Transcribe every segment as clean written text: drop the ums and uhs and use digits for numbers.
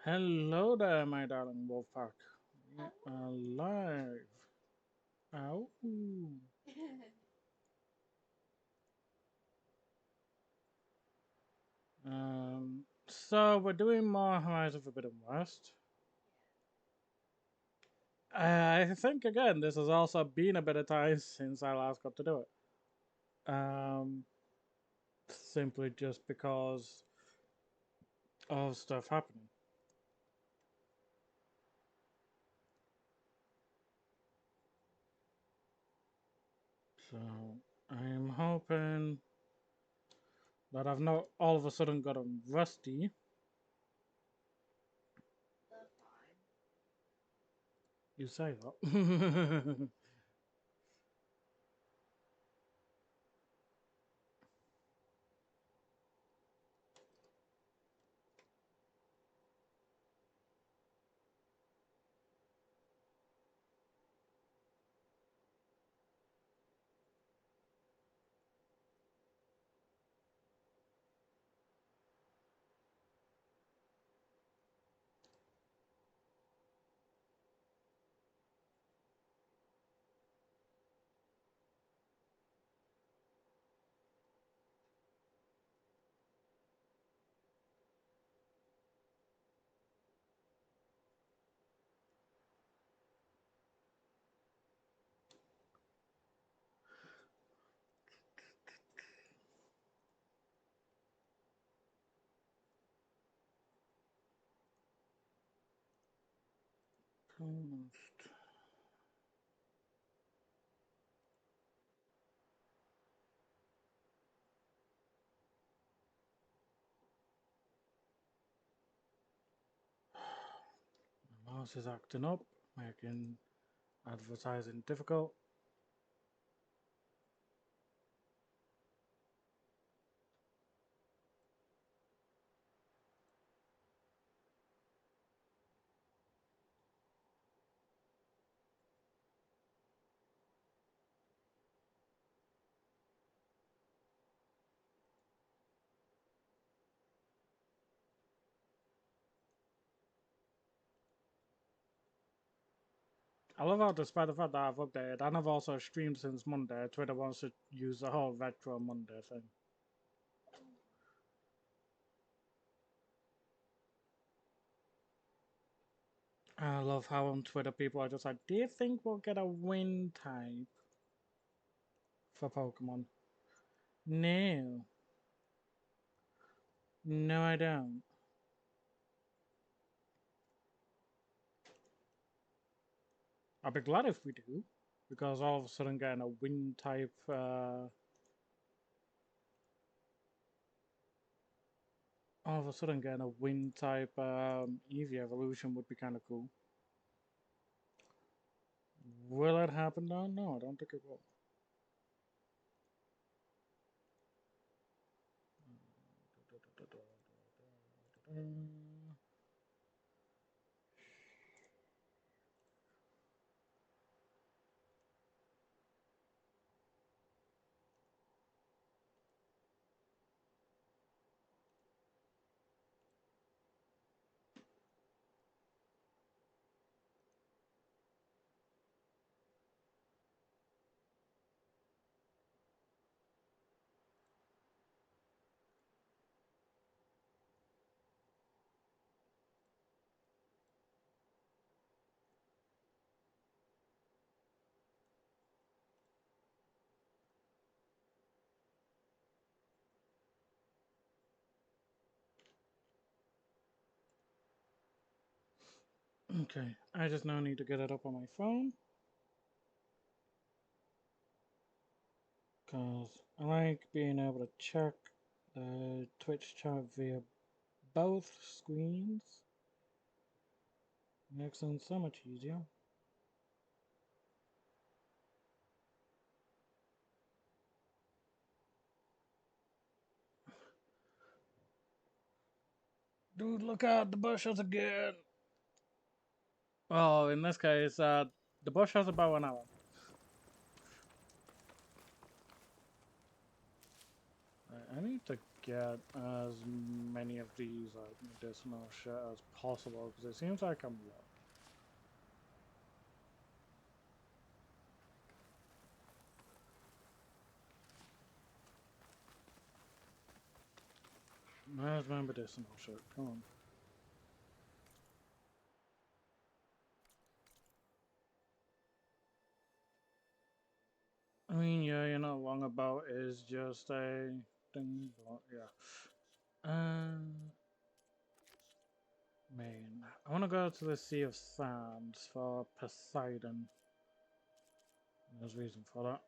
Hello there, my darling wolf pack. We are live. Ow. So we're doing more Horizon Forbidden West. I think again, this has also been a bit of time since I last got to do it. Simply just because of stuff happening. So I'm hoping that I've not all of a sudden gotten rusty. You say that. My mouse is acting up, making advertising difficult. I love how, despite the fact that I've updated and I've also streamed since Monday, Twitter wants to use the whole Retro Monday thing. I love how on Twitter people are just like, do you think we'll get a wind type for Pokemon? No. No, I don't. I'll be glad if we do, because all of a sudden getting a wind type, all of a sudden getting a wind type Eevee evolution would be kind of cool. Will it happen though? No, I don't think it will. Okay, I just now need to get it up on my phone. Because I like being able to check the Twitch chat via both screens. Makes things so much easier. Dude, look out, the bush has again. Oh, in this case, the bush has about an hour. I need to get as many of these like medicinal shit as possible because it seems like I'm low. Where's my medicinal shit? Come on. I mean, yeah, you're not wrong about is just a thing, but yeah. Man, I want to go to the Sea of Sands for Poseidon. There's reason for that.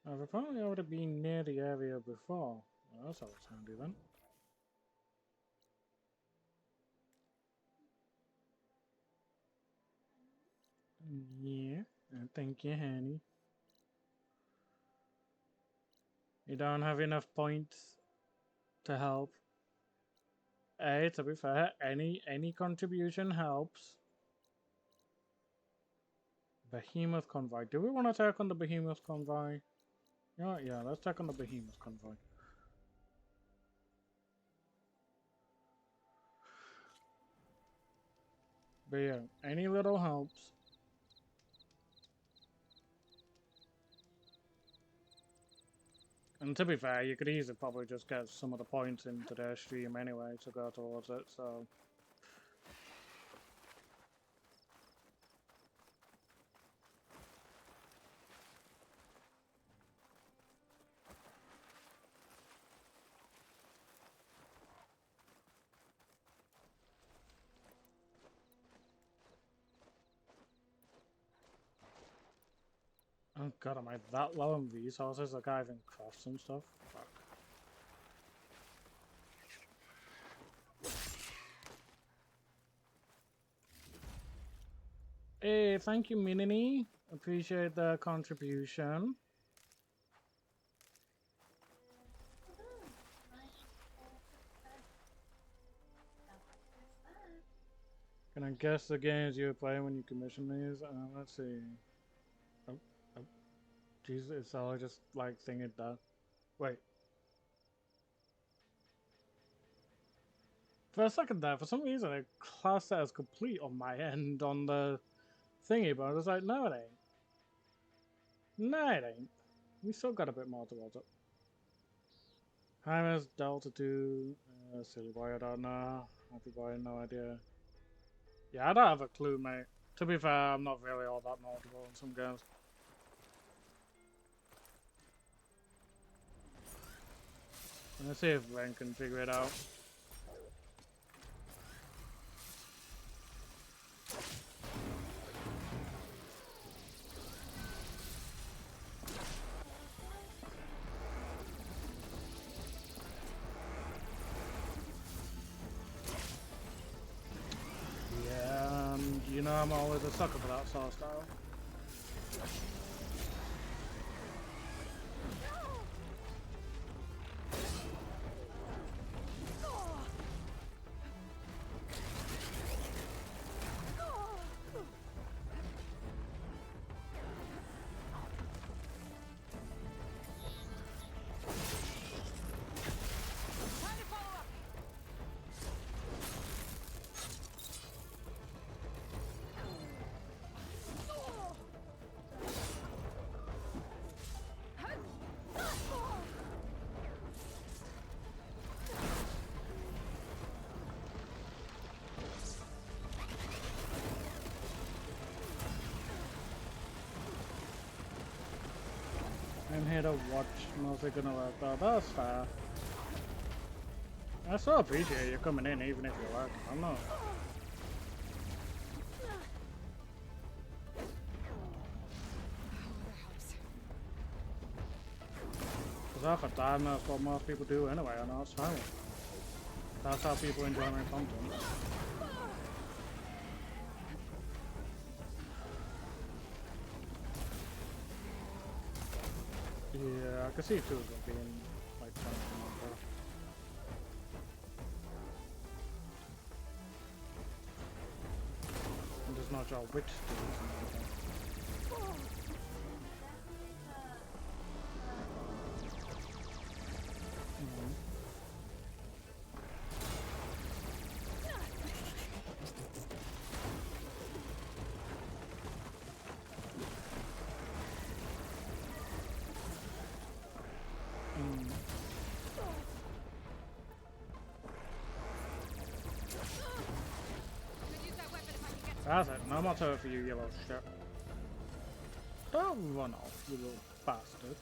I've probably already been near the area before. Well, that's always handy then. Yeah, thank you, honey. You don't have enough points to help. Hey, to be fair, any contribution helps. Behemoth convoy. Do we want to take on the Behemoth convoy? Yeah, let's take on the Behemoth convoy. But yeah, any little helps. And to be fair, you could easily probably just get some of the points into their stream anyway to go towards it, so. Oh god, am I that low on resources? Like I even craft some stuff? Fuck. Hey, thank you, Minini. Appreciate the contribution. Can I guess the games you were playing when you commissioned these? Let's see. Oh, oh. Jesus, it's all just like thinking that. Wait. For a second there, for some reason, it classed that as complete on my end on the thingy, but I was like, no, it ain't. No, it ain't. We still got a bit more towards it. Hi, Miss Delta 2. Silly boy, I don't know. Happy boy, no idea. Yeah, I don't have a clue, mate. To be fair, I'm not really all that knowledgeable in some games. Let's see if Ren can figure it out. Yeah, you know I'm always a sucker for that sort of style. I'm here to watch, mostly gonna work though. That's fair. I still appreciate you coming in even if you're working. I'm not. Because half the time that's what most people do anyway, I know it's fine. That's how people enjoy my content. Yeah, I can see two of them being like something like that. I'm just not sure which two is. Mm. That's it. No more turret for you, yellow shit. Don't run off, you little bastard.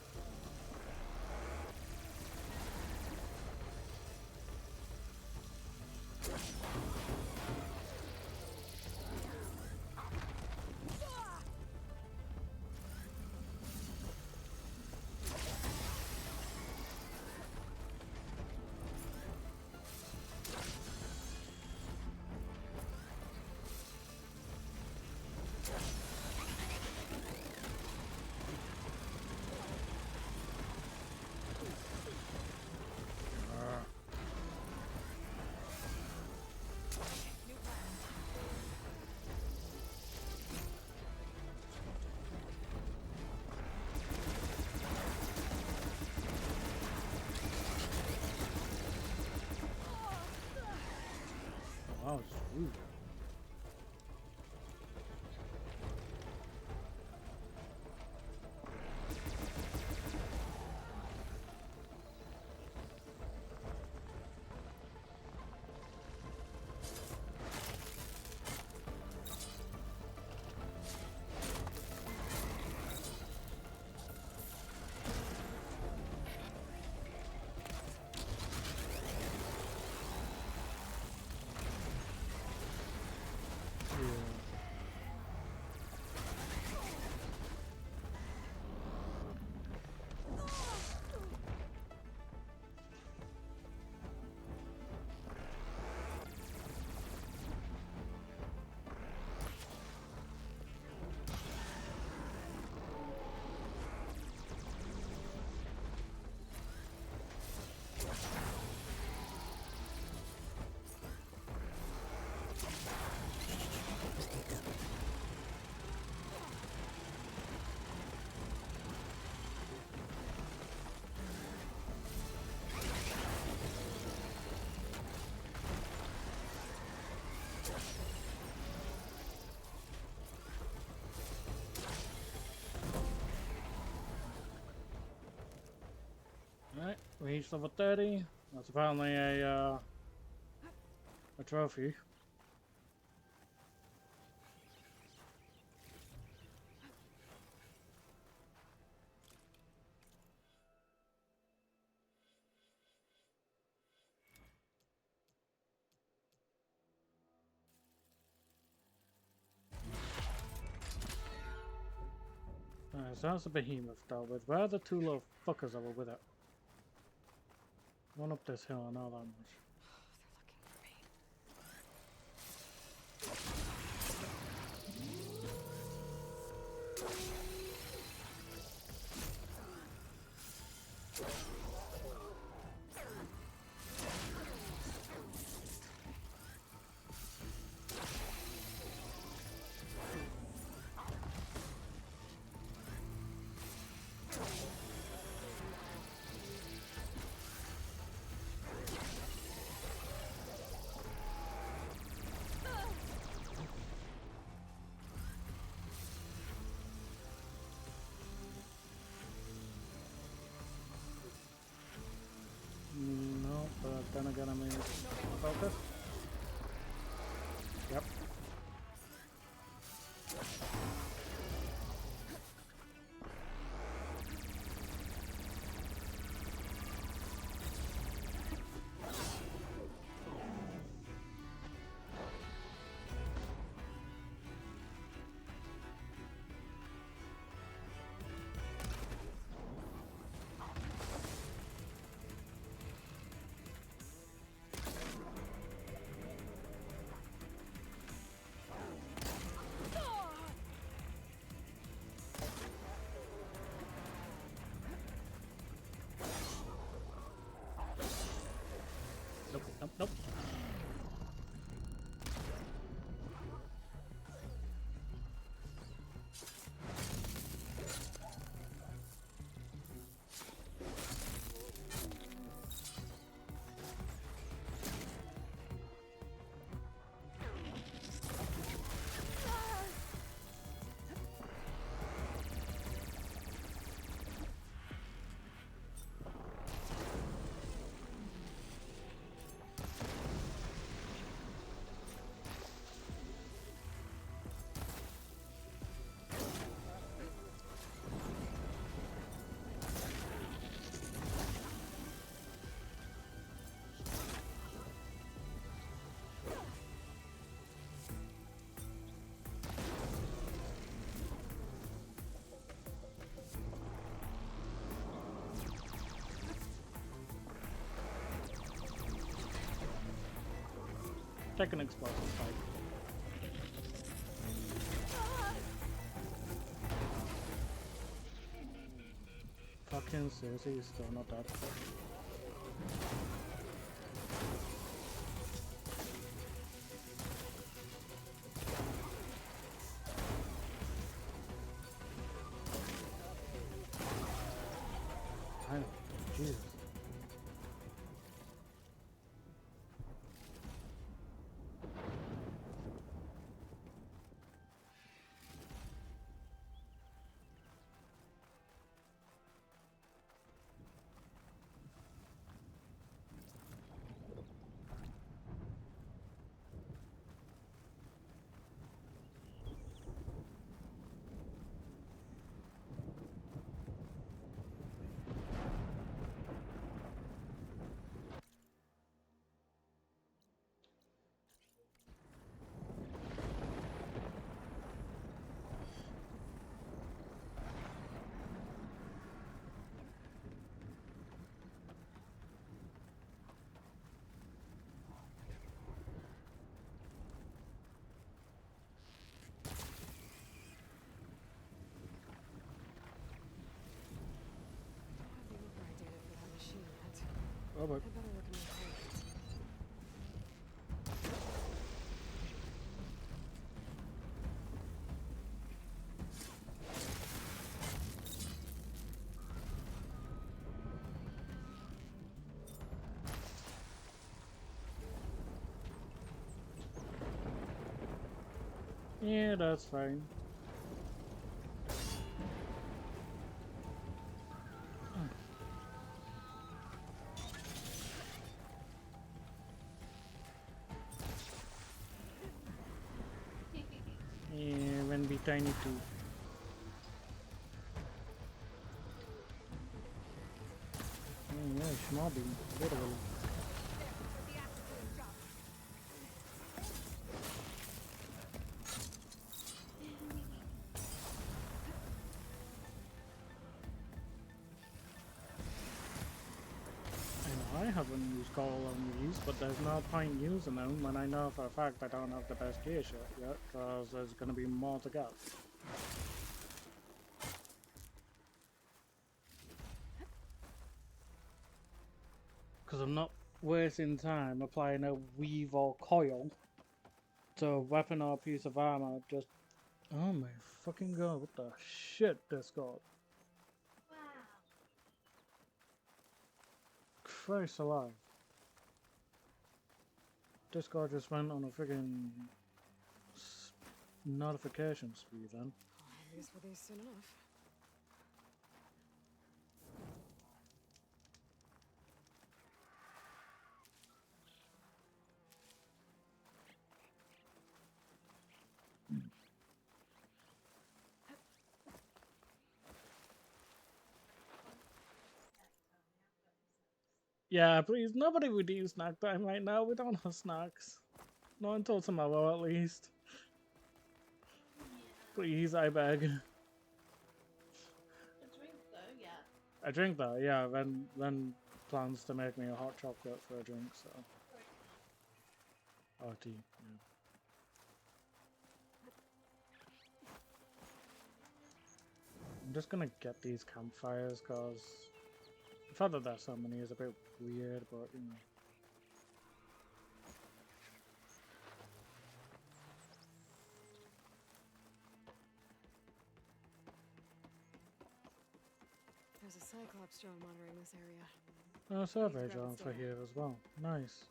That was rude. Right, we reached level 30. That's apparently a trophy. Alright, so that's a behemoth dealt with. Where are the two little fuckers that were with it? One up this hill, I know that much. No, but then again, I mean, focus. Yep. Take an explosive spike. Fucking seriously, he's still not dead. I know. Jesus. Oh, but yeah, that's fine. Yeah, when we tiny too. Yeah, Schmobby, literally. I haven't used gold on these, but there's no point using them when I know for a fact I don't have the best gear shot yet, because there's going to be more to go. Because I'm not wasting time applying a weave or coil to a weapon or a piece of armor. Just, oh my fucking god, what the shit this got? Christ alive. Discord just went on a friggin' notification speed then. I guess we'll be soon enough. Yeah, please, nobody would use snack time right now. We don't have snacks. Not until tomorrow, at least. Please, I beg. A drink though, yeah. A drink though, yeah, then plans to make me a hot chocolate for a drink, so. Or tea, yeah. I'm just gonna get these campfires, cause the fact that there's so many is a bit weird, but you know. There's a Cyclops drone monitoring this area. A survey drone for here as well. Nice.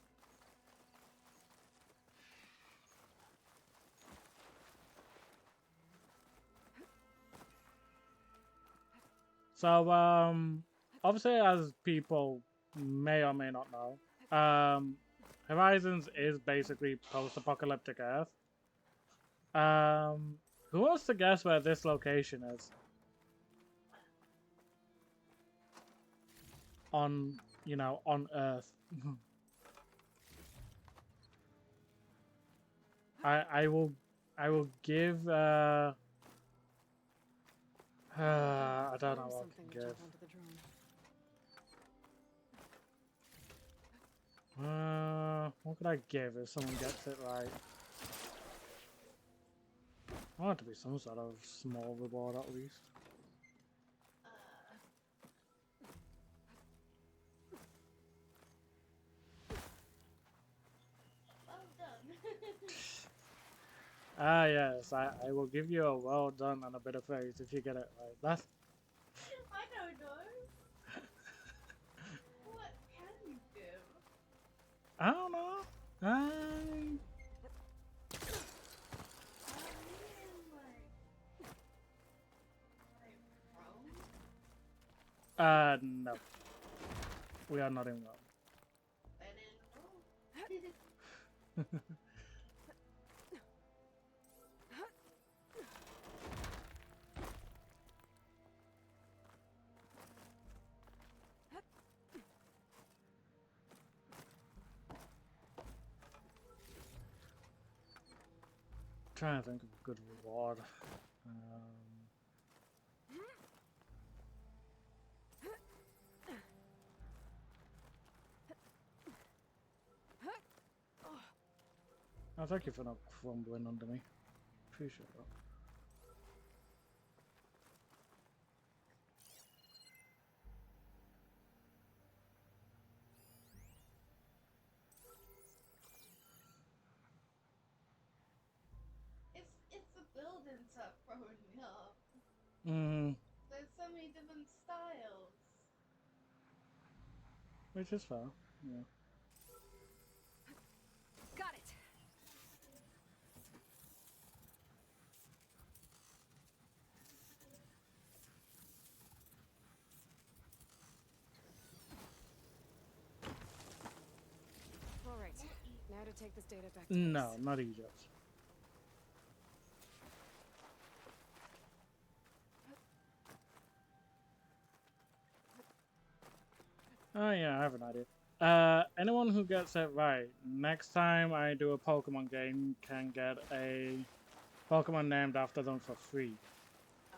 So, obviously, as people may or may not know, Horizons is basically post-apocalyptic Earth. Who wants to guess where this location is? On, you know, on Earth. I will give I don't know what I can give. What What I give if someone gets it right? I want it to be some sort of small reward at least. Well done. Ah yes, I will give you a well done and a bit of praise if you get it right. That's I don't know. What can you give? I don't know. I mean, like Rome? No. We are not in Rome. And in Rome. Trying to think of a good reward. Oh, thank you for not crumbling under me. Appreciate that. It's the buildings that are throwing me off. Mm, There's so many different styles. which is fair. Yeah. Got it. All right. Now to take this data back to No, base. not Egypt. Oh yeah, I have an idea. Anyone who gets it right, next time I do a Pokemon game can get a Pokemon named after them for free. Oh.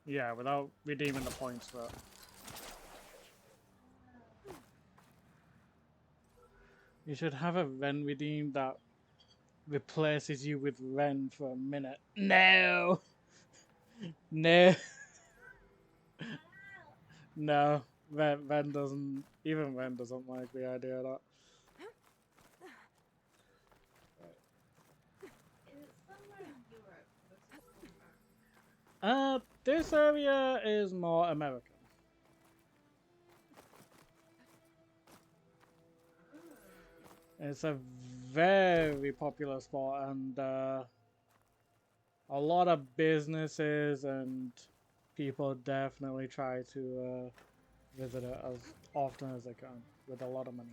Yeah, without redeeming the points for it. You should have a Ren redeem that replaces you with Ren for a minute. No! No! No. Ren doesn't... Even Ren doesn't like the idea of that. Is it somewhere in Europe? Or is it somewhere? This area is more American. It's a very popular spot, and a lot of businesses and people definitely try to visit it as often as they can with a lot of money.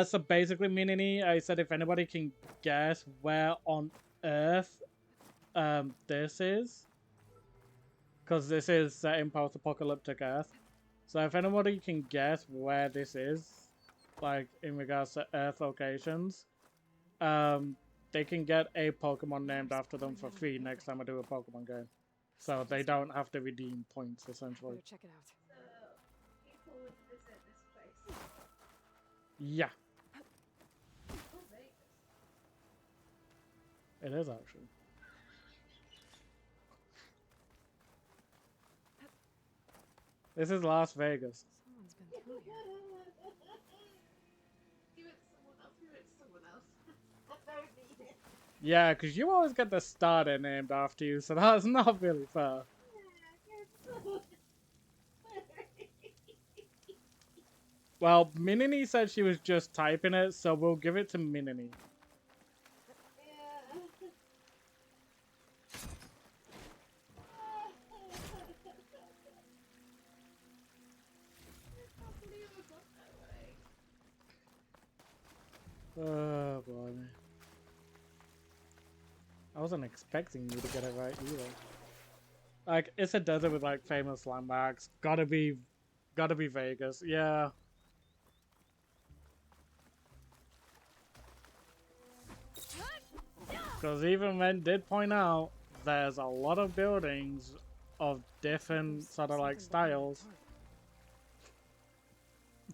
So basically, Minini, I said if anybody can guess where on Earth this is, because this is set in post-apocalyptic Earth. So if anybody can guess where this is, like in regards to Earth locations, they can get a Pokemon named after them for free next time I do a Pokemon game. So they don't have to redeem points, essentially. Better check it out. So, people would visit this place. Yeah, Oh, Vegas. it is actually. This is Las Vegas. Someone's been through here. Give it to someone else. Give it to someone else. I don't need it. Yeah, because you always get the starter named after you, so that's not really fair. Well, Minini said she was just typing it, so we'll give it to Minini. Yeah. I can't believe I got that right. Oh boy. I wasn't expecting you to get it right either. Like, it's a desert with like famous landmarks. Gotta be Vegas. Yeah. Because even Ren did point out there's a lot of buildings of different sort of like Something behind that styles. tarp.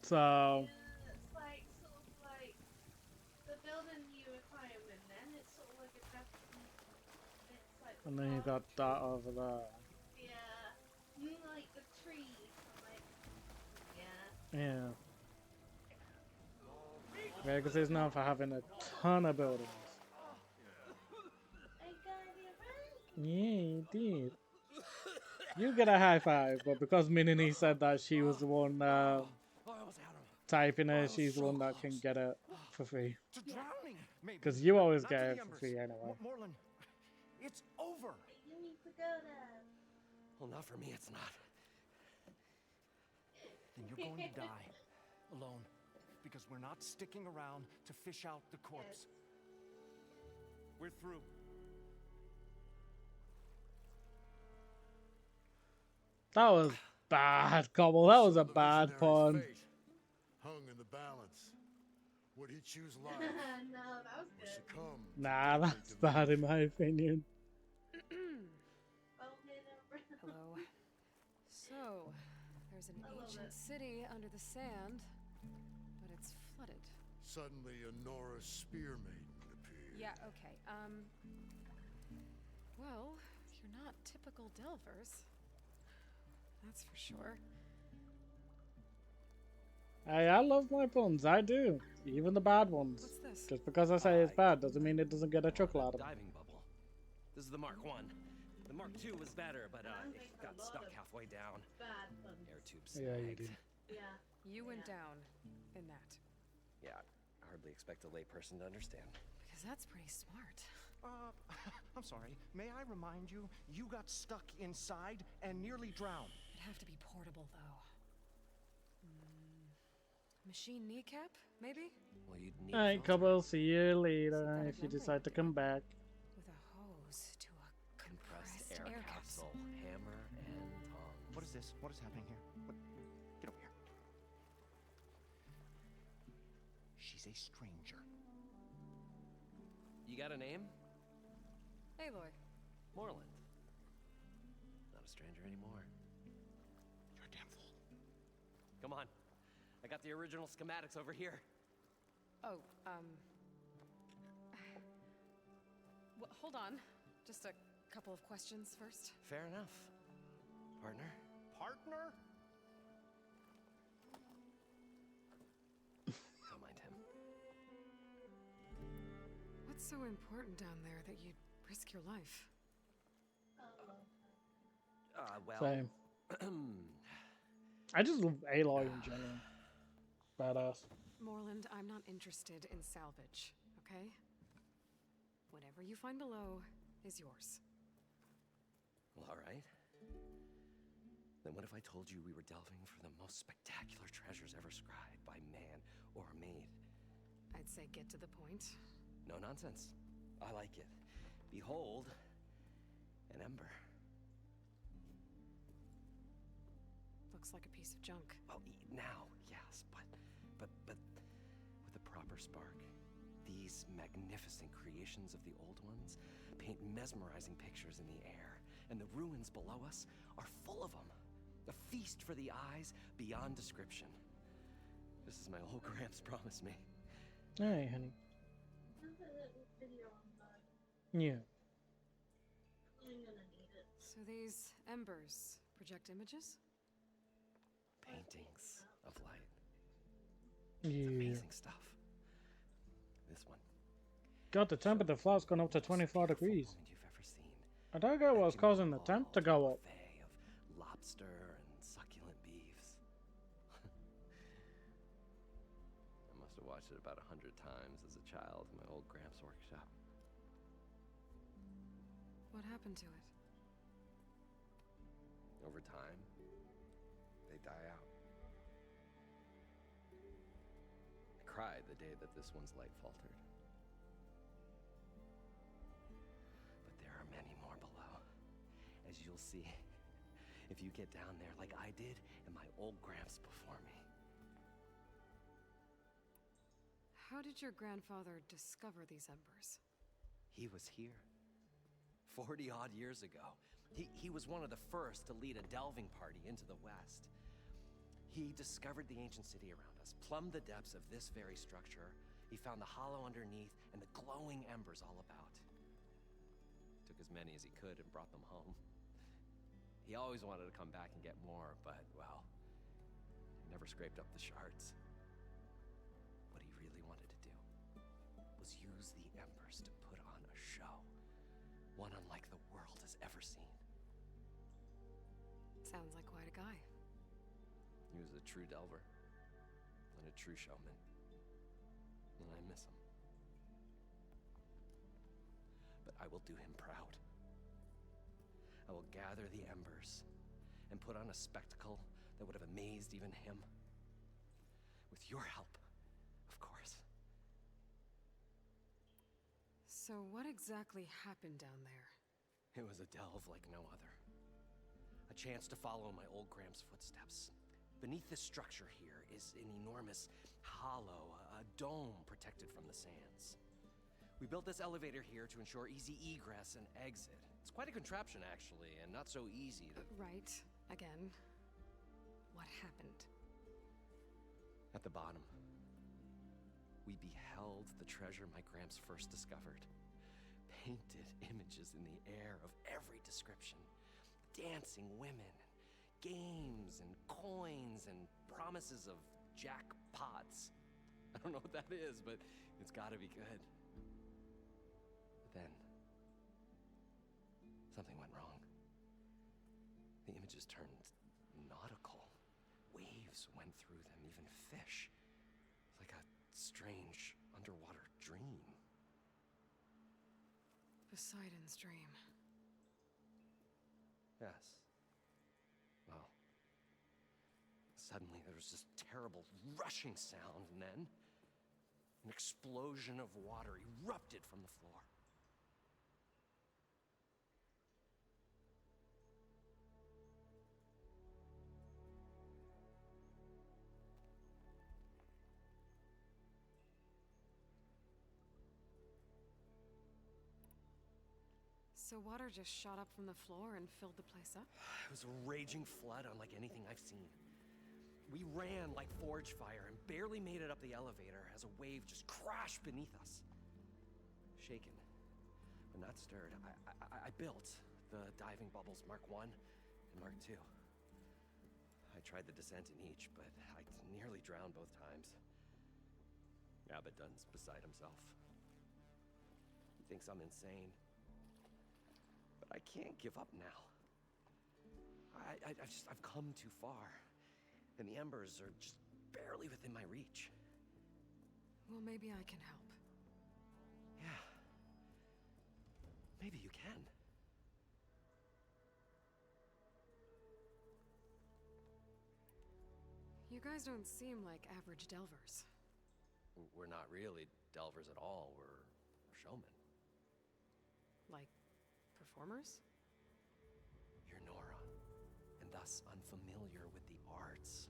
So Yeah, it's like sort of And then you got that over there. Yeah. You mean like the trees? I'm like, yeah. Yeah. Yeah, because he's known for having a ton of buildings. I got it right. Yeah, he did. You get a high five, but because Minnie said that she was the one I almost had him. typing I it, was she's the so one that close. can get it for free. To drowning, maybe. Because you always Not get to it the for embers. free anyway. Moreland, it's over. You need pagoda. Well, not for me, it's not. Then you're going to die alone because we're not sticking around to fish out the corpse. We're through. That was bad, Cobble. That was a So the bad visionary's pun. fate hung in the balance. Would he choose life No, that was or good. succumb to Nah, deadly that's bad in my opinion. Well, hit over. Hello. So, there's an I love ancient it. city under the sand, but it's flooded. Suddenly, a Nora spear maiden appeared. Yeah, okay. Well, you're not typical Delvers. That's for sure. Hey, I love my puns. I do. Even the bad ones. What's this? Just because I say it's bad doesn't mean it doesn't get a chuckle out of it. Diving bubble. This is the Mark 1. The Mark 2 was better, but it got stuck halfway down. Bad puns. Air tube Yeah, you snagged. did. Yeah. You went down in that. Yeah, I hardly expect a layperson to understand. Because that's pretty smart. I'm sorry. May I remind you, you got stuck inside and nearly drowned. It'd have to be portable, though. Machine kneecap, maybe? Well, you'd need Alright, filter. Cobble, see you later Synthetic if you membrane. decide to come back. With a hose to a compressed compressed air capsule, hammer and tongs. What is this? What is happening here? What? Get over here. She's a stranger. You got a name? Aloy. Moreland. Not a stranger anymore. You're a damn fool. Come on. I got the original schematics over here. Oh, well, hold on. Just a couple of questions first. Fair enough. Partner? Partner? Don't mind him. What's so important down there that you'd risk your life? Well... Same. I just love Aloy in general. Badass. Moreland, I'm not interested in salvage, okay? Whatever you find below is yours. Well, all right. Then what if I told you we were delving for the most spectacular treasures ever scribed by man or made? I'd say get to the point. No nonsense. I like it. Behold, an ember. Looks like a piece of junk. Well, now, yes, but with a proper spark. These magnificent creations of the old ones paint mesmerizing pictures in the air, and the ruins below us are full of them. A feast for the eyes beyond description. This is my old Gramps promised me. Hey, honey. There's a little video on that. Yeah. I'm gonna need it. So these embers project images? Paintings of light. Yeah. Amazing stuff. This one. God, the temperature of the flat's gone up to 24 degrees. Moment you've ever seen. I don't get what's causing the temp to go up. Buffet of lobster and succulent beefs. I must have watched it about 100 times as a child in my old Gramps workshop. What happened to it? Over time, they die out. I cried the day that this one's light faltered. But there are many more below, as you'll see if you get down there like I did and my old Gramps before me. How did your grandfather discover these embers? He was here 40 odd years ago. He was one of the first to lead a delving party into the West. He discovered the ancient city around us, plumbed the depths of this very structure. He found the hollow underneath and the glowing embers all about. Took took as many as he could and brought them home. He always wanted to come back and get more, but, well, he never scraped up the shards. What he really wanted to do was use the embers to put on a show, one unlike the world has ever seen. Sounds like quite a guy. He was a true delver and a true showman, and I miss him. But I will do him proud. I will gather the embers and put on a spectacle that would have amazed even him. With your help, of course. So what exactly happened down there? It was a delve like no other. A chance to follow my old Graham's footsteps. Beneath this structure here is an enormous hollow, a dome protected from the sands. We built this elevator here to ensure easy egress and exit. It's quite a contraption, actually, and not so easy that... Right. Again. What happened? At the bottom, we beheld the treasure my Gramps first discovered. Painted images in the air of every description. Dancing women, games and coins and promises of jackpots. I don't know what that is, but it's gotta be good. But then, something went wrong. The images turned nautical. Waves went through them, even fish. Like a strange underwater dream. Poseidon's dream. Yes. Well, suddenly there was this terrible rushing sound, and then an explosion of water erupted from the floor. So water just shot up from the floor and filled the place up? It was a raging flood unlike anything I've seen. We ran like forge fire and barely made it up the elevator as a wave just crashed beneath us. Shaken, but not stirred, I built the diving bubbles Mark I and Mark II. I tried the descent in each, but I nearly drowned both times. Abaddon's beside himself. He thinks I'm insane. But I can't give up now. I've come too far. And the embers are just barely within my reach. Well, maybe I can help. Yeah. Maybe you can. You guys don't seem like average delvers. We're not really delvers at all. We're showmen. Like, performers? You're Nora, and thus unfamiliar with the arts.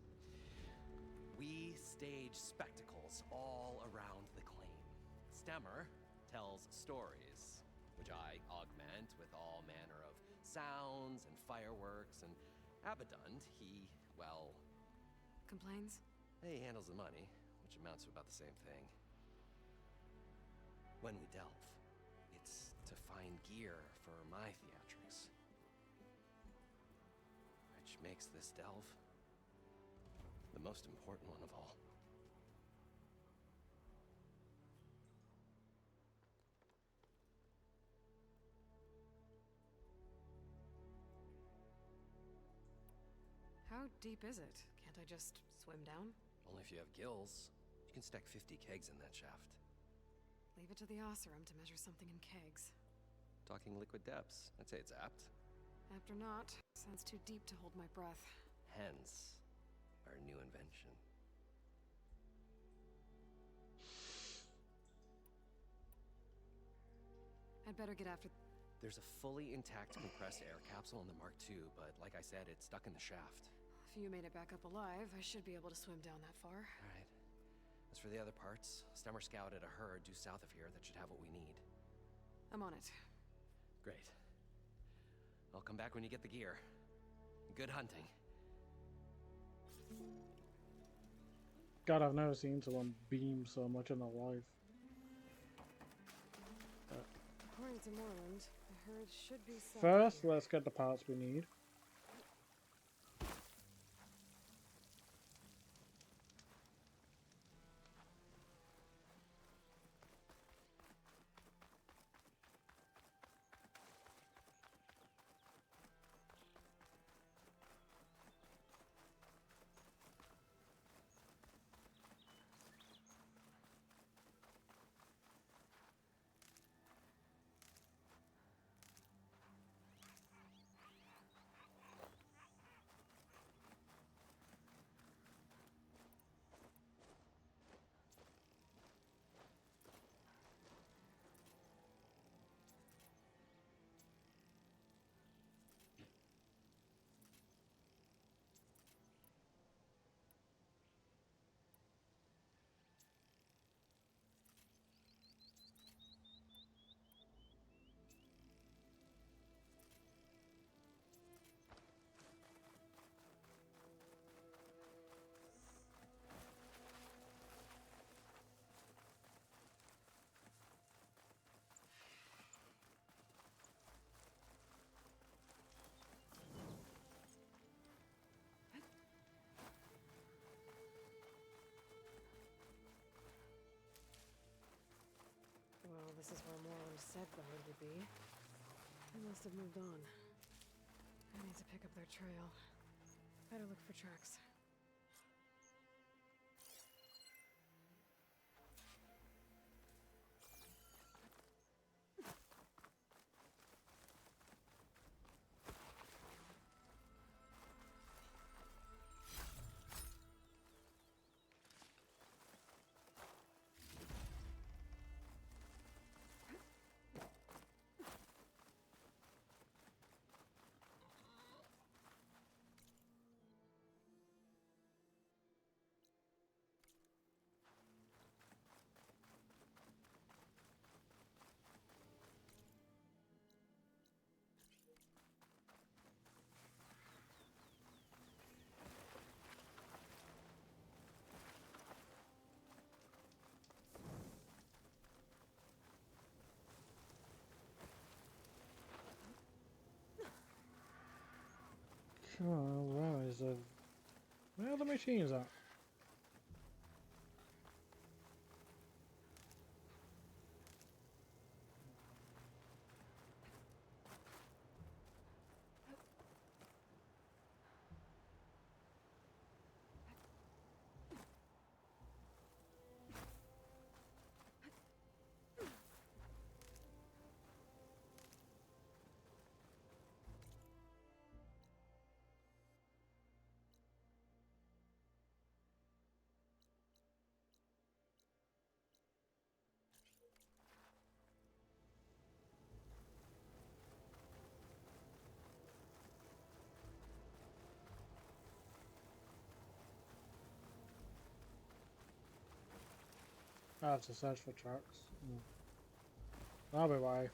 We stage spectacles all around the claim. Stemmer tells stories, which I augment with all manner of sounds and fireworks, and Abaddon, he, well... Complains? He handles the money, which amounts to about the same thing. When we delve, it's to find gear for my theatrics. Which makes this delve the most important one of all. How deep is it? Can't I just swim down? Only if you have gills. You can stack 50 kegs in that shaft. Leave it to the Oseram to measure something in kegs. Talking liquid depths, I'd say it's apt. After not, sounds too deep to hold my breath. Hence, our new invention. I'd better get after... There's a fully intact compressed air capsule in the Mark II, but like I said, it's stuck in the shaft. If you made it back up alive, I should be able to swim down that far. All right. As for the other parts, Stemmer scouted a herd due south of here that should have what we need. I'm on it. Great. I'll come back when you get the gear. Good hunting. God, I've never seen someone beam so much in their life. According to Moreland, I herd should be somewhere First, here. let's get the parts we need. Well, this is where Moreland said the herd would be. They must have moved on. I need to pick up their trail. Better look for tracks. Oh, where are the machines at? I have to search for tracks. That'll be why.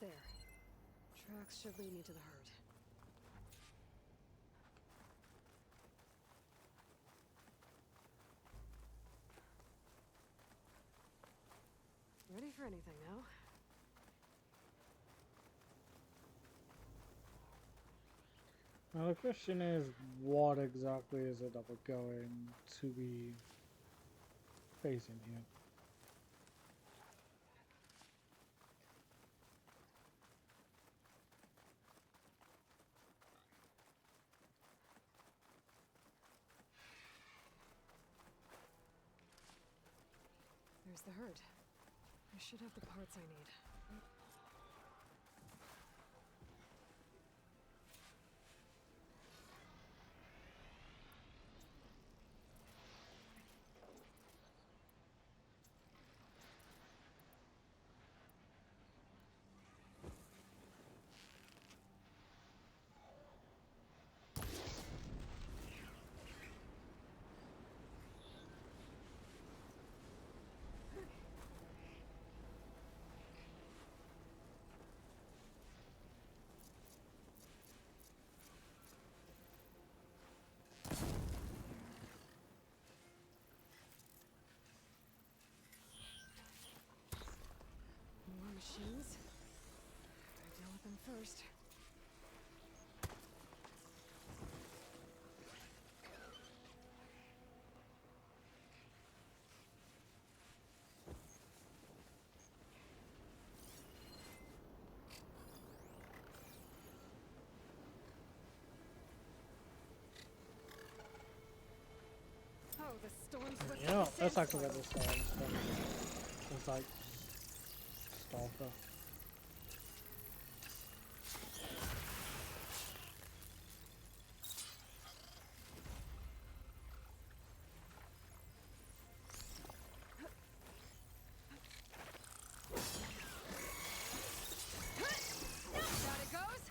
There. Tracks should lead me to the herd. Ready for anything now? Now the question is, what exactly is it that we're going to be facing here? There's the herd. I should have the parts I need. machines. Gotta deal with them first. Oh, the storm's with You know, that's actually what this guy is. It's like stalker. Down it goes.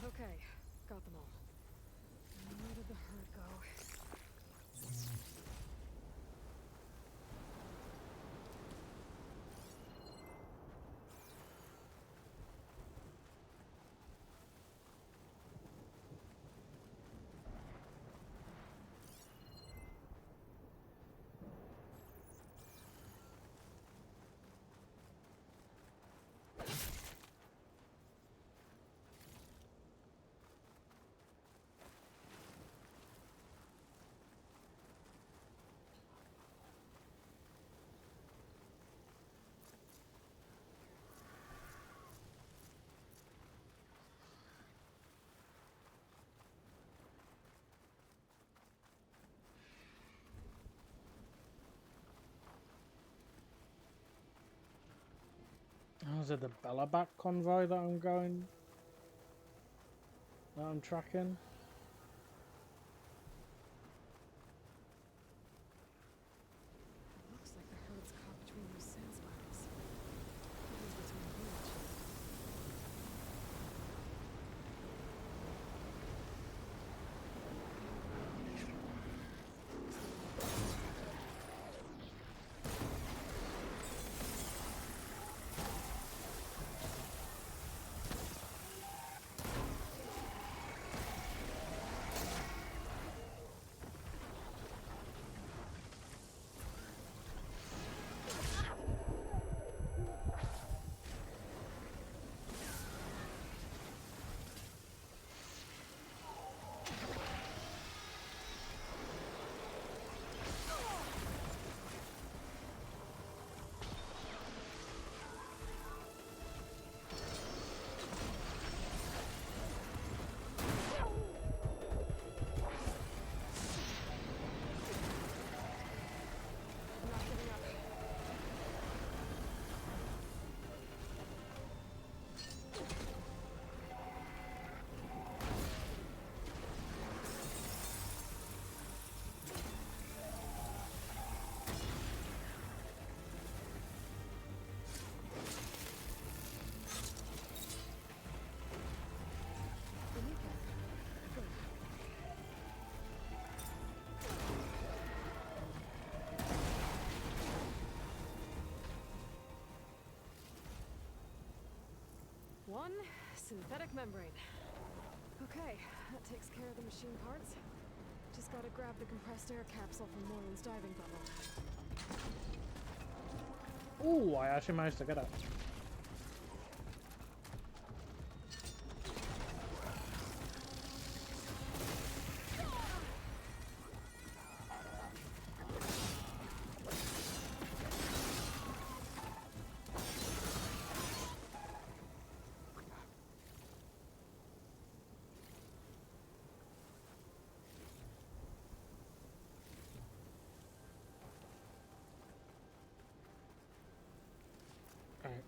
Okay, got them all. Where did the herd go? Oh, is it the Bellaback convoy that I'm tracking? Looks like the herd's caught between those sand spirals. Maybe between the village. Not giving up. Good. One synthetic membrane. Okay, that takes care of the machine parts. Just gotta grab the compressed air capsule from Moylan's diving bubble. Ooh, I actually managed to get it. Alright,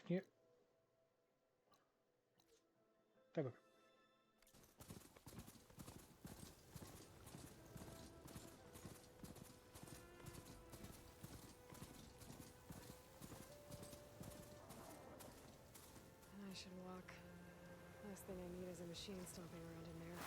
Here. There we go. I should walk. Last thing I need is a machine stomping around in there.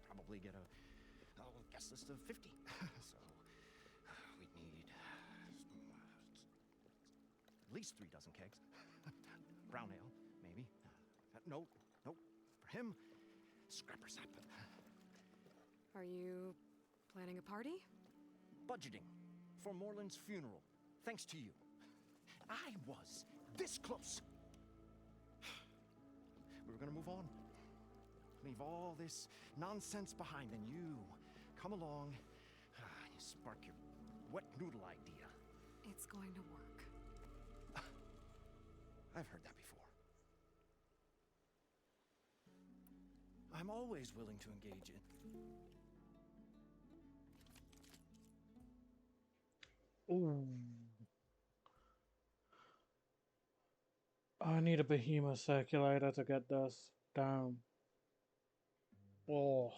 Probably get a guest list of 50. So we'd need at least 3 dozen kegs. Brown ale, maybe. No, for him, scrapper sap. Are you planning a party? Budgeting for Moreland's funeral, thanks to you. I was this close. We were gonna move on. Leave all this nonsense behind, and you come along, you spark your wet noodle idea. It's going to work. I've heard that before. I'm always willing to engage in. Ooh. I need a behemoth circulator to get this down. Oh.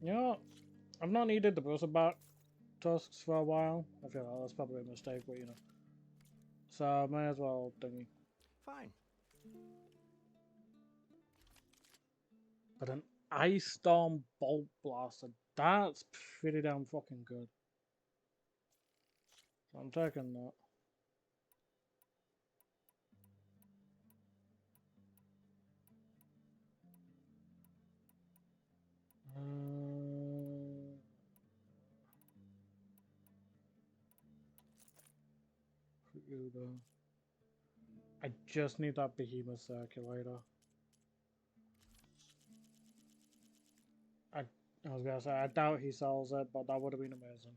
You know, I've not needed the bus about tusks for a while. I feel like that's probably a mistake, but you know. So I may as well thingy. Fine. But an ice storm bolt blaster, that's pretty damn fucking good. So I'm taking that. Put you there. I just need that behemoth circulator. I was gonna say, I doubt he sells it, but that would have been amazing.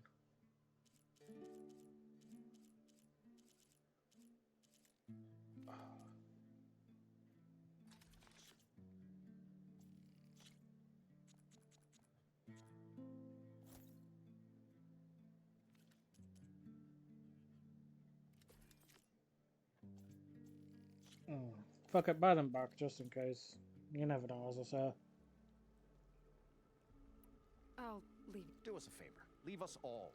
Fuck it, buy them back just in case. You never know, as I say. I'll leave. Do us a favor. Leave us all.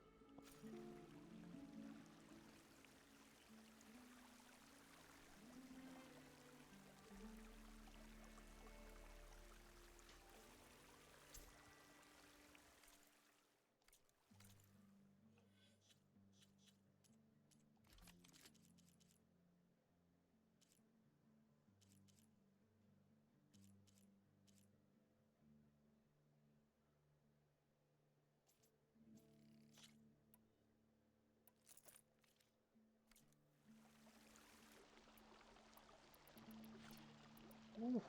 Ooh.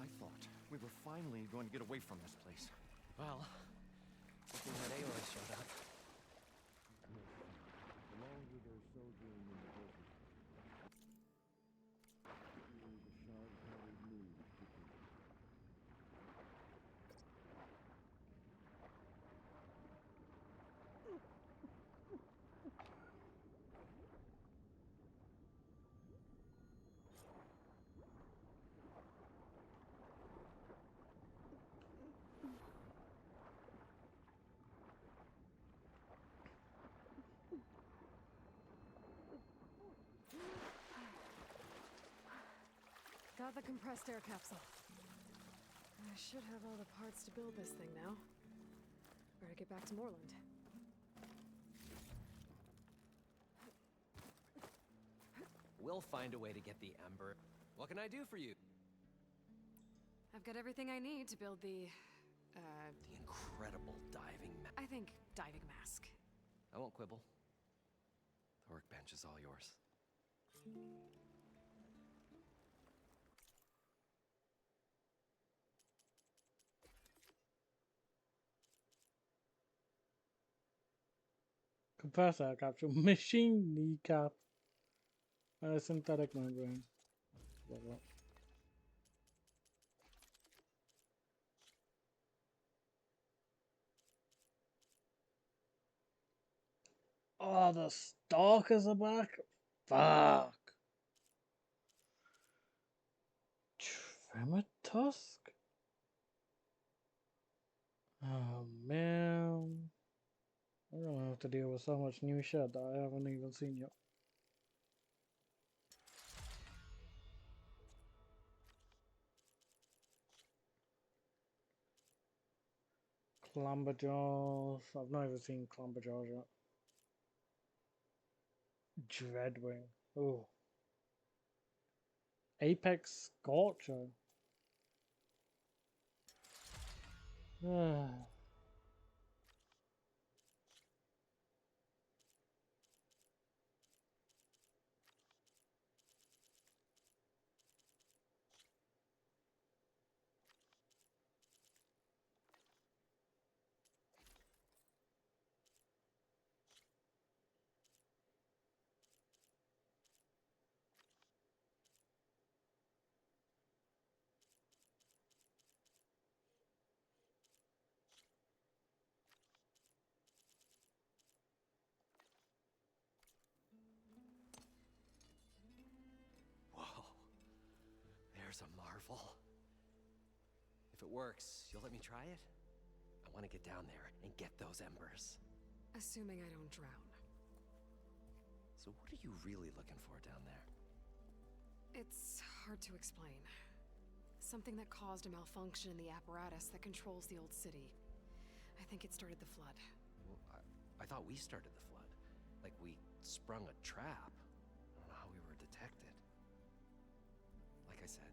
I thought we were finally going to get away from this place. Well, looking that Aloy showed up. Along with their sojourn in the desert, the shard-carried news to people. Got the compressed air capsule. I should have all the parts to build this thing now. Better get back to Moreland. We'll find a way to get the Ember. What can I do for you? I've got everything I need to build the incredible diving I think diving mask. I won't quibble. The workbench is all yours. Compressor capsule. Machine kneecap. Synthetic membrane. Blah, blah. Oh, the stalkers are back? Fuck. Tremor Tusk? Oh, man. We're gonna have to deal with so much new shit that I haven't even seen yet. Clamberjaws. I've not even seen Clamberjaws yet. Dreadwing. Oh. Apex Scorcher. Whoa. There's a marvel. If it works, you'll let me try it? I want to get down there and get those embers. Assuming I don't drown. So what are you really looking for down there? It's hard to explain. Something that caused a malfunction in the apparatus that controls the old city. I think it started the flood. Well, I thought we started the flood. Like we sprung a trap. I don't know how we were detected. Like I said,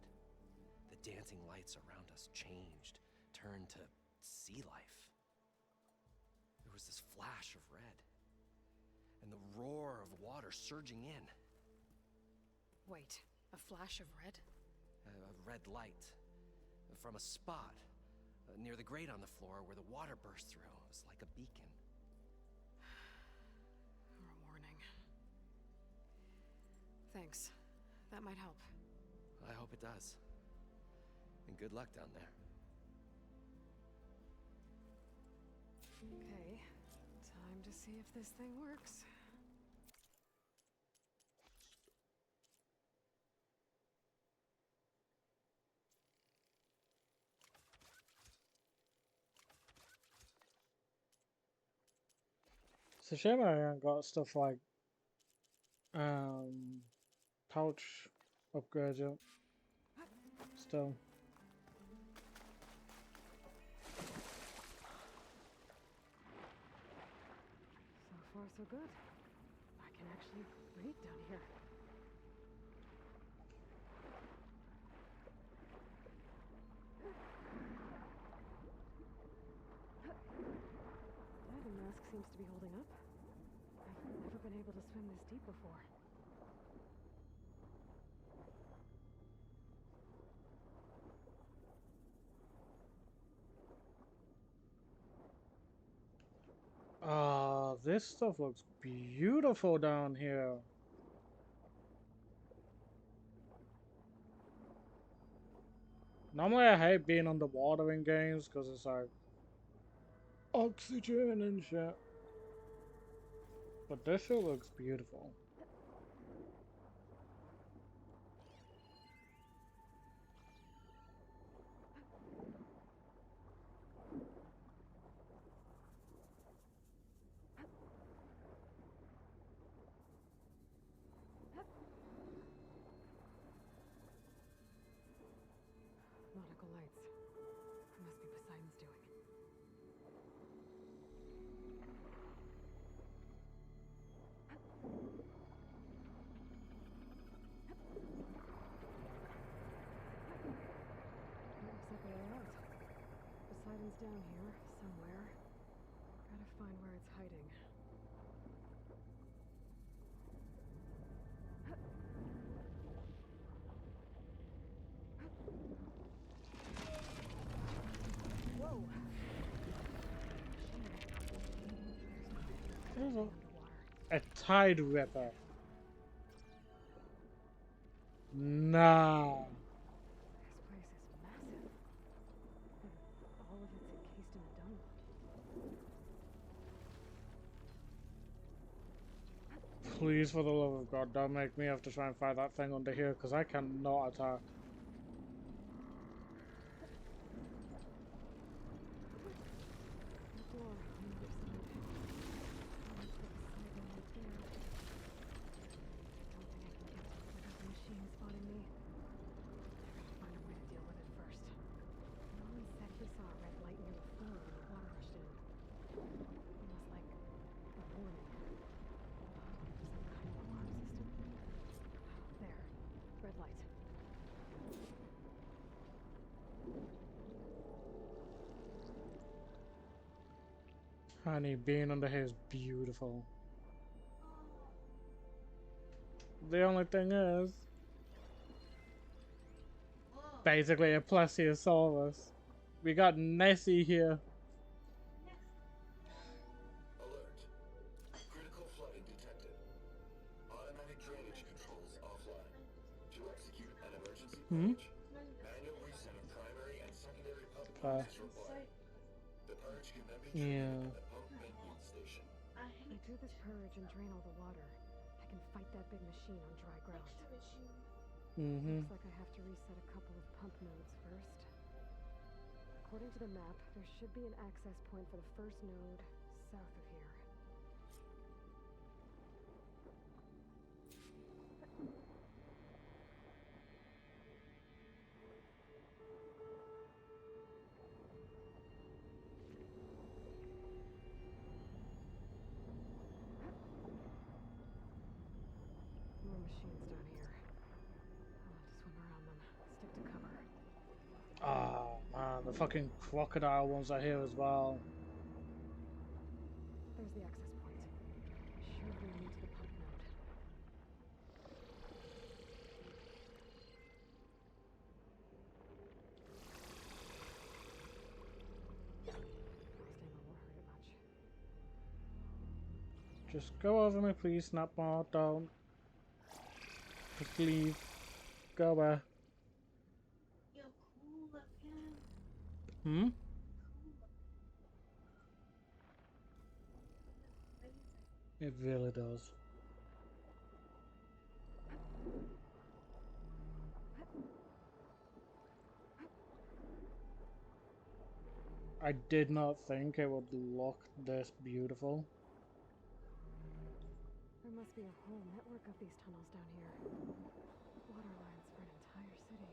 the dancing lights around us changed, turned to sea life. There was this flash of red, and the roar of water surging in. Wait, a flash of red? A red light from a spot near the grate on the floor where the water burst through. It was like a beacon. Or a warning. Thanks. That might help. I hope it does. And good luck down there. Okay, time to see if this thing works. It's a shame I haven't got stuff like pouch upgrades yet. Still. So far, so good. I can actually breathe down here. Diving mask seems to be holding up. I've never been able to swim this deep before. This stuff looks beautiful down here. Normally I hate being underwater in games because it's like oxygen and shit. But this shit looks beautiful. hiding. Whoa! There's Underwater. a tide ripper. Nah. This place is massive. And all of it's encased in a dome. Please, for the love of God, don't make me have to try and fight that thing under here, because I cannot attack. The door on the other side. Looks like a poseidon right there. Don't think I can get to it without the machine spotting me. I gotta find a way to deal with it first. Nolan said he saw a red light near the floor when the water rushed in. Almost like a warning. Some kind of alarm system. There. Red light. Honey, being under here is beautiful. The only thing is, Whoa. basically a plesiosaurus. We got Nessie here. Alert. Critical flooding detected. Automatic drainage controls offline. To execute an emergency purge, manual reset of primary and secondary pump pumps is required. The purge can then be triggered at the pump maintenance station. I If I hate do this purge and drain all the water, I can fight that big machine on dry ground. extra machines. Mm-hmm. Looks like I have to reset a couple of pump nodes first. According to the map, there should be an access point for the first node south of here. More machines down here. I'll have to swim around them. Stick to cover. Ah, man, the fucking crocodile ones are here as well. There's the access point. Should bring me to the pump node. Staying won't hurt it much. Just go over me, please, Snapmore. Don't. Just leave. Go away. Yo, cool up here. Hmm? It really does. I did not think it would look this beautiful. There must be a whole network of these tunnels down here. Water lines for an entire city.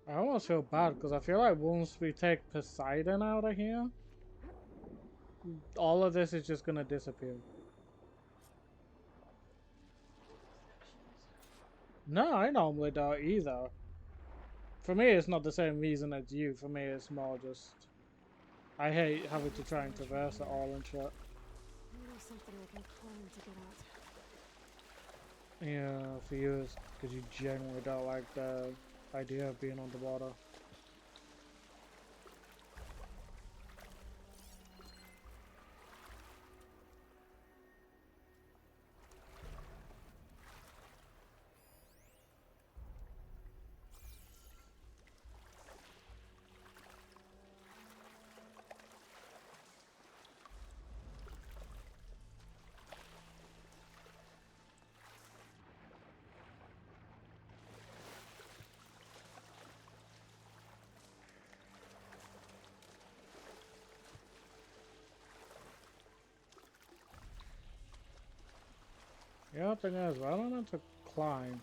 I almost feel bad because I feel like once we take Poseidon out of here, all of this is just gonna disappear. No, I normally don't either. For me, it's not the same reason as you. For me, it's more just I hate having to try and traverse it all and shit. Maybe something I can climb to get out. Yeah, for you, it's because you genuinely don't like the idea of being underwater. Yeah, thing is, I don't know to climb.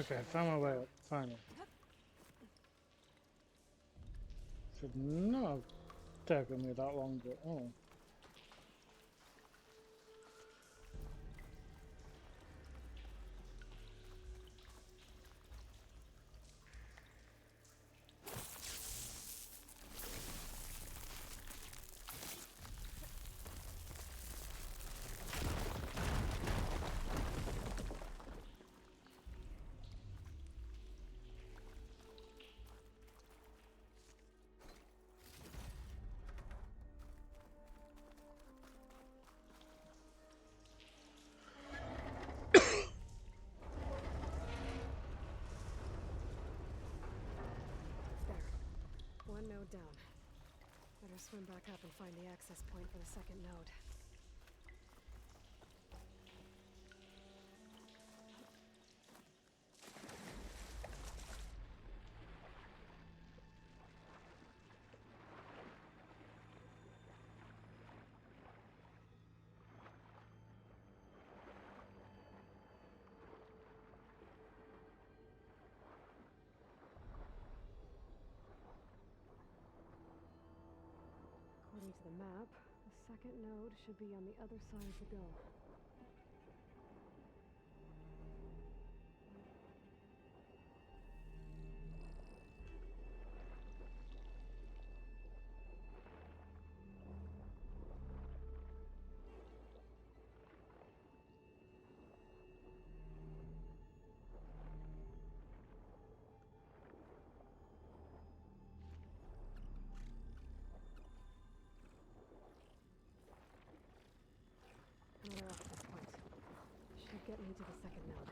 Okay, found my way up, finally. Should not have taken me that long, but oh. There. One node down. Better swim back up and find the access point for the second node. According to the map, the second node should be on the other side of the dome. Another access point. Should get me to the second node.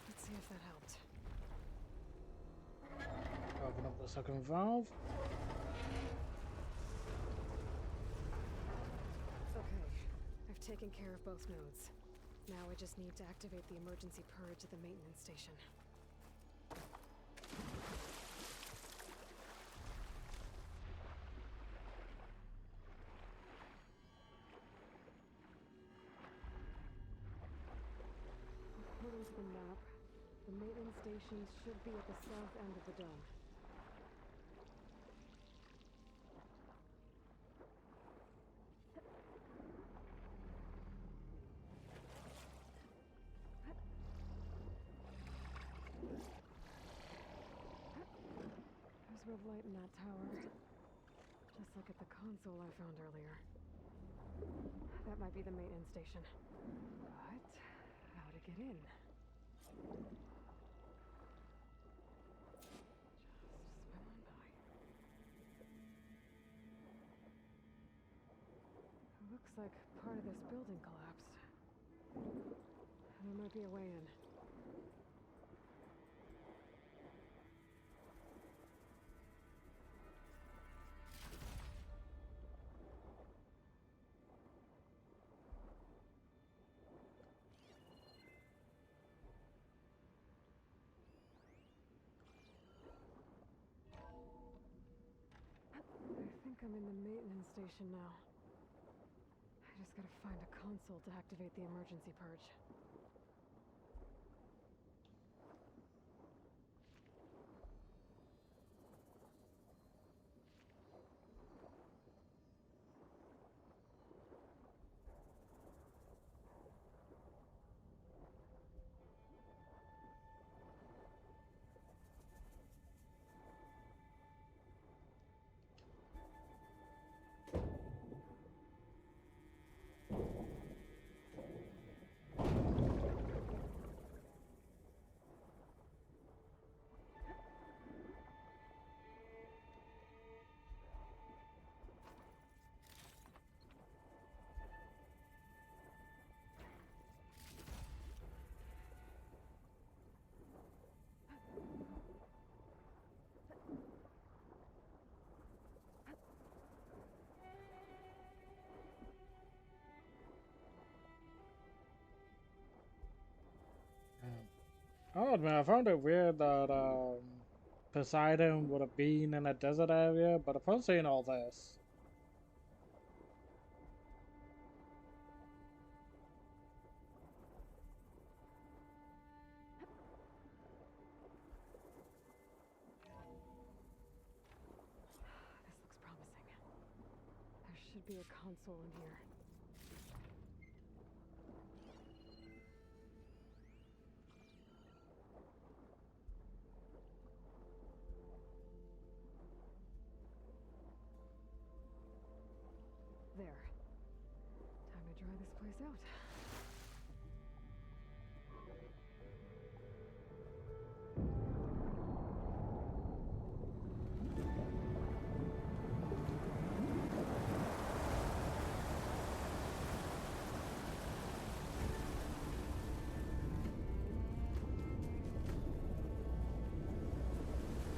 Let's see if that helped. Open up the second valve. Okay, I've taken care of both nodes. Now I just need to activate the emergency purge at the maintenance station. According to the map, the maintenance stations should be at the south end of the dome. There's red light in that tower. Just like at the console I found earlier. That might be the maintenance station. But how to get in? Just swim on by. It looks like part of this building collapsed. There might be a way in. I think I'm in the maintenance station now. I just gotta find a console to activate the emergency purge. I'll admit, I found it weird that Poseidon would have been in a desert area, but upon seeing all this, This looks promising. There should be a console in here. There. Time to dry this place out.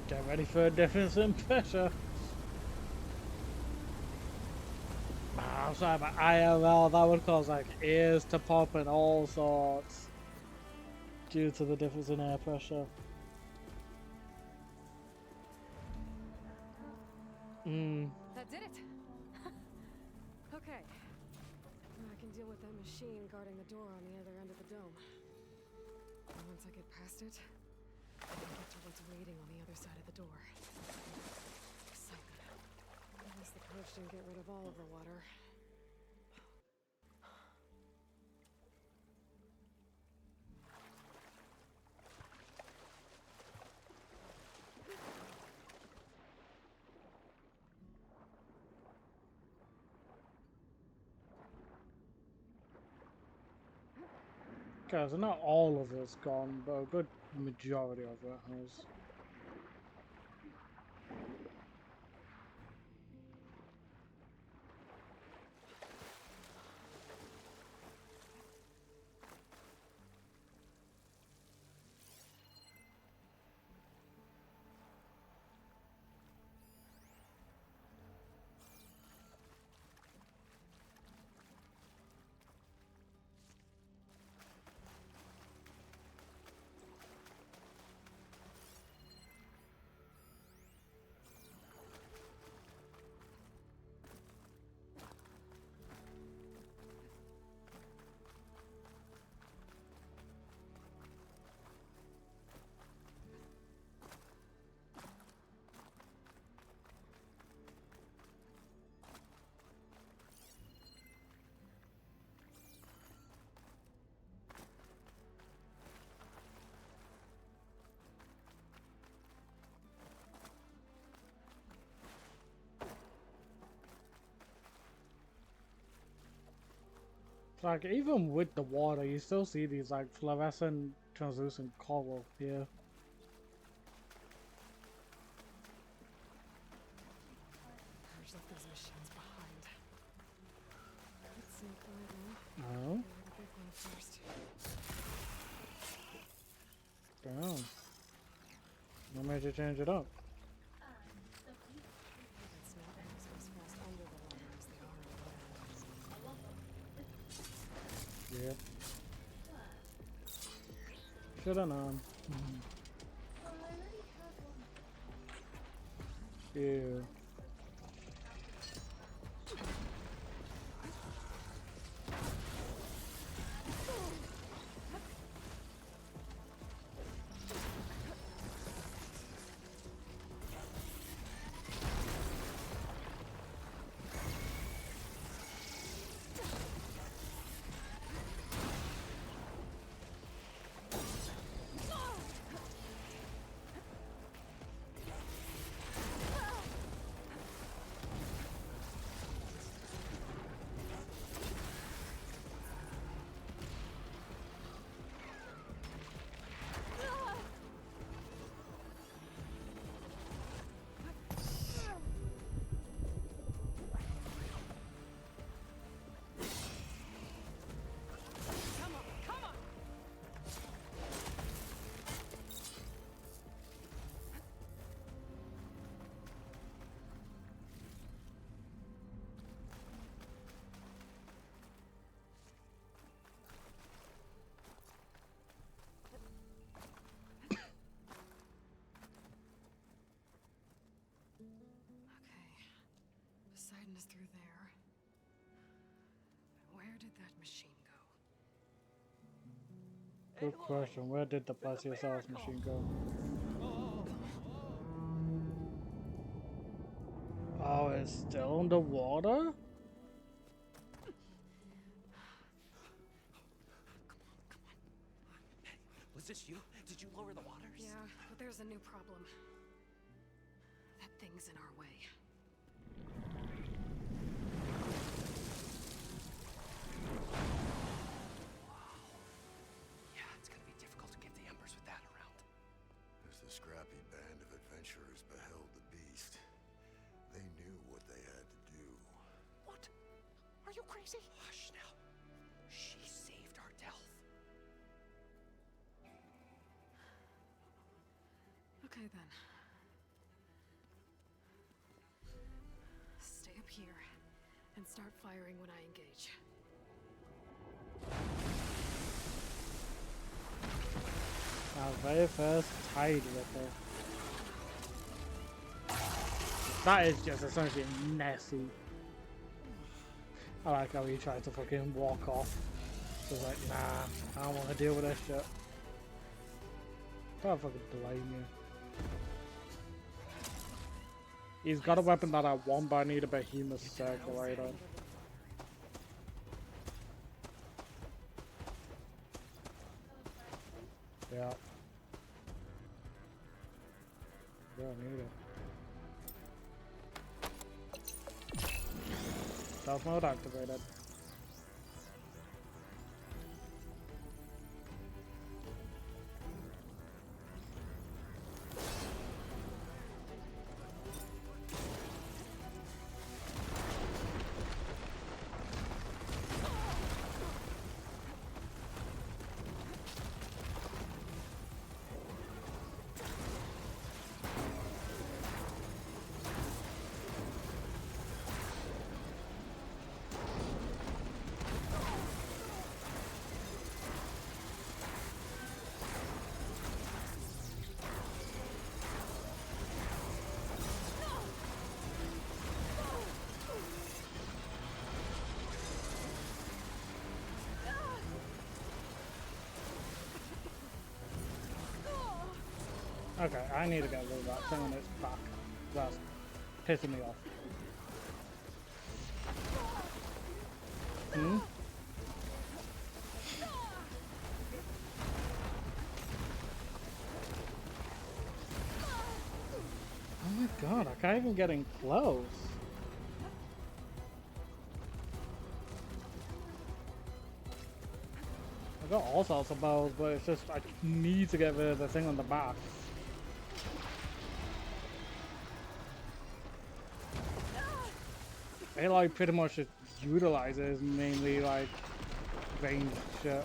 get ready for a difference in pressure. I'm sorry, but IRL, that would cause like ears to pop and all sorts due to the difference in air pressure. That did it! Okay. Now I can deal with that machine guarding the door on the other end of the dome. And once I get past it, I can get to what's waiting on the other side of the door. Exciting. At least the purge didn't get rid of all of the water. Guys, not all of it's gone, but a good majority of it has. Like, even with the water, you still see these, like, fluorescent, translucent coral here. Purge left those machines behind. Let's sneak by though. Oh? Maybe the big one first. Damn. What made you change it up? It's not almost as fast under the water as they are on land. Yeah. Shoulda known. Ew. is through there. Where did that machine go? Good question. Where did the Plesiosaurus machine go? Oh, it's still underwater? Was this you? Did you lower the waters? Yeah, but there's a new problem. That thing's in our way. Yeah, it's gonna be difficult to get the embers with that around. As the scrappy band of adventurers beheld the beast, they knew what they had to do. What? Are you crazy? Hush now. She saved our Delph. Okay then. Stay up here and start firing when I engage. Our very first tide ripper. That is just essentially Nessie. I like how he tried to fucking walk off. So it's like, nah, I don't want to deal with this shit. Don't fucking blame you. He's got a weapon that I want, but I need a behemoth circulator. Yeah. Yeah, I need it. Stealth mode activated. Okay, I need to get rid of that thing on its back. That's pissing me off. Hmm? Oh my god, I can't even get in close. I got all sorts of bows, but it's just I need to get rid of the thing on the back. It like pretty much just utilizes mainly like ranged shit.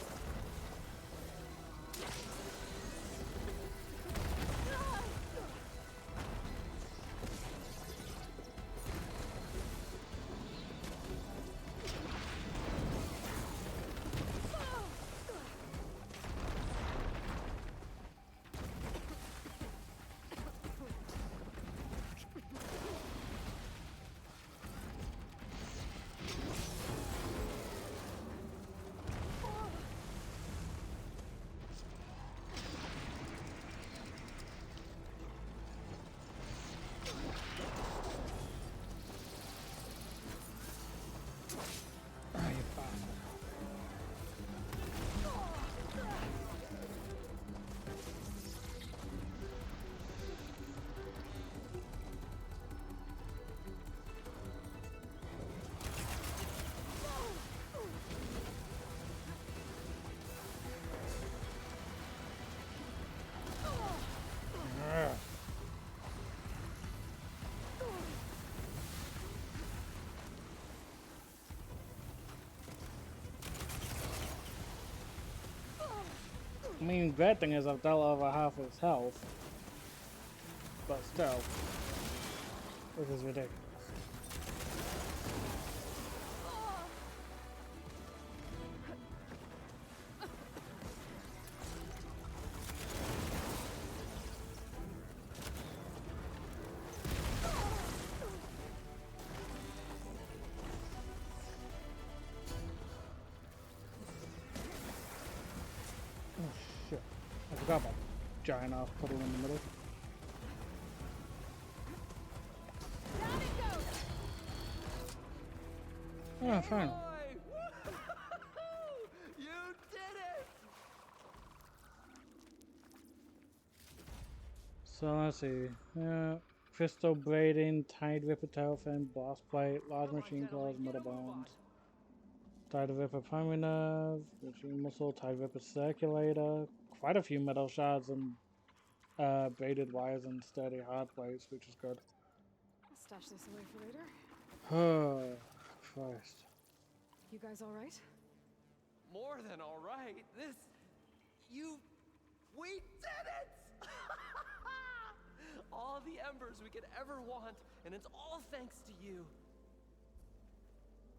I mean, bad thing is I've dealt over half his health, but still, this is ridiculous. Forgot about giant ass puddle in the middle. Down it goes! Oh, fine. You did it! So let's see. Crystal braiding, tide ripper tail fin, blast plate, large machine claws, metal bones. Tide ripper primary nerve, machine muscle, tide ripper circulator. Quite a few metal shards and braided wires and sturdy hard plates, which is good. I'll stash this away for later. Oh, Christ. You guys all right? More than all right. We did it! All the embers we could ever want, and it's all thanks to you.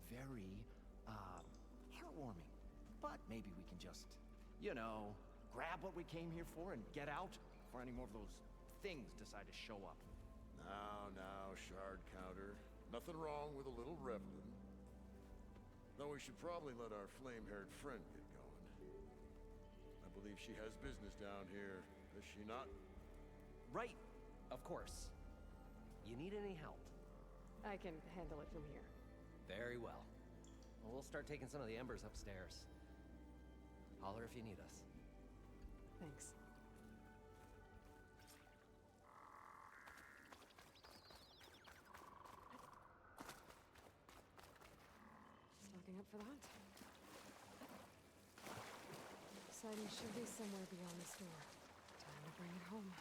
Very, heartwarming. But maybe we can just, you know, grab what we came here for and get out before any more of those things decide to show up. Now, shard counter. Nothing wrong with a little reveling. Though we should probably let our flame-haired friend get going. I believe she has business down here, does she not? Right, of course. You need any help? I can handle it from here. Very well. We'll start taking some of the embers upstairs. Holler if you need us. Thanks. Stocking up for the hunt. Poseidon should be somewhere beyond this door. Time to bring it home.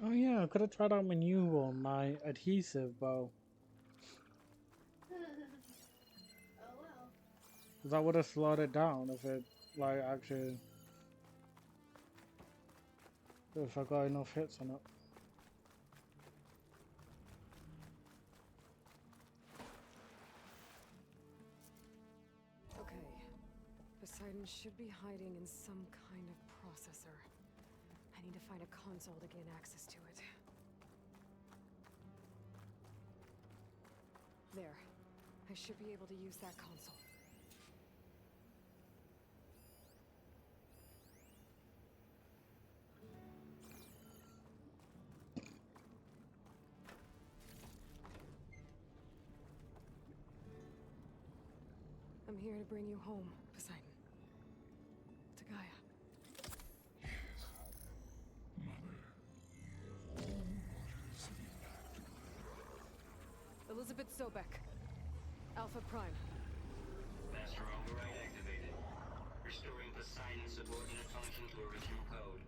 Oh yeah, I could have tried out my new one, my adhesive bow. Oh well. That would have slowed it down if it, like, actually... if I got enough hits on it. Okay. Poseidon should be hiding in some kind of processor. I need to find a console to gain access to it. There. I should be able to use that console. I'm here to bring you home, Poseidon. To Gaia. Elizabeth Sobek. Alpha Prime. Master override activated. Restoring Poseidon's subordinate function to original code.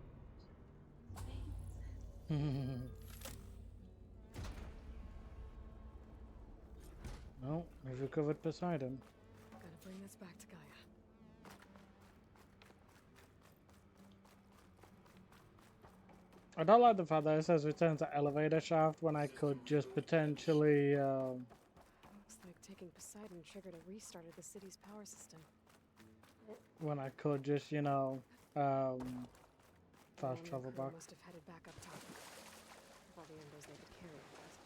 No, we've recovered Poseidon. Gotta bring this back to Gaia. I don't like the fact that it says return to elevator shaft when I could just potentially, Looks like taking Poseidon triggered a restart of the city's power system. when I could just, you know, fast All travel the crew back. must have headed back up top. All the embers they could carry, I guess.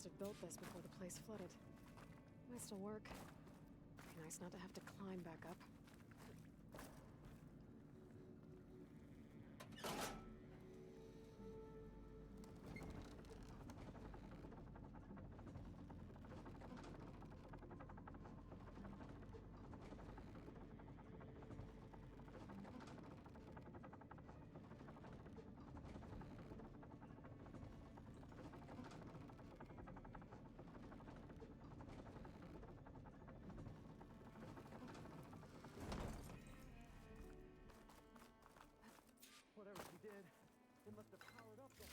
must have built this before the place flooded. Might still work. Be nice not to have to climb back up. Whatever she did, it must have powered up that.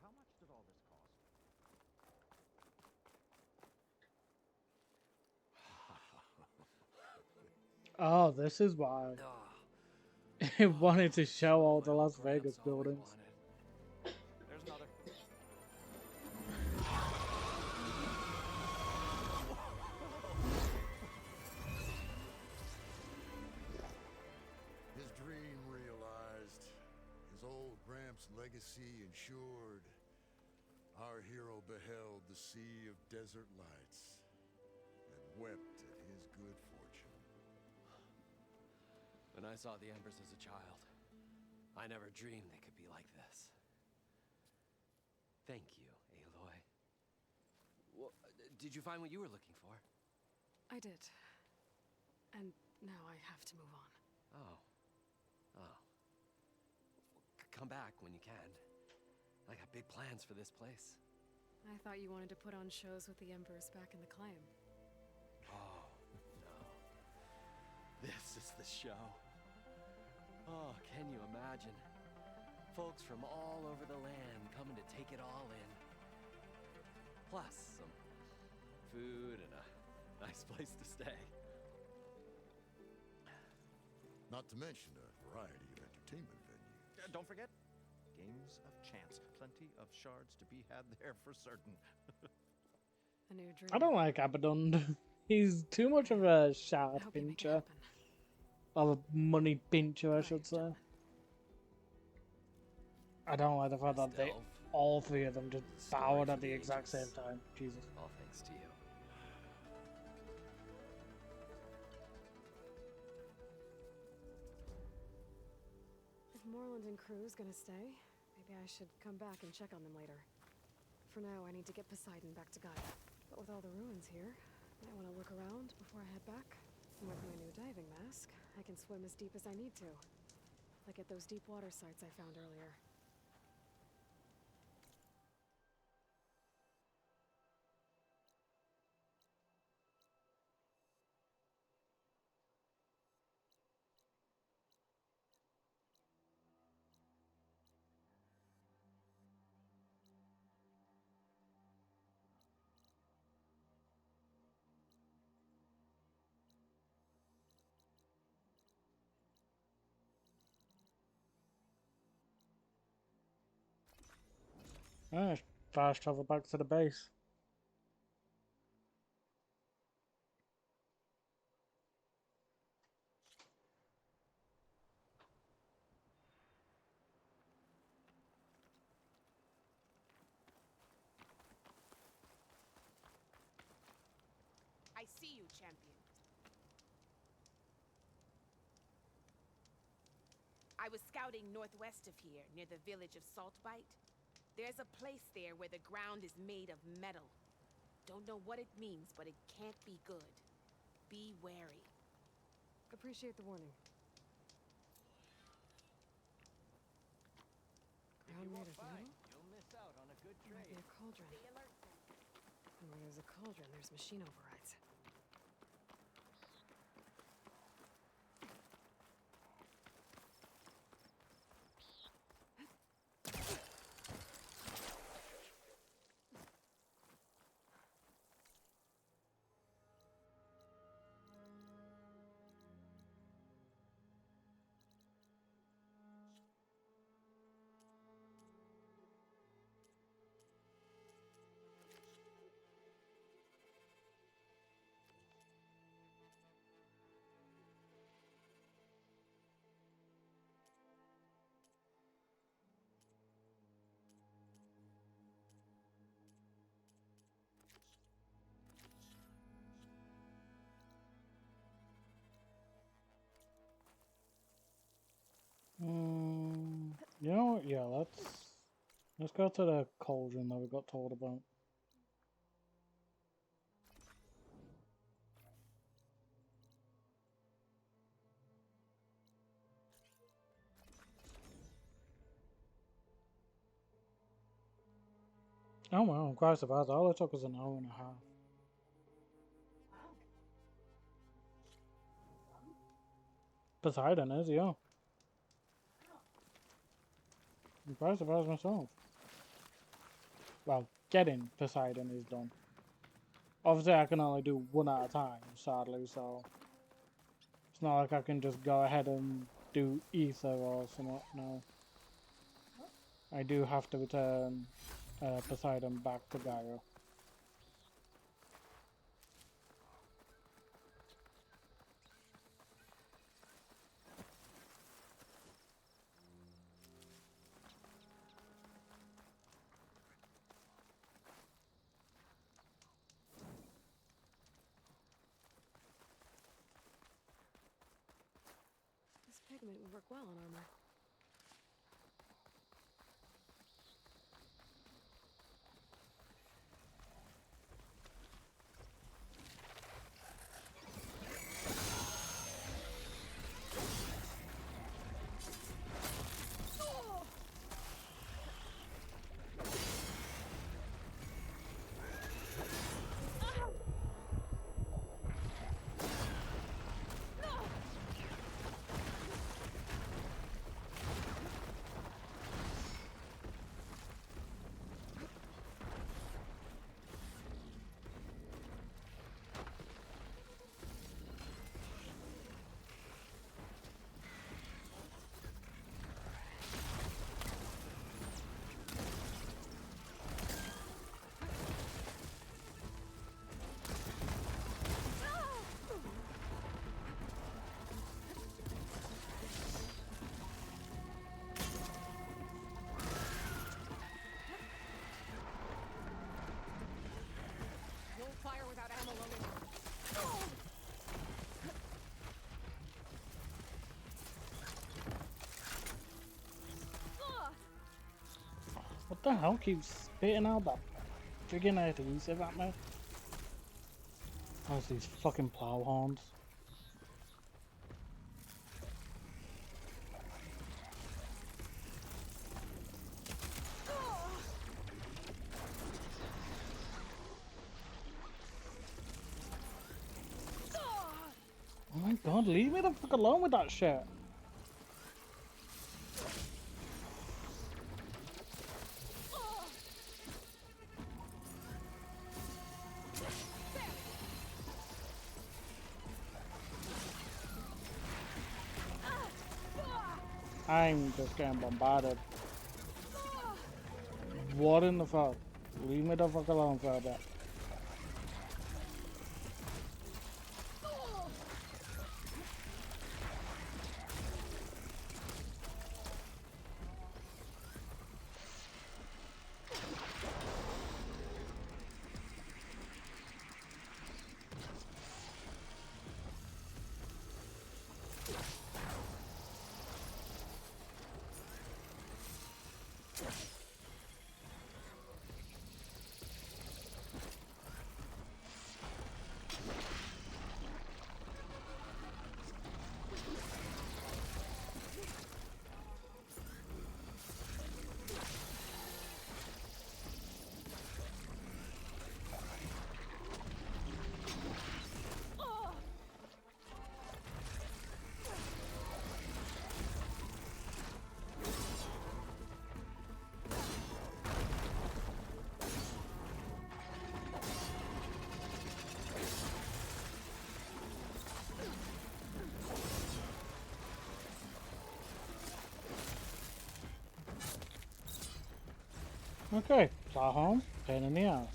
How much did all this cost? Oh, this is why Ah, it wanted to show all the my Las Gramps Vegas always buildings. wanted. There's another. His dream realized, his old Gramps' legacy ensured. Our hero beheld the sea of desert lights and wept at his good fortune. When I saw the embers as a child, I never dreamed they could be like this. Thank you, Aloy. Well, did you find what you were looking for? I did. And now I have to move on. Oh. Oh. Come back when you can. I got big plans for this place. I thought you wanted to put on shows with the Embers back in the claim. Oh, no. This is the show. Oh, can you imagine? Folks from all over the land coming to take it all in. Plus some food and a nice place to stay. Not to mention a variety of entertainment venues. Don't forget, games of chance. Plenty of shards to be had there for certain. A new dream. I don't like Abaddon. He's too much of a shard I hope you make it pincher. happen. Or a money pincher, I Right, should say. gentlemen. I don't like the fact that they, Delve. all three of them just The story bowed for at the the exact same ages. time. Jesus. All thanks to you. If Moreland and crew's gonna stay, maybe I should come back and check on them later. For now, I need to get Poseidon back to Gaia. But with all the ruins here, I want to look around before I head back. And with my new diving mask, I can swim as deep as I need to. Like at those deep water sites I found earlier. Alright, fast travel back to the base. I see you, champion. I was scouting northwest of here, near the village of Saltbite. There's a place there where the ground is made of metal. Don't know what it means, but it can't be good. Be wary. Appreciate the warning. Ground made of metal? You'll miss out on a good There might be a cauldron. And where there's a cauldron, there's machine overrides. know what? Yeah, let's go to the cauldron that we got told about. Oh wow, Christ of ours, all it took was an hour and a half. Poseidon is, yeah. I'm quite surprised myself. Well, getting Poseidon is done. Obviously, I can only do one at a time, sadly, so it's not like I can just go ahead and do Ether or something. No. I do have to return Poseidon back to Gaia. This pigment would work well on armor. No fire without ammo, Logan. What the hell keeps spitting out that friggin' adhesive at me? Oh, it's these fucking plow horns. Oh my god, leave me the fuck alone with that shit. I'm just getting bombarded. What in the fuck? Leave me the fuck alone for a bit. Okay, fly home, pain in the ass.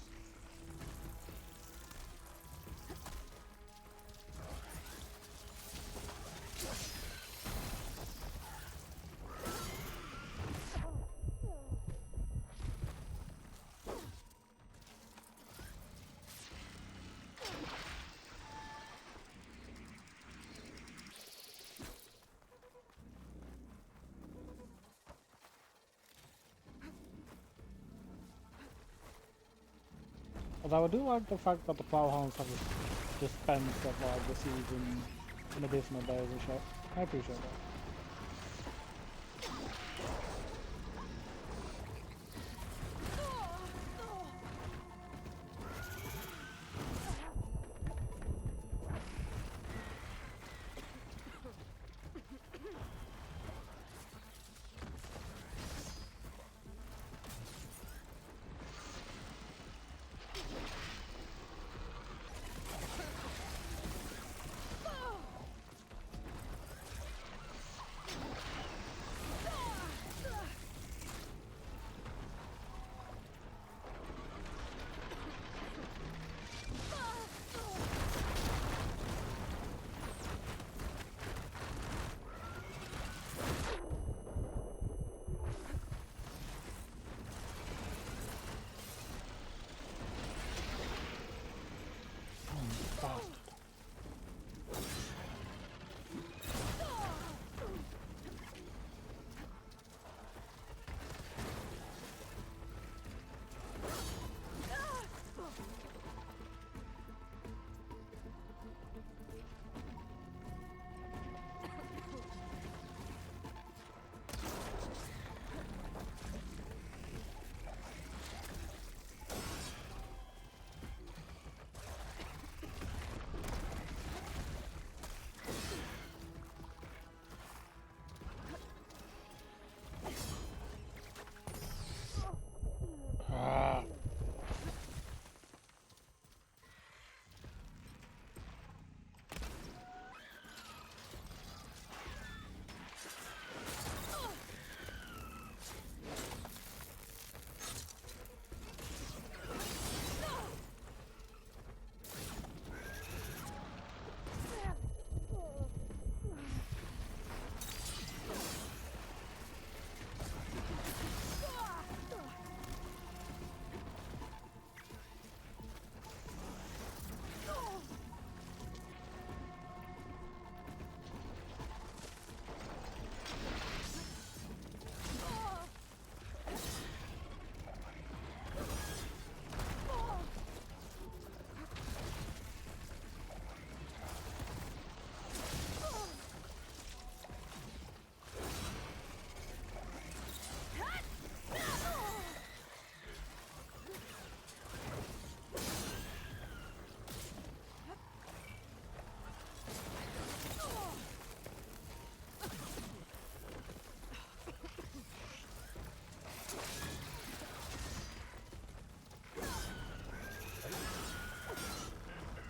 Although I do like the fact that the plow have a dispense of like the seeds in additional days and shit. I appreciate that. Ah.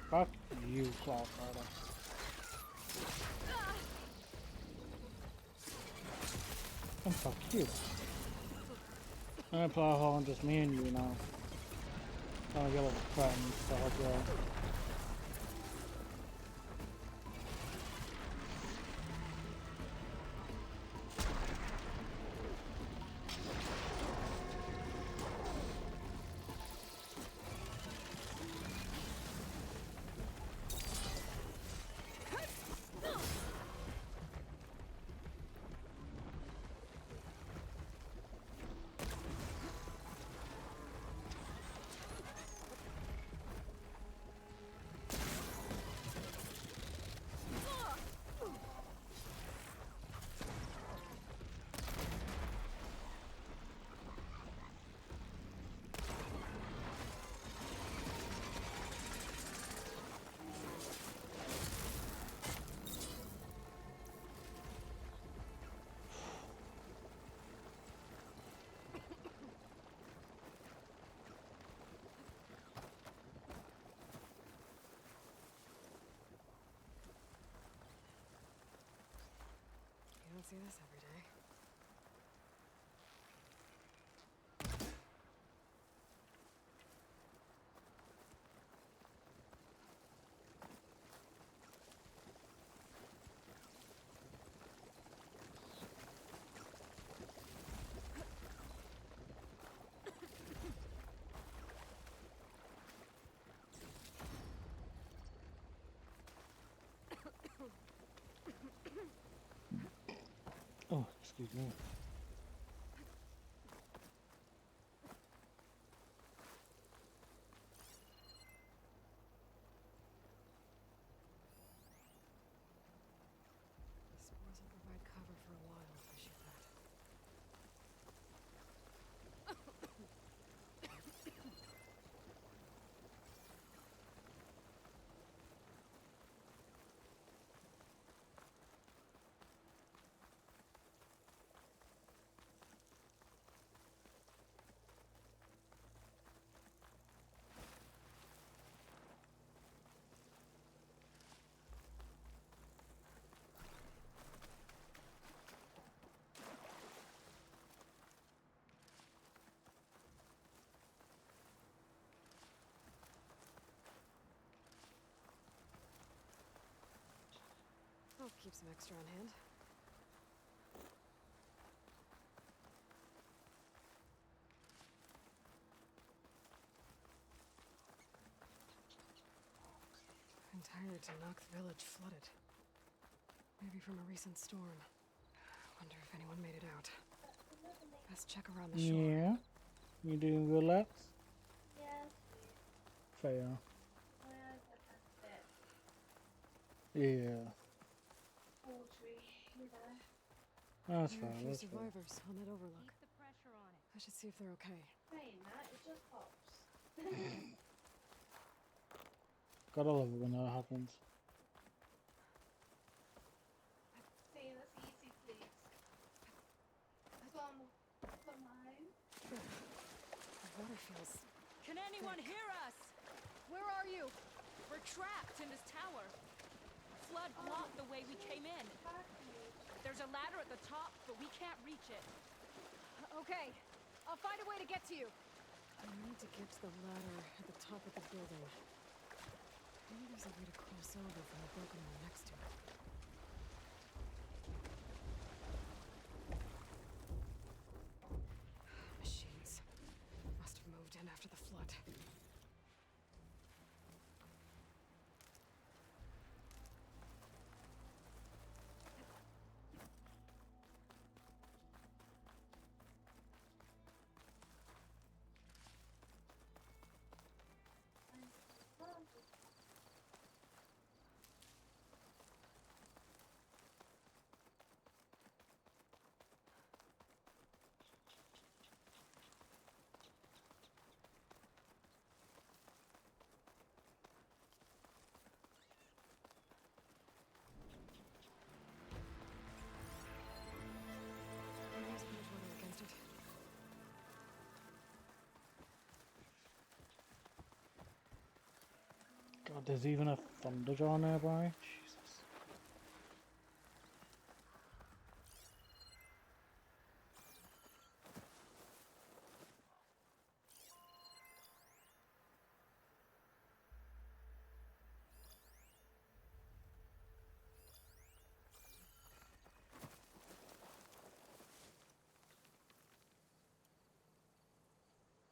Fuck you, Claw Fighter. And fuck you. I'm Plowhole, just me and you now. Trying to get little friends to help you out. You don't see this every day. Oh, excuse me. a while, I should bet. I'll keep some extra on hand. I'm tired to knock the village flooded. Maybe from a recent storm. Wonder if anyone made it out. Best check around the shore. Yeah. You doing relax? Yes, Fair. where's the bit Yeah. poultry, you know? That's There are a fine. few That's fine. survivors on that overlook. Keep the pressure on it. I should see if they're okay. Saying that, it just pops. Gotta love it when that happens. See, that's easy, please. Some mine. The water feels... Can anyone hear us? Where are you? We're trapped in this tower. Flood blocked the way we came in. There's a ladder at the top, but we can't reach it. Okay, I'll find a way to get to you. I need to get to the ladder at the top of the building. Maybe there's a way to cross over from the broken one next to it. Machines. Must have moved in after the flood. There's Bridgewater against it. God, there's even a thunderjaw nearby. Jesus.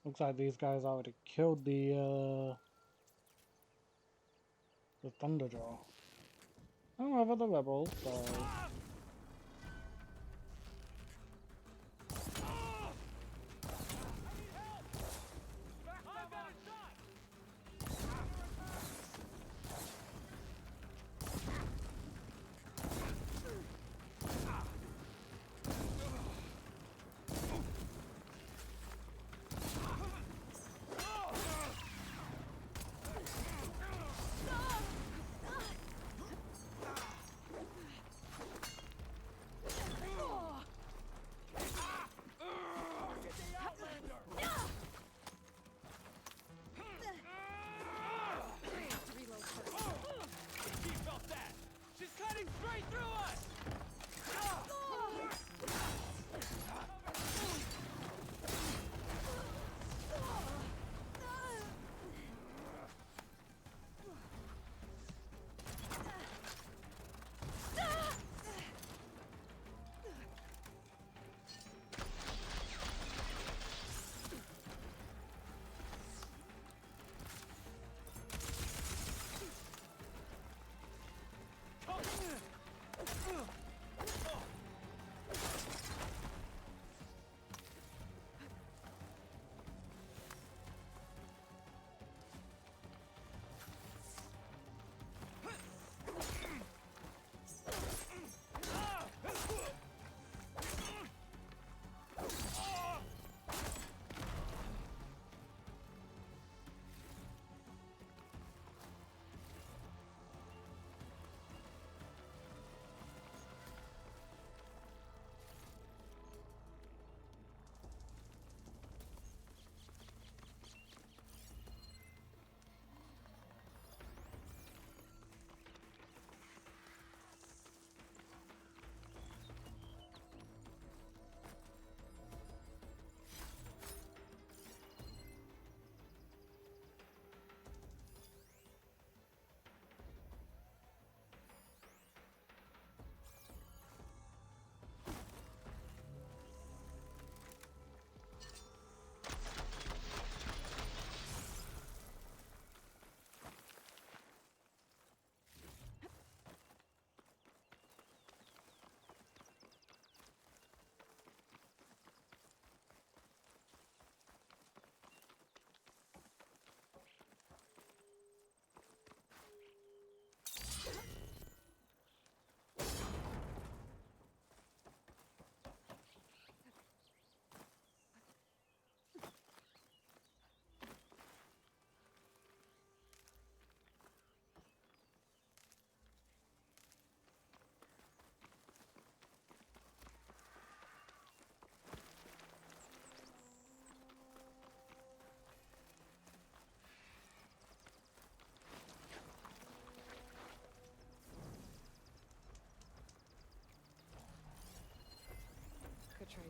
Looks like these guys already killed the thunderjaw. However, the rebels, so...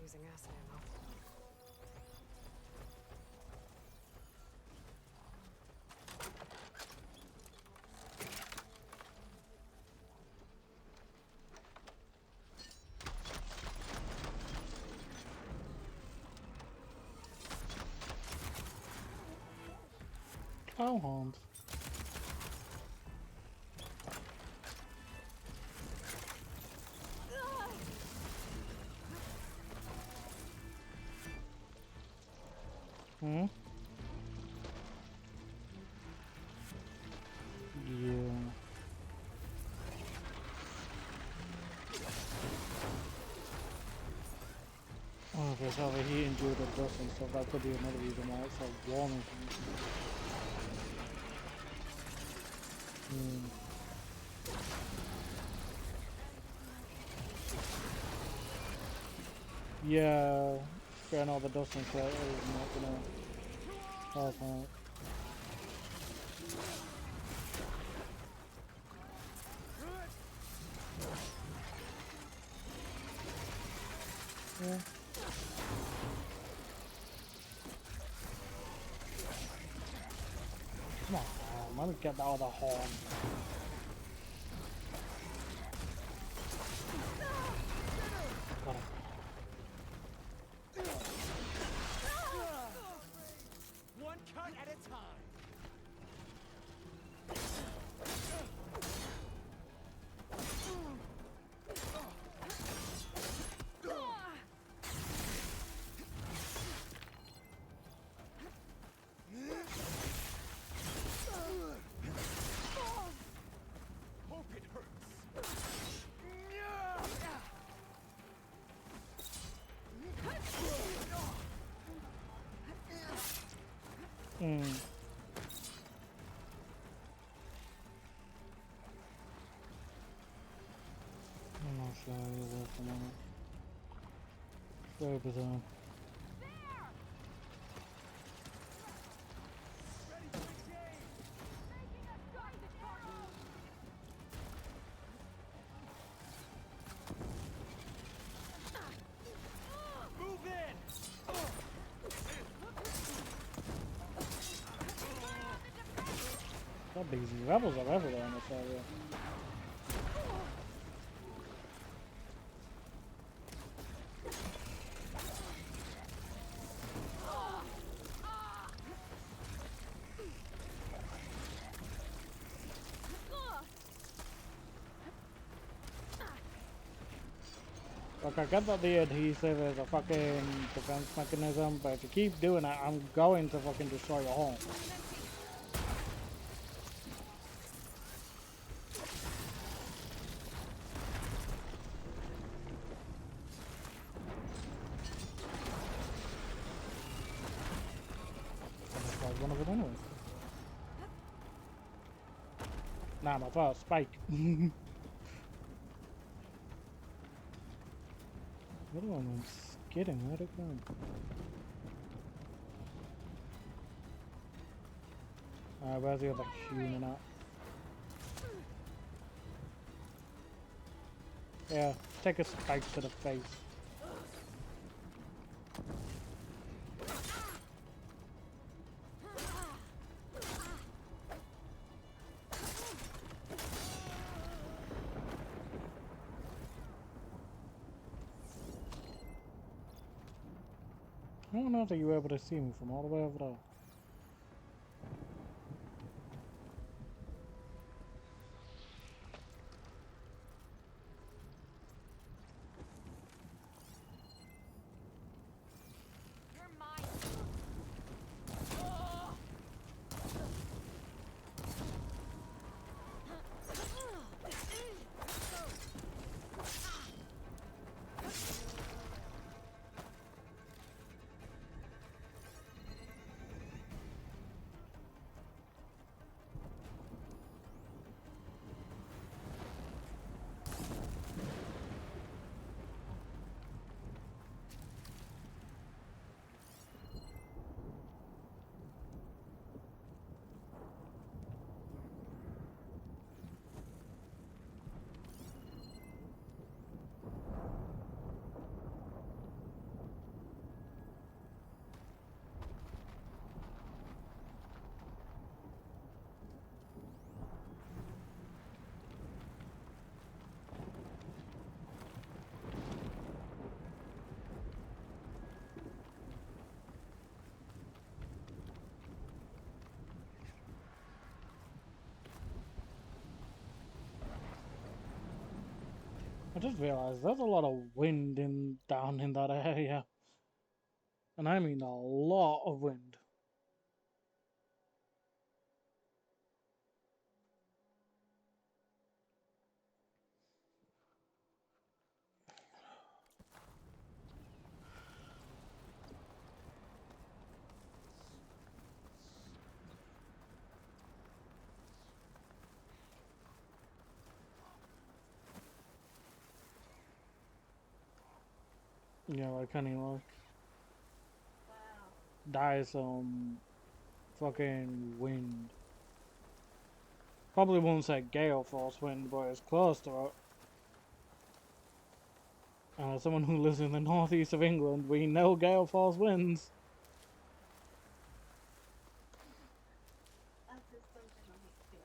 using acid ammo. Cow horns. Hmm? Yeah. Oh, if it's overheating due to dust and stuff, that could be another reason why it's so warm and shit. Hmm. Yeah, getting all the dust and shit is not gonna help out. Yeah. Come on, let me get the other horn. Got it. One cut at a time. Hope it hurts. Hmm. I'm not sure how it works at the moment. Very bizarre. Move in. That BZ rebels are everywhere in this area. Like, I get that the adhesive is a fucking defense mechanism, but if you keep doing it, I'm going to fucking destroy your home. I destroyed one of them anyway. Nah, my first spike. What do I mean? Skidding, where'd it go? Where's the other human at? Yeah, take a spike to the face. I don't know if you were able to see me from all the way over there. You're mine. I just realized there's a lot of wind in down in that area. And I mean a lot of wind. Yeah, like honey, like that is some fucking wind. Probably won't say gale force wind, but it's close to it. And as someone who lives in the northeast of England, we know gale force winds. That's just something I'm used to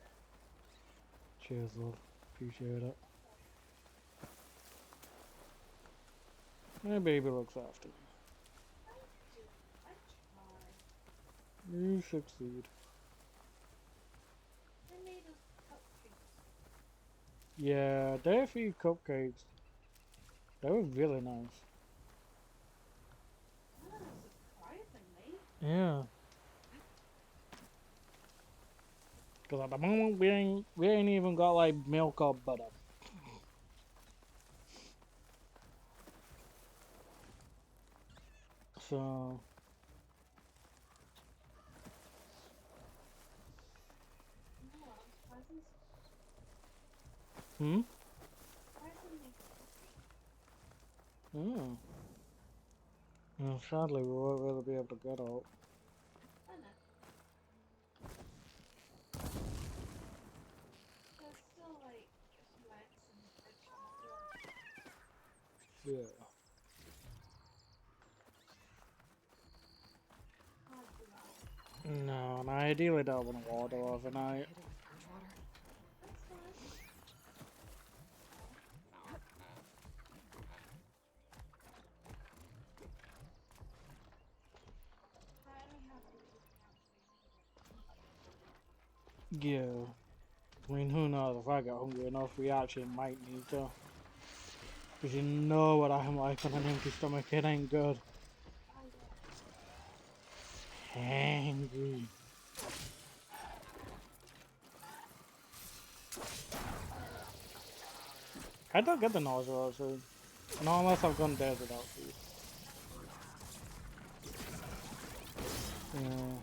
it. Cheers, love. Appreciate it. My baby looks after you. I try. You succeed. I made us cupcakes. Yeah, they feed cupcakes. They were really nice. Surprisingly. Yeah. Cause at the moment we ain't even got like milk or butter. So No, I'm surprisingly. hmm? Surprisingly. Hmm. Well, sadly we won't really be able to get out. I know. There's still like a few eggs in the fridge. Yeah. Hard to out. No, and I ideally don't want to water overnight. Hit it with purge water. That's fine. Highly happy that you can actually need it. Yeah. I mean, who knows, if I get hungry enough, we actually might need to. Because you know what I'm like on an empty stomach, it ain't good. Oh yeah. Hangry. I don't get the nausea actually. Not unless I've gone dead without food. Yeah.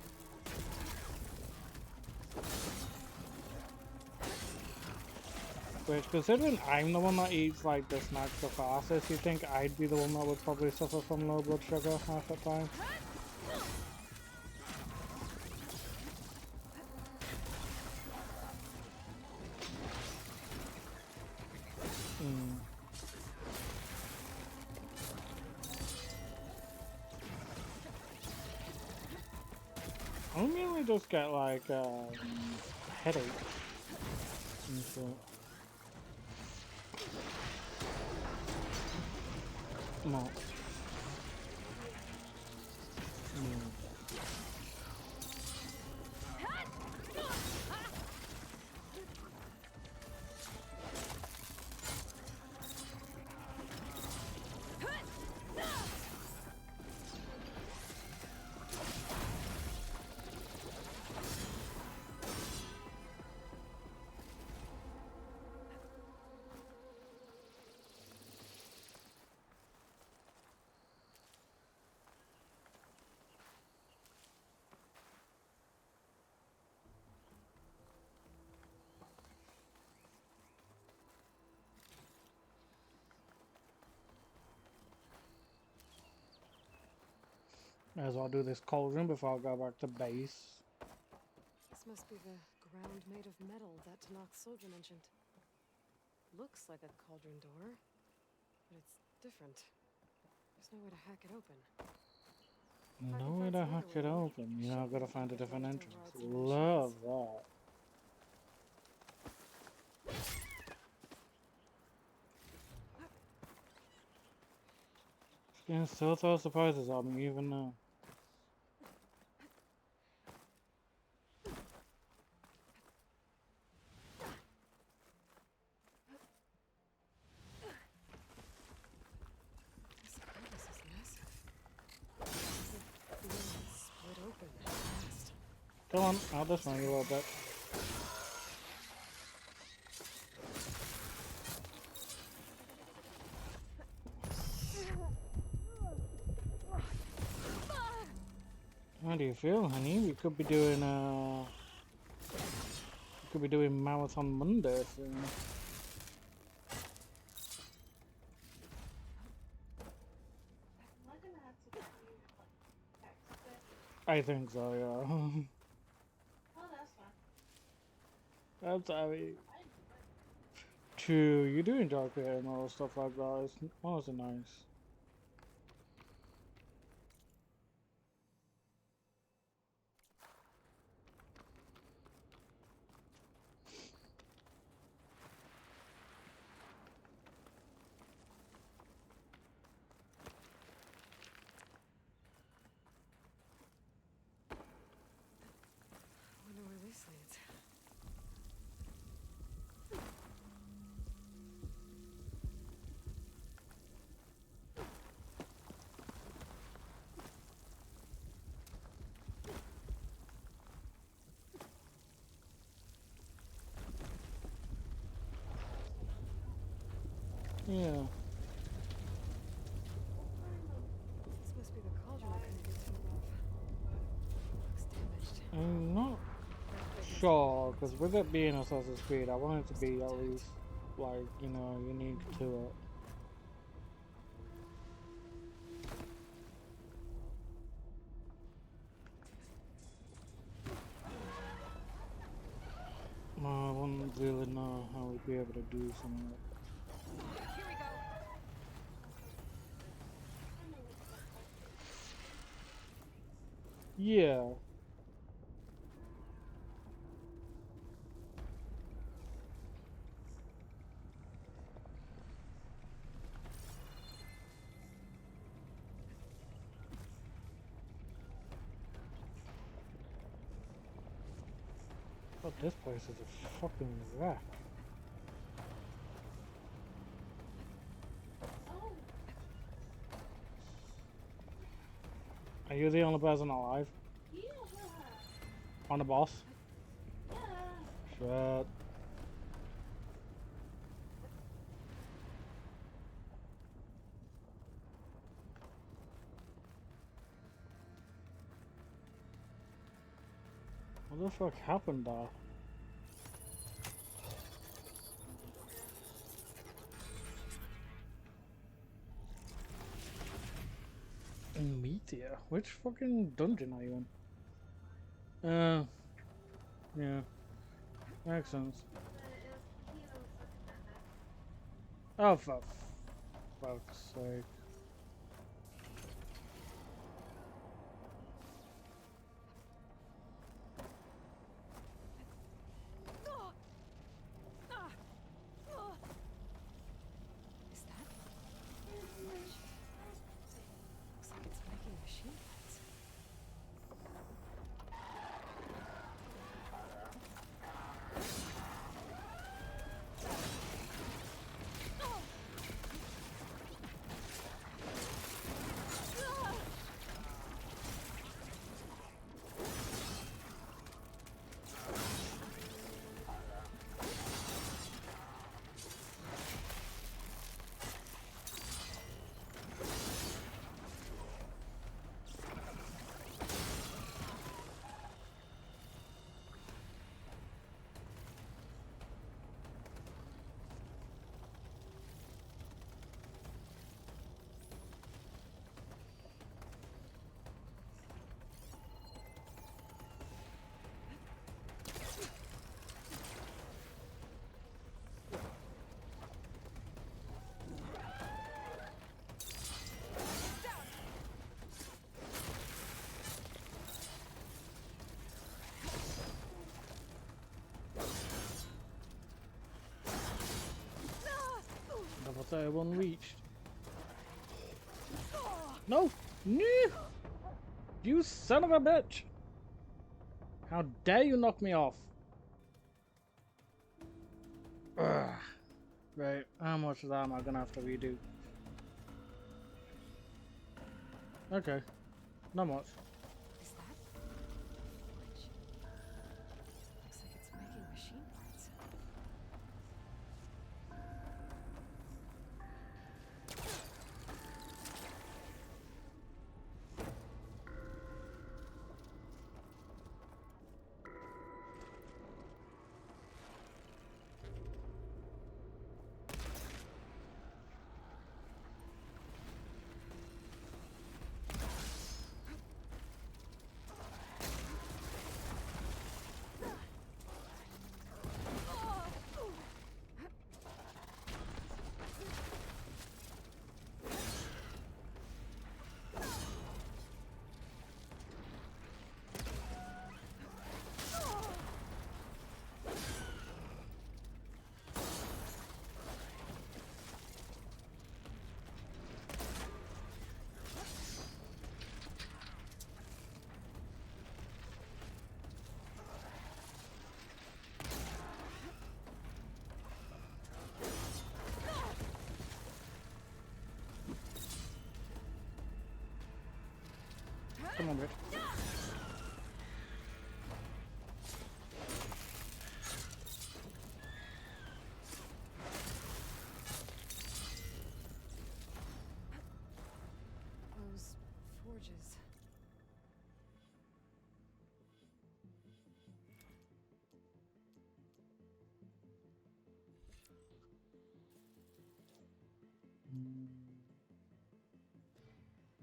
Which, considering I'm the one that eats like the snacks the fastest, you think I'd be the one that would probably suffer from low blood sugar half the time? Hmm. I mainly just get like headache and shit. No. Mm. May as well do this cauldron before I go back to base. This must be the ground made of metal that Tanakh soldier mentioned. Looks like a cauldron door, but it's different. There's no way to hack it open. No way to hack it open. You know, I've got to find a different entrance. Love that. Yeah, still throw surprises at me even now. Come on, out this way a little bit. How do you feel, honey? We could be doing marathon Monday soon. Am I gonna have to get you like text it? I think so, yeah. Oh, that's fine. That's I mean, I enjoy it. true. You do enjoy creating all stuff like that. It's honestly nice. I wonder where this leads. Yeah. This must be the cauldron I couldn't get to above. Looks damaged. I'm not Earthquake must have sure, been because with it being Assassin's Creed, I want it to be at least, like, you know, unique to it. I wouldn't really know how we'd be able to do some of it. Here we go. Yeah. But this place is a fucking wreck. Oh, Are you the only person alive? yeah. On the boss? Yeah. Shit. What the fuck happened there? Meteor? Which fucking dungeon are you in? Yeah. Makes sense. Oh, for fuck's sake. Is that? Looks like it's making machine parts. Level 31 reached. No! No! You son of a bitch! How dare you knock me off? Ugh. Right, how much of that am I gonna have to redo? Okay, not much. Is that? Which? Come on, bitch. Those forges.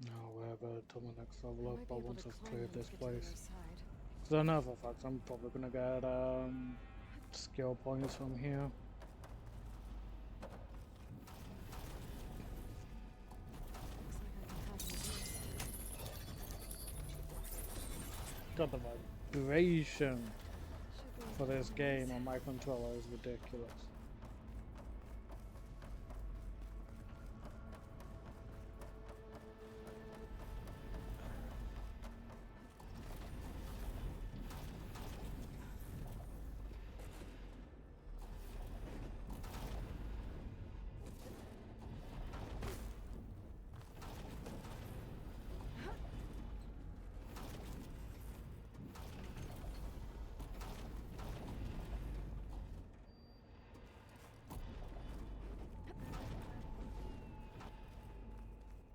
No, whatever. Till my next level up, Might I be able once to I've climb cleared them this to get to the place. other side. Because I know for a fact I'm probably gonna get skill points from here. Looks like I can hack into this. God, the vibration Should be for this nice. game on my controller is ridiculous.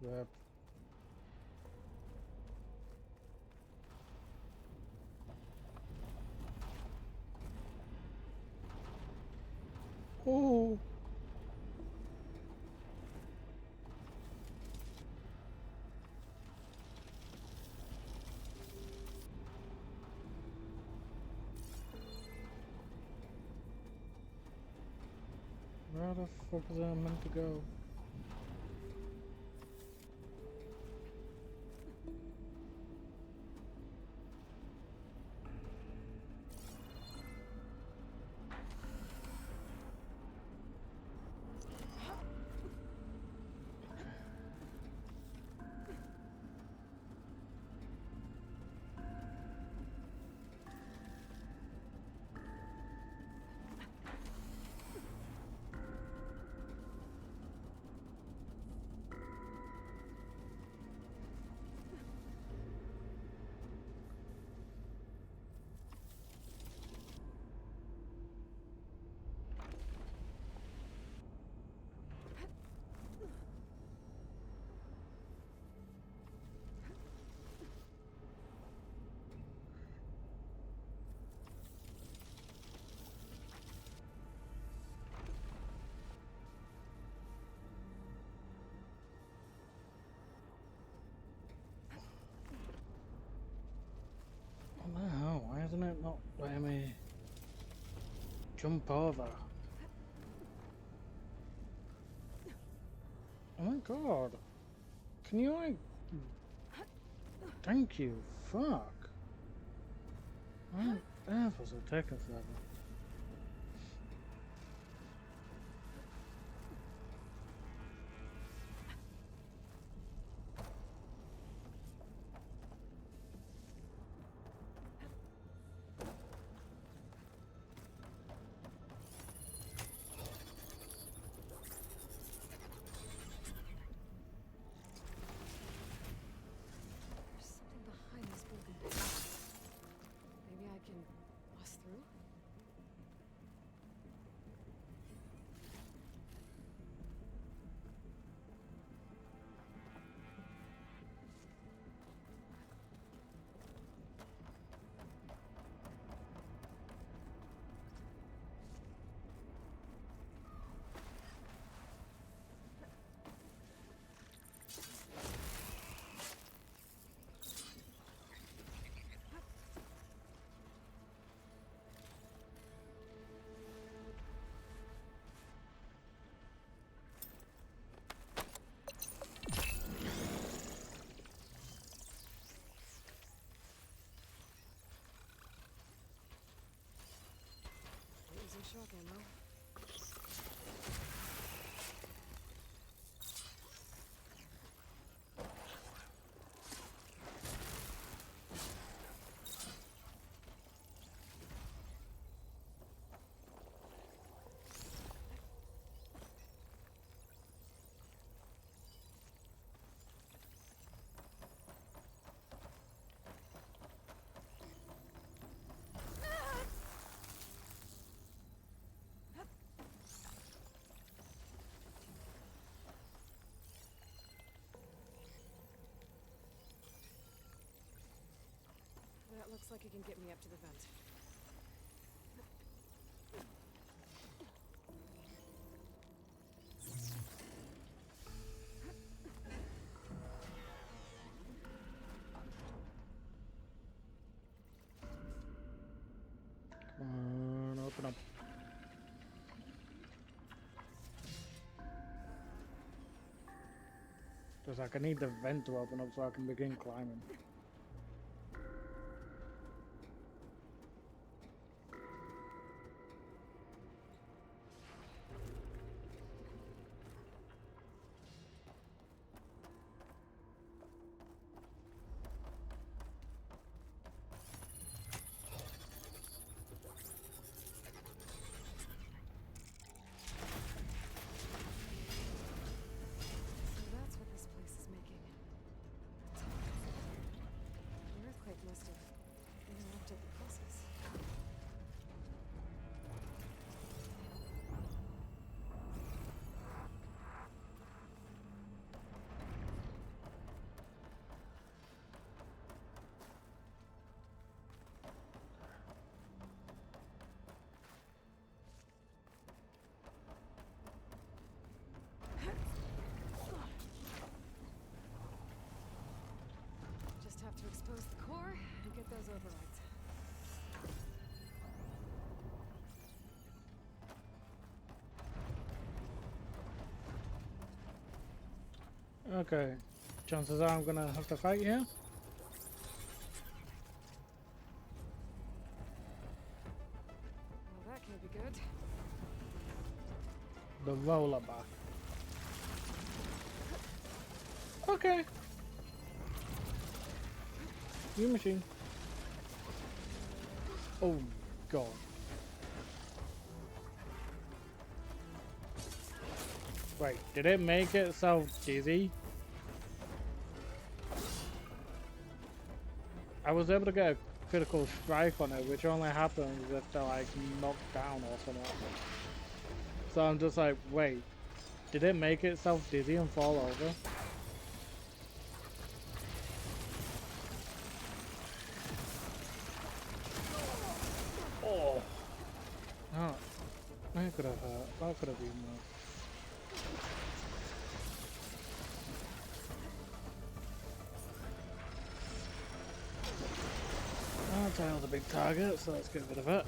Yep. Oh. Where the fuck is I meant to go? What the hell? Why isn't it not letting me jump over? Oh my god. Can you like... Thank you. Fuck. I'm there for the taking forever. There's something behind this building. Maybe I can bust through? Using shock ammo. looks like it can get me up to the vent. Come on, open up. Just like I need the vent to open up so I can begin climbing. So that's what this place is making. The earthquake must have interrupted the process. Just have to expose the core and get those overrides. Okay, chances are I'm gonna have to fight here. Well, that can't be good. The roller back. Okay. New machine. Oh god. Wait, did it make itself dizzy? I was able to get a critical strike on it, which only happens if they're like knocked down or something. So I'm just like, wait, did it make itself dizzy and fall over? Oh, oh, that could have hurt. That could have been worse. Oh, tail's a big target, so let's get rid of it.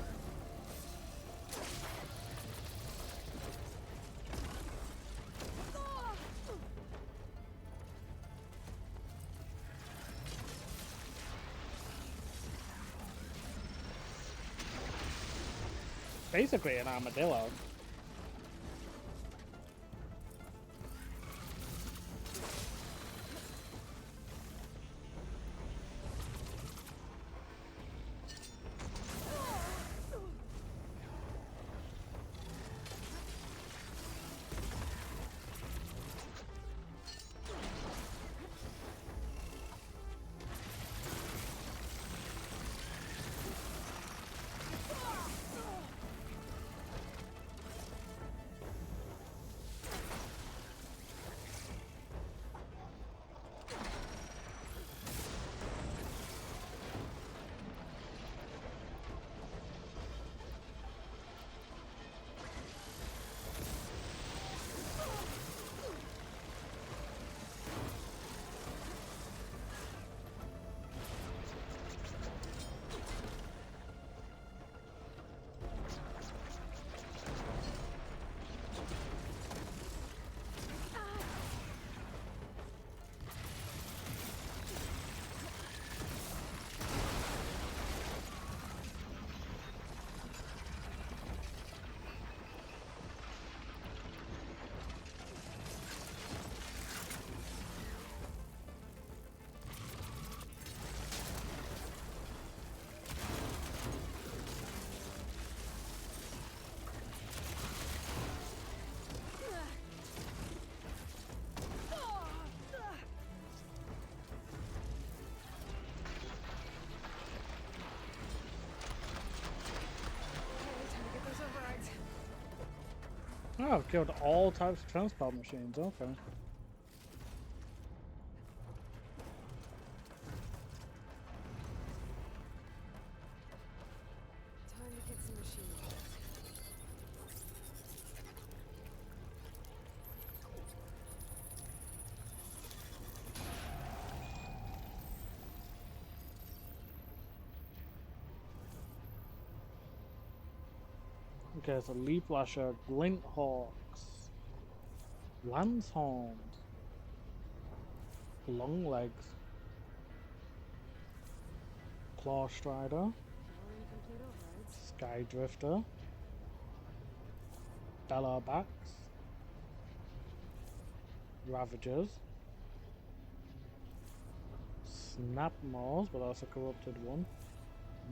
Basically an armadillo. Oh, I've killed all types of transport machines, okay. Okay, so leaf lasher, glint hawks, lanshorn, long legs, claw strider, More incomplete overrides. sky drifter, bellarbacks, ravagers, snapmaws, but also corrupted one,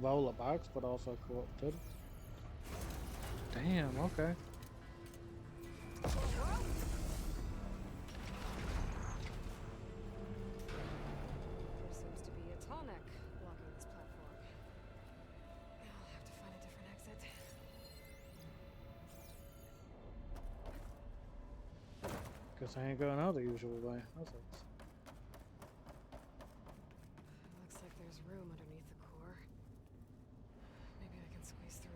rollerbacks, but also corrupted. Damn, okay. There seems to be a tonic blocking this platform. I'll have to find a different exit. Guess I ain't going out the usual way. That sucks. Looks like there's room underneath the core. Maybe I can squeeze through.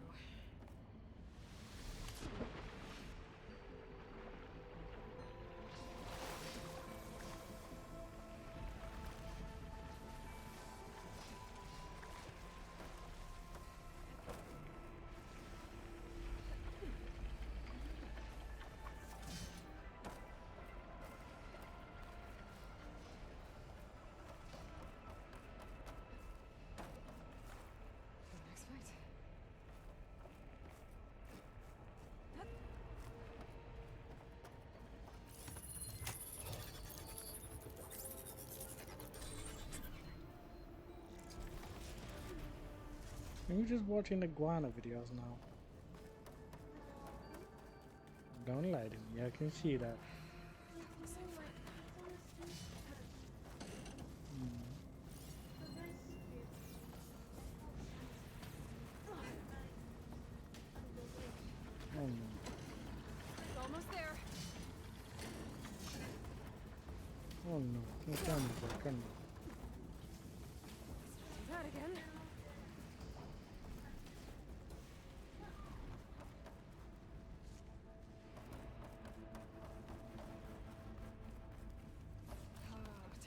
Next fight. Are you just watching the guana videos now? Don't lie to me, I can see that. Oh no. Almost there. Oh no. No, come on, come on. Do that again.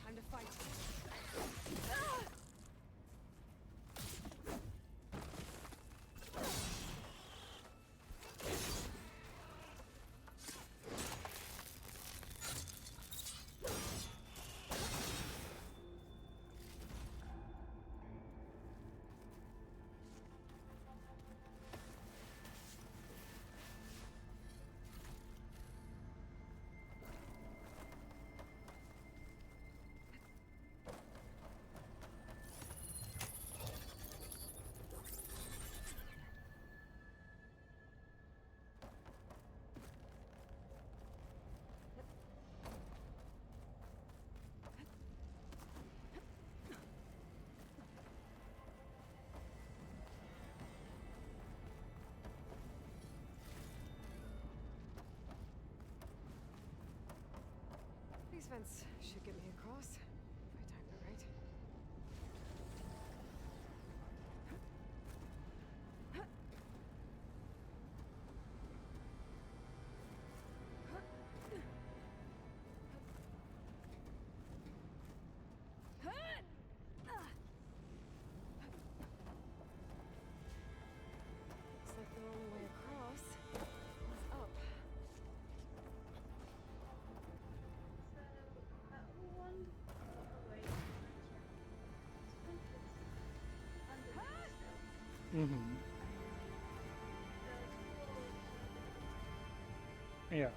Time to fight. These vents should get me across, if I time it right. Looks like the only way across is up. Mm-hmm. Yeah.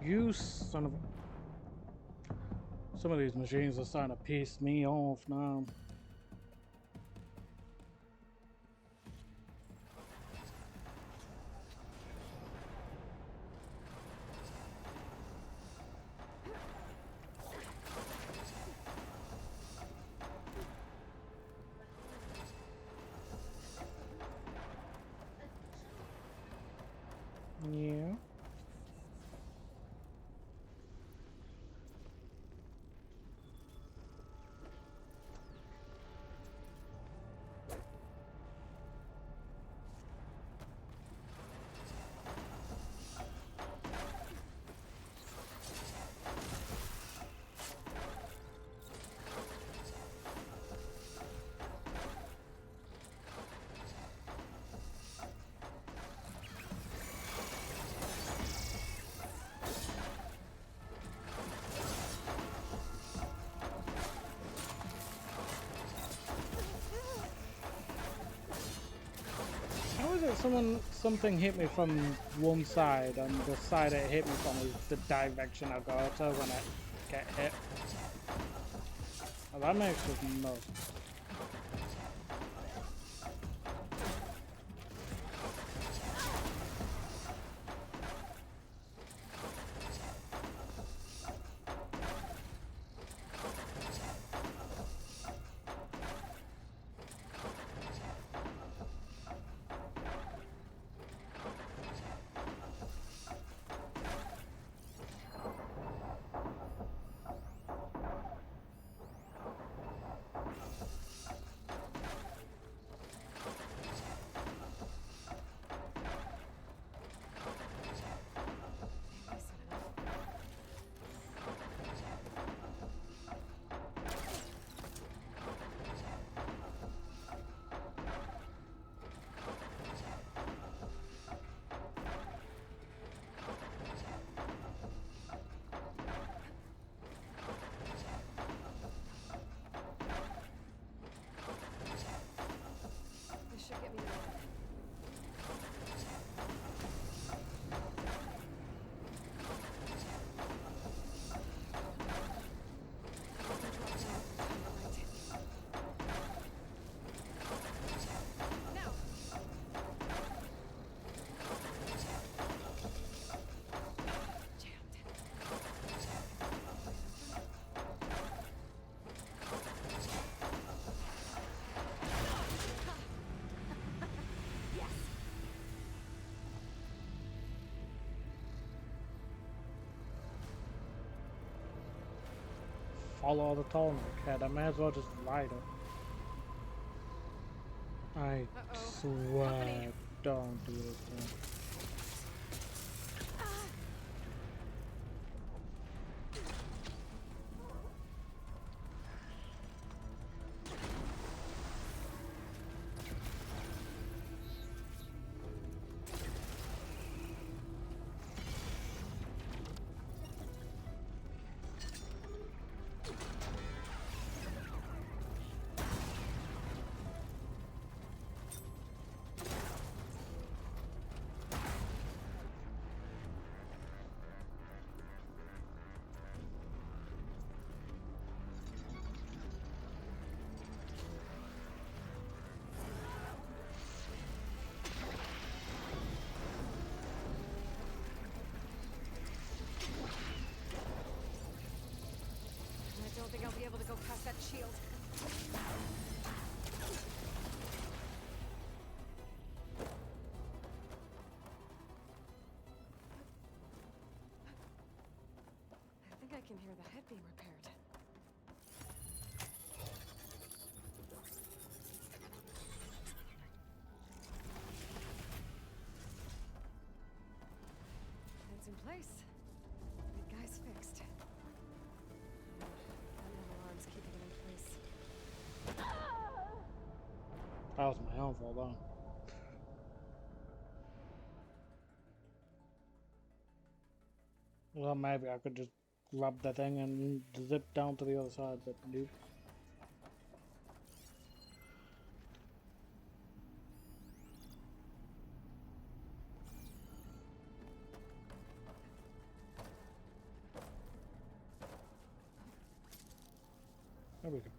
You son of a... Some of these machines are starting to piss me off now. Yeah. How is it something hit me from one side and the side it hit me from is the direction I go to when I get hit? Well, that makes just no sense. This should get me to the bed. Now. Jammed. Yes. Follow the tunnel, kid. I may as well just ride it. I Uh-oh. swear, Company. don't do this thing. I don't think I'll be able to go past that shield. I think I can hear the head being repaired. It's in place. The guy's fixed. That little arm's keeping it in place. That was my own fault, though. Well, maybe I could just grab the thing and zip down to the other side, but nope. There we go.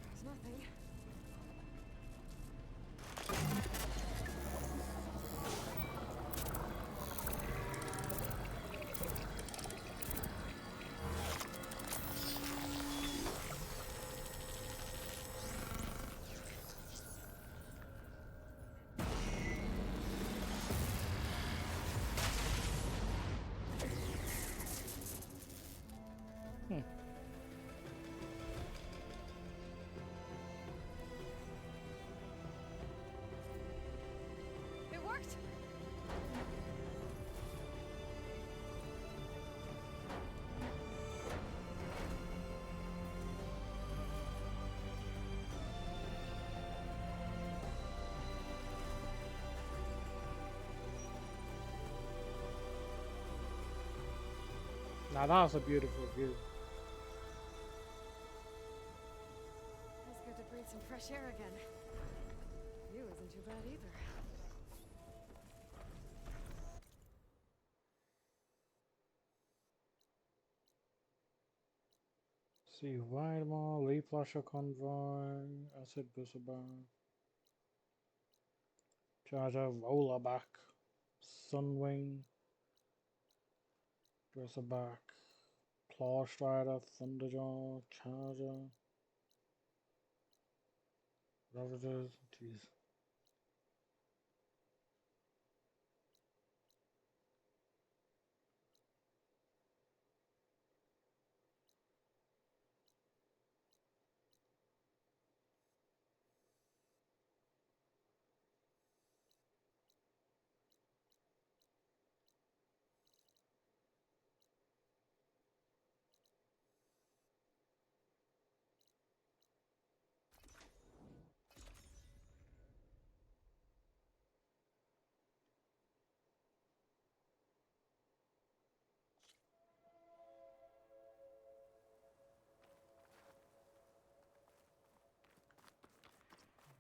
There's nothing. It worked! Now that's a beautiful view. Feels good to breathe some fresh air again. View isn't too bad either. See Weidmar, Lee Flasher Convoy, Acid Bussabar, Charger, Rollerback, Sunwing, Dresserback, Claw Strider, Thunderjaw, Charger, Ravagers, jeez.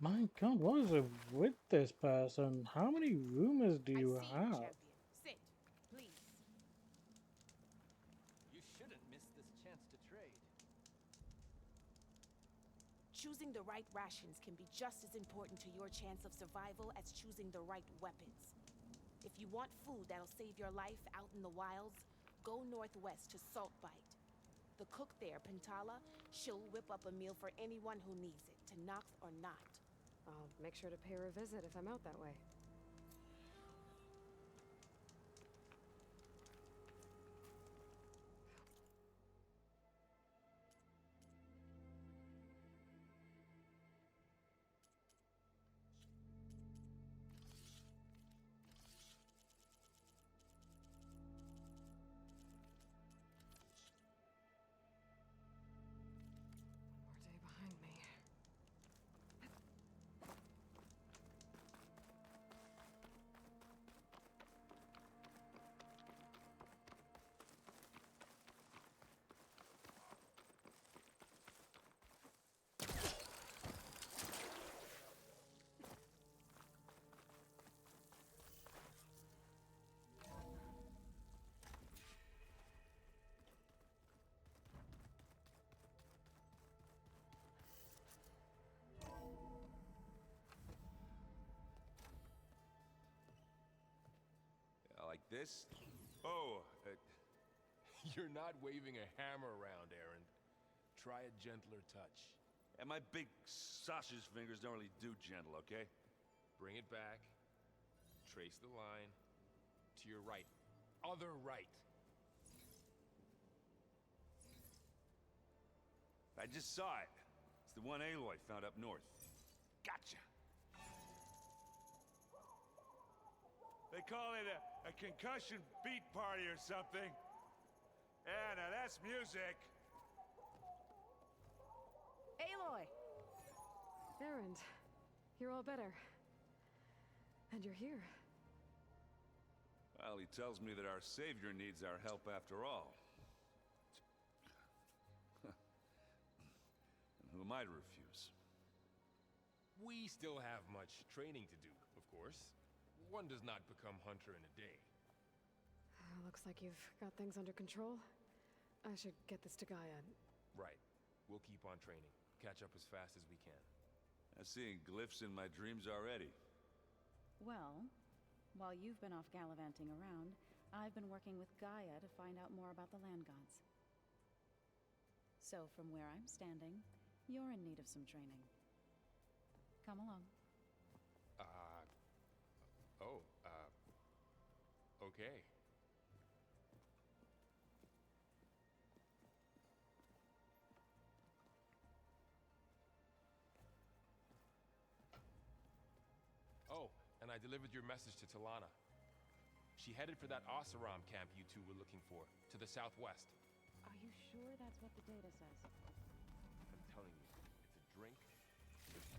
My god, what is it with this person? How many rumors do you I see have? champion. Sit, please. You shouldn't miss this chance to trade. Choosing the right rations can be just as important to your chance of survival as choosing the right weapons. If you want food that'll save your life out in the wilds, go northwest to Saltbite. The cook there, Pintala, she'll whip up a meal for anyone who needs it, to Nox or not. I'll make sure to pay her a visit if I'm out that way. One more day behind me. Like this? Oh, you're not waving a hammer around, Aaron. Try a gentler touch. And my big sausage fingers don't really do gentle, okay? Bring it back. Trace the line. To your right. Other right. I just saw it. It's the one Aloy found up north. Gotcha! They call it a concussion beat party or something. Yeah, now that's music. Aloy! Erend, you're all better. And you're here. Well, he tells me that our savior needs our help after all. And who am I to refuse? We still have much training to do, of course. One does not become hunter in a day. Looks like you've got things under control. I should get this to Gaia. Right. We'll keep on training. Catch up as fast as we can. I'm seeing glyphs in my dreams already. Well, while you've been off gallivanting around, I've been working with Gaia to find out more about the land gods. So from where I'm standing, you're in need of some training. Come along. Okay. Oh, and I delivered your message to Talana. She headed for that Oseram camp you two were looking for, to the southwest. Are you sure that's what the data says? I'm telling you, it's a drink,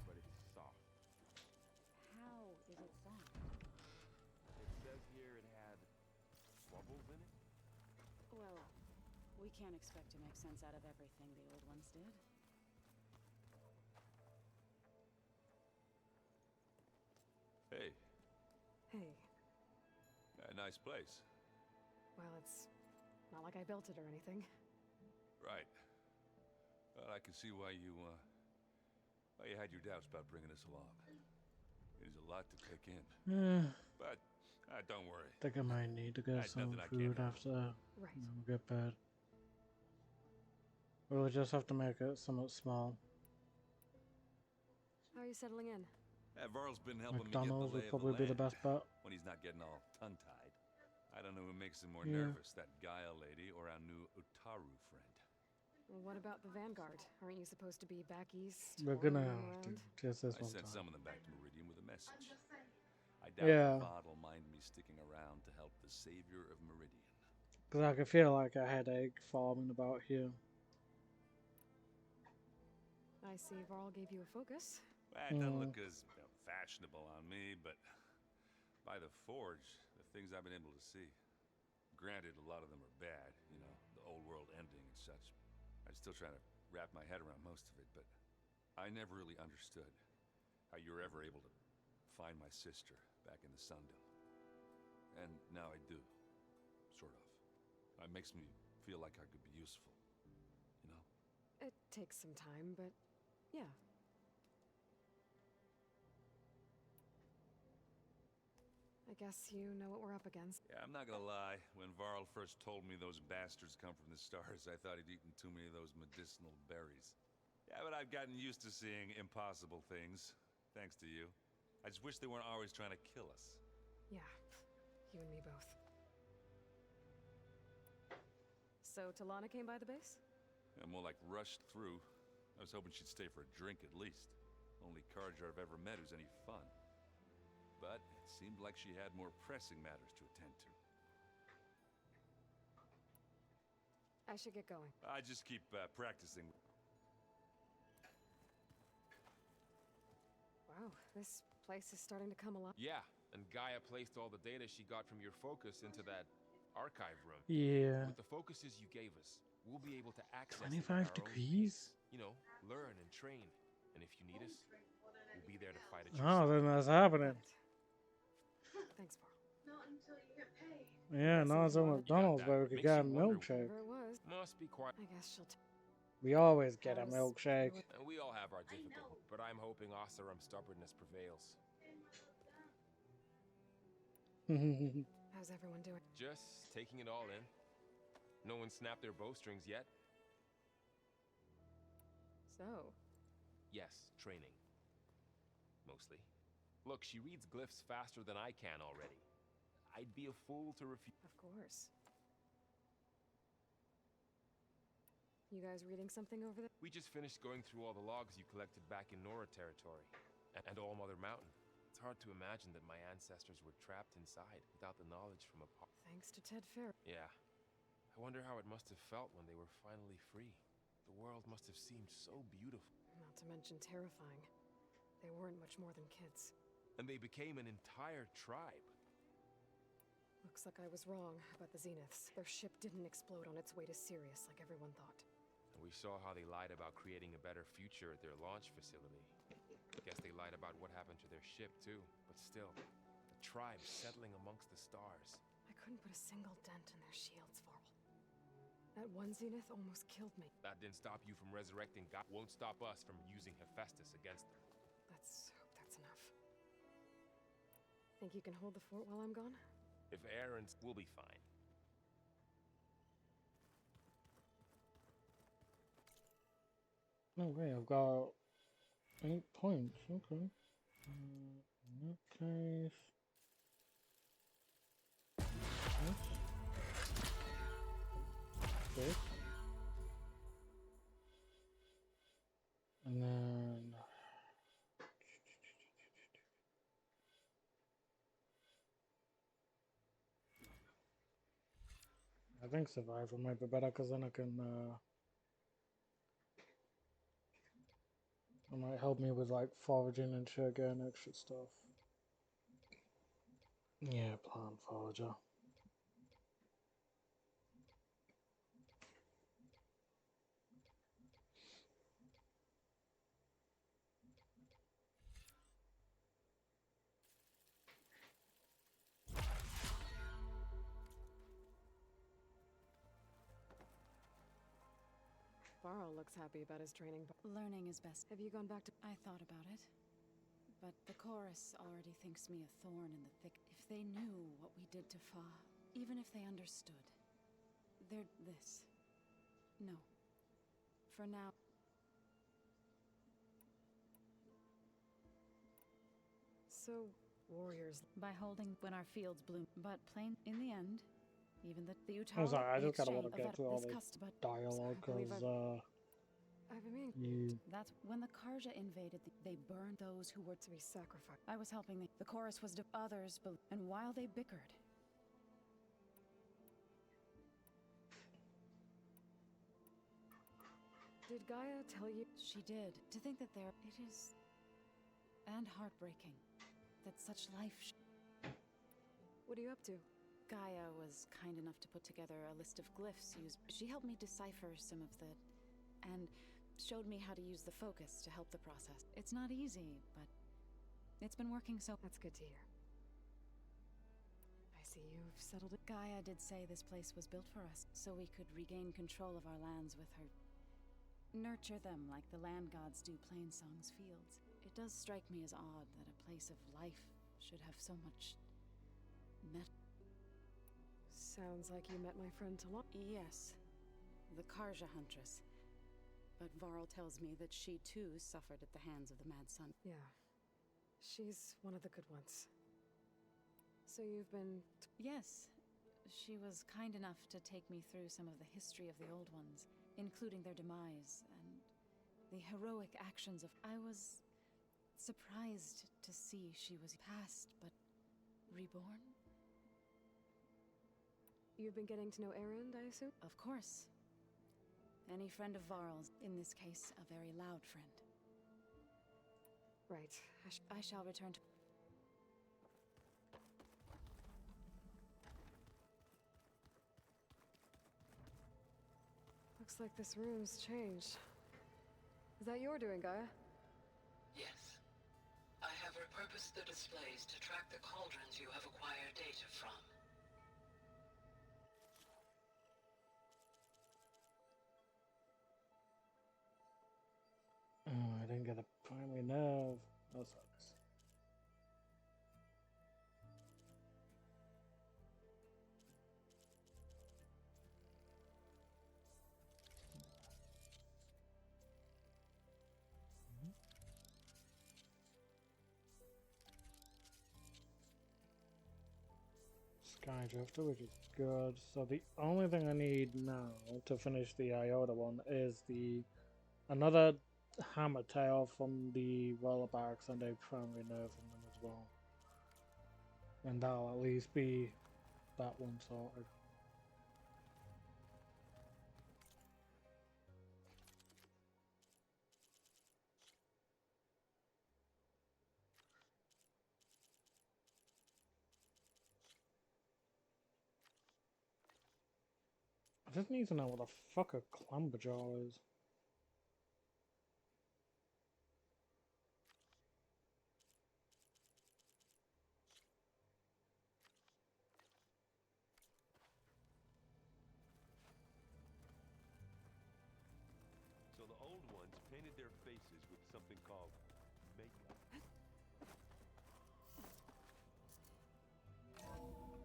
but it's soft. How is it soft? It says here it had bubbles in it? Well, we can't expect to make sense out of everything the old ones did. Hey. Hey. A nice place. Well, it's not like I built it or anything. Right. Well, I can see why you had your doubts about bringing us along. It is a lot to take in. But don't worry. I think I might need to get some food after we get bed. We'll just have to make it somewhat small. How are you settling in? Varl's been helping McDonald's me would get the lay probably of be the the best land bet. when he's not getting all tongue-tied. I don't know who makes him more Yeah. nervous, that Gaia lady or our new Utaru friend. Well, what about the Vanguard? Aren't you supposed to be back east? We're or gonna around? do just this I one sent time. some of them back to Meridian with a message. I doubt Yeah. Vod will mind me sticking around to help the savior of Meridian. Because I can feel like a headache forming about here. I see Varl gave you a focus. Well, it doesn't look as fashionable on me, but by the Forge, the things I've been able to see. Granted, a lot of them are bad, you know, the old world ending and such. I'm still trying to wrap my head around most of it, but I never really understood how you were ever able to find my sister back in the Sundom. And now I do, sort of. It makes me feel like I could be useful, you know? It takes some time, but yeah. I guess you know what we're up against. Yeah, I'm not gonna lie. When Varl first told me those bastards come from the stars, I thought he'd eaten too many of those medicinal berries. Yeah, but I've gotten used to seeing impossible things, thanks to you. I just wish they weren't always trying to kill us. Yeah, you and me both. So Talana came by the base? Yeah, more like rushed through. I was hoping she'd stay for a drink at least. Only Carja I've ever met who's any fun. But it seemed like she had more pressing matters to attend to. I should get going. I just keep practicing. Wow, this place is starting to come alive. Yeah, and Gaia placed all the data she got from your focus into that archive room. Yeah. With the focuses you gave us, we'll be able to access 25 it at our own degrees? pace. You know, learn and train. And if you need us, we'll be there to fight at your Oh, side. then that's happening. Thanks, Varl. Not until you get paid. Yeah, now it's at McDonald's that. where we could Makes get a you wonder milkshake. Whatever it was. Must be quite. I guess she'll We always get a How's- milkshake. And we all have our difficulties, but I'm hoping Oseram's stubbornness prevails. How's everyone doing? Just taking it all in. No one snapped their bowstrings yet. So, Yes, training. Mostly. Look, she reads glyphs faster than I can already. I'd be a fool to refuse. of course. You guys reading something over there? We just finished going through all the logs you collected back in Nora territory. And All Mother Mountain. It's hard to imagine that my ancestors were trapped inside without the knowledge from a... Thanks to Ted Fair. Yeah. I wonder how it must have felt when they were finally free. The world must have seemed so beautiful. Not to mention terrifying. They weren't much more than kids. And they became an entire tribe. Looks like I was wrong about the Zeniths. Their ship didn't explode on its way to Sirius like everyone thought. And we saw how they lied about creating a better future at their launch facility. Guess they lied about what happened to their ship, too. But still, a tribe settling amongst the stars. I couldn't put a single dent in their shields, Varl. That one Zenith almost killed me. That didn't stop you from resurrecting God. Won't stop us from using Hephaestus against them. Let's hope that's enough. Think you can hold the fort while I'm gone? If Aaron's, we'll be fine. No way, I've got 8 points. Okay. In that case. This. And then. I think survival might be better because then I can. It might help me with like foraging and shit, getting extra stuff. Yeah, plant forager. Varl looks happy about his training. Learning is best. Have you gone back to... I thought about it. But the chorus already thinks me a thorn in the thick. If they knew what we did to Fa, even if they understood, they're this. No. For now. So, warriors... By holding when our fields bloom. But plain, in the end, even the Utah... I'm sorry, I just kind of want to get through all the dialogue because, I've been... That's when the Karja invaded, they burned those who were to be sacrificed. I was helping them. The chorus was to others, and while they bickered... Did Gaia tell you? She did. To think that there... It is... And heartbreaking. That such life... What are you up to? Gaia was kind enough to put together a list of glyphs used. She helped me decipher some of the... And showed me how to use the focus to help the process. It's not easy, but... It's been working so... That's good to hear. I see you've settled it. Gaia did say this place was built for us, so we could regain control of our lands with her... Nurture them like the land gods do Plainsong's fields. It does strike me as odd that a place of life should have so much... Sounds like you met my friend Talon. Yes. The Karja Huntress. But Varl tells me that she too suffered at the hands of the Mad Sun. Yeah. She's one of the good ones. So you've been... Yes. She was kind enough to take me through some of the history of the Old Ones, including their demise and the heroic actions of... I was surprised to see she was past, but reborn. You've been getting to know Erend, I assume? Of course. Any friend of Varl's, in this case, a very loud friend. Right. I shall return to... Looks like this room's changed. Is that your doing, Gaia? Yes. I have repurposed the displays to track the cauldrons you have acquired data from. Oh, I didn't get a primary nerve. That sucks. Skydrifter, which is good. So the only thing I need now to finish the Iota one is another hammer tail from the roller barracks and a primary nerve from them as well. And that'll at least be that one sorted. just need to know what the fuck a clumberjaw is. So the old ones painted their faces with something called makeup. Aloy,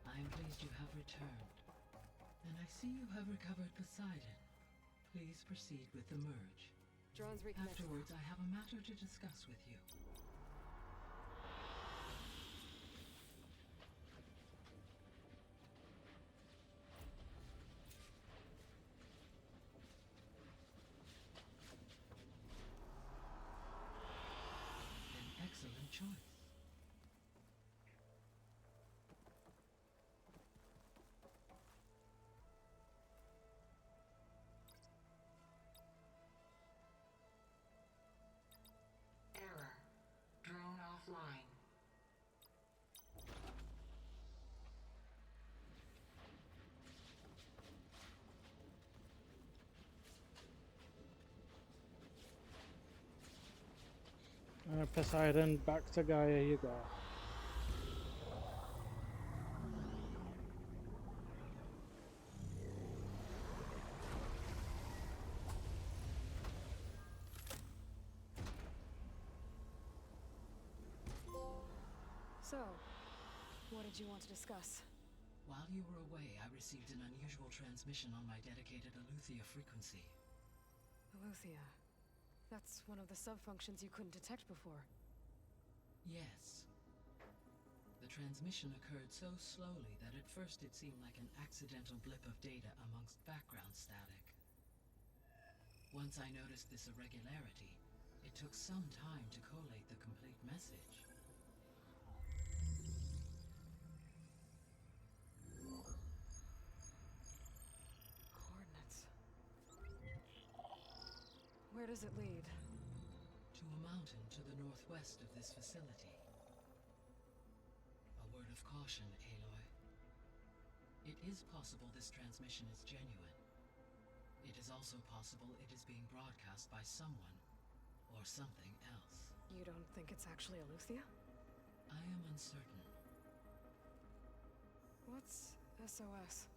I am pleased you have returned. And I see you have recovered Poseidon. Please proceed with the merge. Drones reconnecting. Afterwards, I have a matter to discuss with you. An excellent choice. Error. Drone offline. Poseidon, back to Gaia you go. So, what did you want to discuss? While you were away, I received an unusual transmission on my dedicated Eleuthia frequency. Eleuthia. That's one of the sub-functions you couldn't detect before. Yes. The transmission occurred so slowly that at first it seemed like an accidental blip of data amongst background static. Once I noticed this irregularity, it took some time to collate the complete message. Coordinates. Where does it lead? To a mountain to the northwest of this facility. A word of caution, Aloy. It is possible this transmission is genuine. It is also possible it is being broadcast by someone or something else. You don't think it's actually Eleuthia? I am uncertain. What's SOS?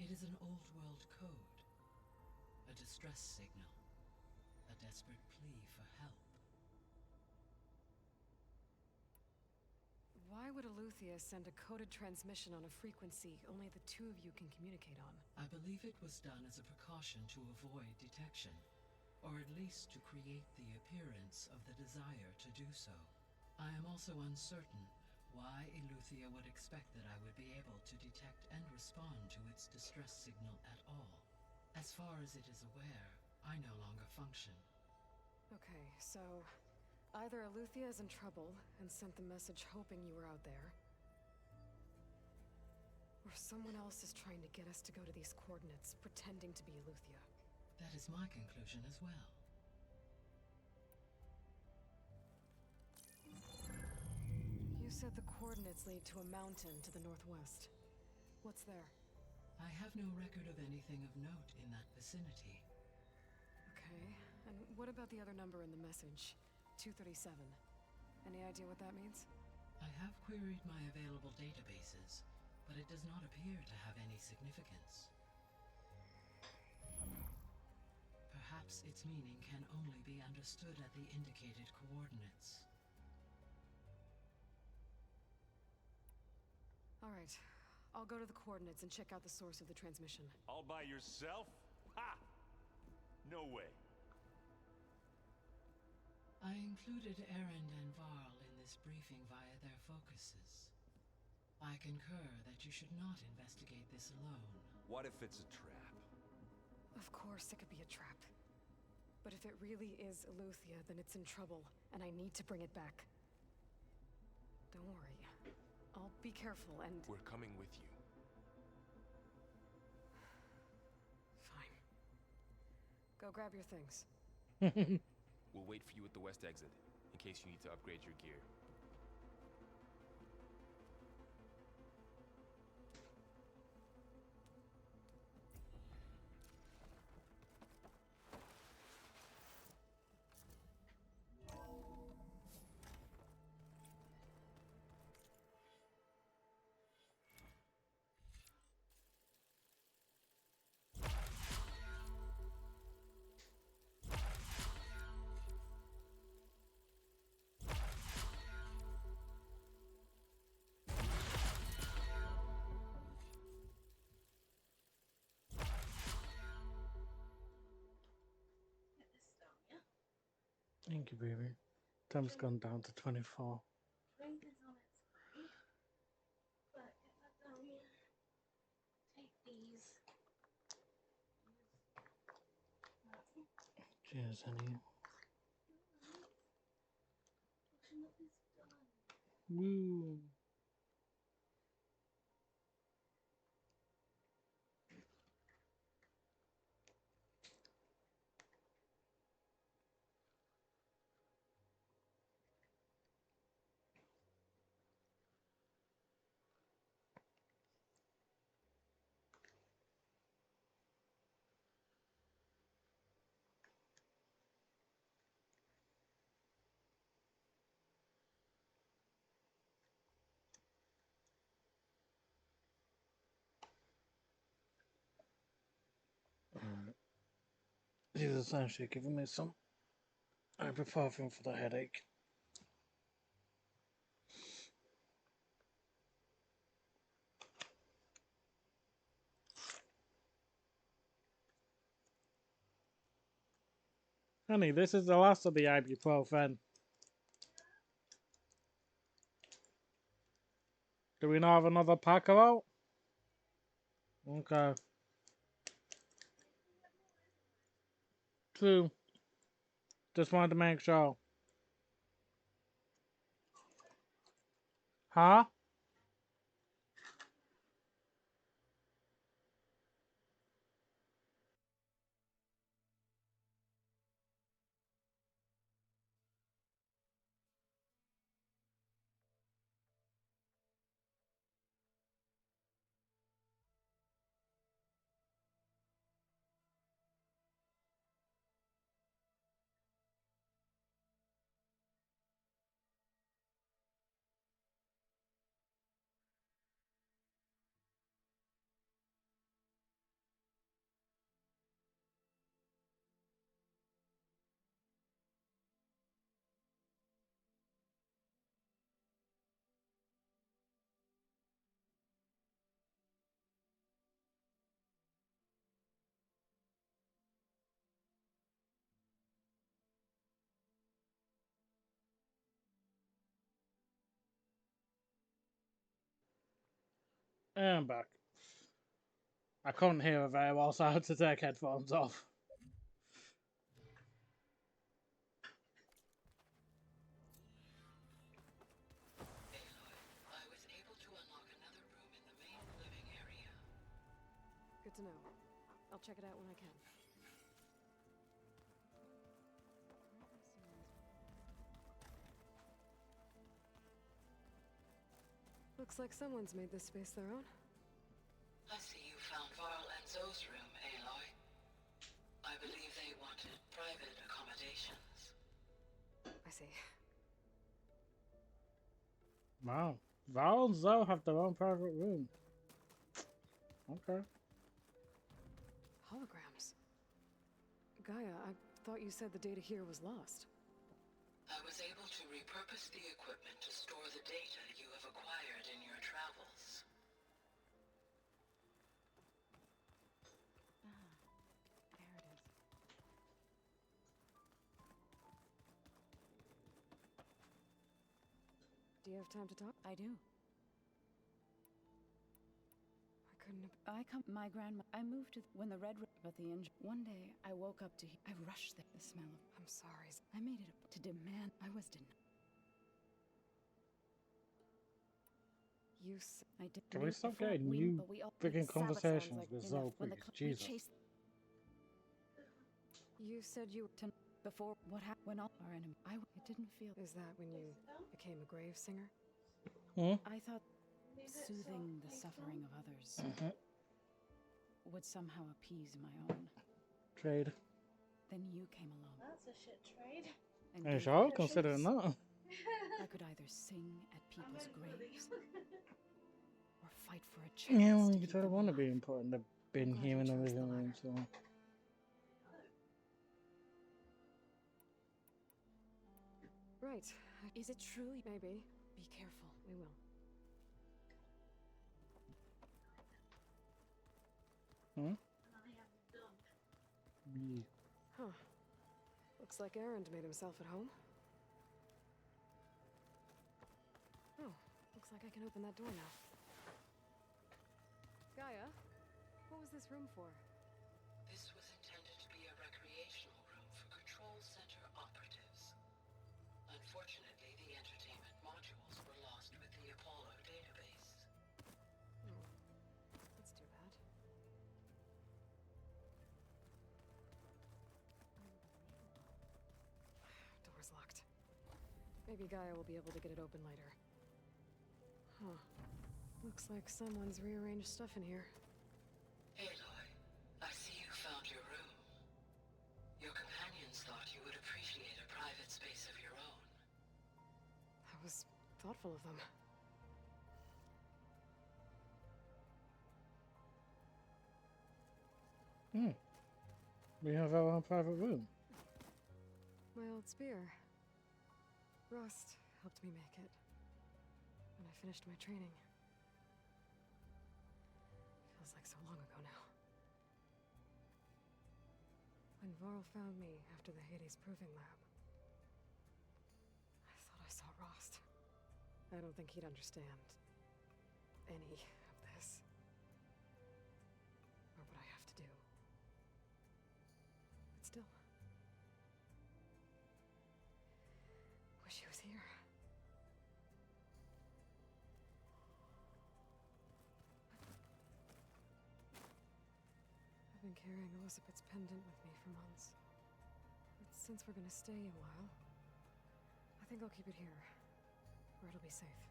It is an old world code. A distress signal. A desperate plea for help. Why would Eleuthia send a coded transmission on a frequency only the two of you can communicate on? I believe it was done as a precaution to avoid detection, or at least to create the appearance of the desire to do so. I am also uncertain why Eleuthia would expect that I would be able to detect and respond to its distress signal at all. As far as it is aware, I no longer function. Okay, so either Eleuthia is in trouble and sent the message hoping you were out there, or someone else is trying to get us to go to these coordinates, pretending to be Eleuthia. That is my conclusion as well. You said the coordinates lead to a mountain to the northwest. What's there? I have no record of anything of note in that vicinity. Okay, and what about the other number in the message? 237. Any idea what that means? I have queried my available databases, but it does not appear to have any significance. Perhaps its meaning can only be understood at the indicated coordinates. All right, I'll go to the coordinates and check out the source of the transmission. All by yourself? Ha! No way. I included Erend and Varl in this briefing via their focuses. I concur that you should not investigate this alone. What if it's a trap? Of course it could be a trap. But if it really is Eleuthia, then it's in trouble, and I need to bring it back. Don't worry. I'll be careful and... We're coming with you. Fine. Go grab your things. We'll wait for you at the west exit. in case you need to upgrade your gear. Thank you, baby. Time's gone down to 24. Drink is on its way. But if I don't take these. Cheers, honey. Washing up is done. Woo. He's essentially giving me some ibuprofen for the headache. Honey, this is the last of the ibuprofen. Do we not have another pack out? Okay. True. Just wanted to make sure. Huh? And I'm back. I couldn't hear her very well, so I had to take headphones off. I was able to unlock another room in the main living area. Good to know. I'll check it out when I can. Looks like someone's made this space their own. I see you found Varl and Zoe's room, Aloy. I believe they wanted private accommodations. I see. Wow. Val and Zoe have their own private room. Okay. Holograms. Gaia, I thought you said the data here was lost. I was able to repurpose the equipment to store the data you have acquired in your travels. There it is. Do you have time to talk? I do. I couldn't have... My grandma, I moved to, when the but the injury. One day, I woke up to, I rushed the smell of, I'm sorry. I made it to demand, I was denied. I did. Can we stop getting new freaking conversations with Zoe, please? Jesus. You said you... Before what happened when all our enemy, it didn't feel. Is that when you became a grave singer? I thought soothing the suffering of others would somehow appease my own. Trade. Then you came along. That's a shit trade. And I gave shall me a consider choice. that. I could either sing at people's graves or fight for a chance. Yeah, to well, you keep sort of them want to alive. be important. I've been glad you hearing chose the everything, latter. so. Right. Is it true? Maybe. Be careful. We will. Hmm? I am done. Me. Huh. Looks like Erend made himself at home. Oh, looks like I can open that door now. Gaia, what was this room for? This was intended to be a recreational room for Control Center operatives. Unfortunately, the entertainment modules were lost with the Apollo database. Oh, that's too bad. Door's locked. Maybe Gaia will be able to get it open later. Huh. Looks like someone's rearranged stuff in here. Aloy, I see you found your room. Your companions thought you would appreciate a private space of your own. That was thoughtful of them. We have our own private room. My old spear. Rust helped me make it when I finished my training. Feels like so long ago now. When Varl found me after the Hades Proving Lab, I thought I saw Rost. I don't think he'd understand any of this. Or what I have to do. But still. Wish he was here. I've been carrying Elizabeth's pendant with me for months. But since we're gonna stay a while, I think I'll keep it here, where it'll be safe.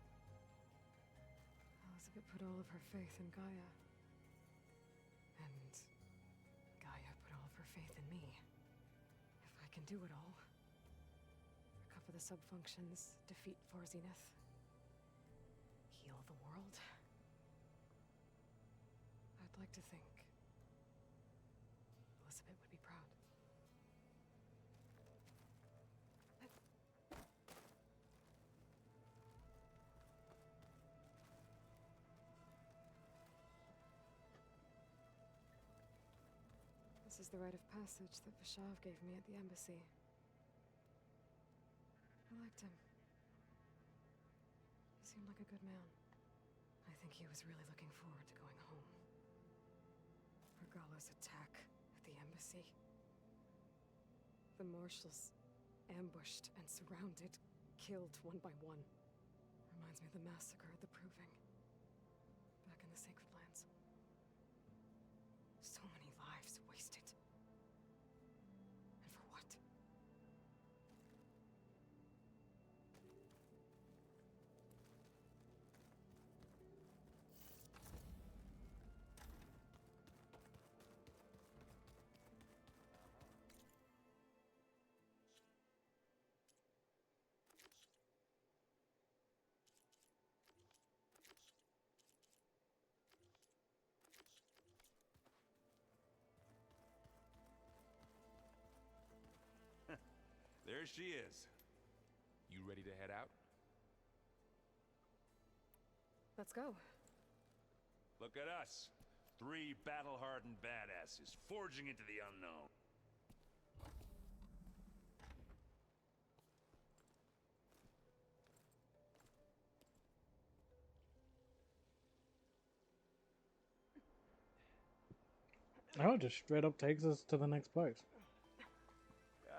Elizabeth put all of her faith in Gaia. And Gaia put all of her faith in me. If I can do it all, recover the subfunctions, defeat Zenith, heal the world, I'd like to think Elizabeth would be proud. This is the rite of passage that Vashav gave me at the embassy. I liked him. He seemed like a good man. I think he was really looking forward to going home. Regala's attack at the embassy. The marshals ambushed and surrounded, killed one by one. Reminds me of the massacre at the Proving. Back in the Sacred Lands. So many lives wasted. And for what? There she is. You ready to head out? Let's go. Look at us. 3 battle-hardened badasses forging into the unknown. Oh, it just straight up takes us to the next place.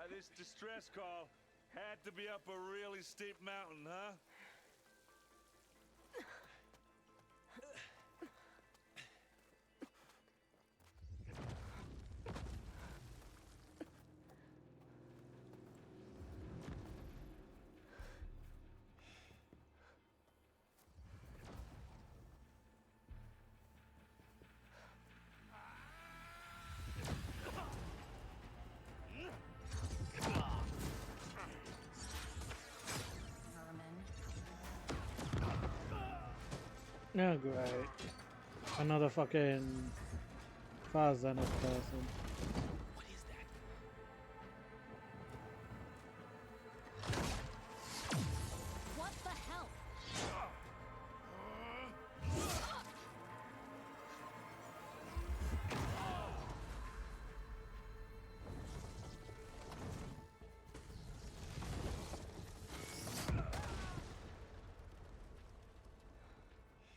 This distress call had to be up a really steep mountain, huh? Oh, great. Another fucking far zenith person. What is that? What the hell?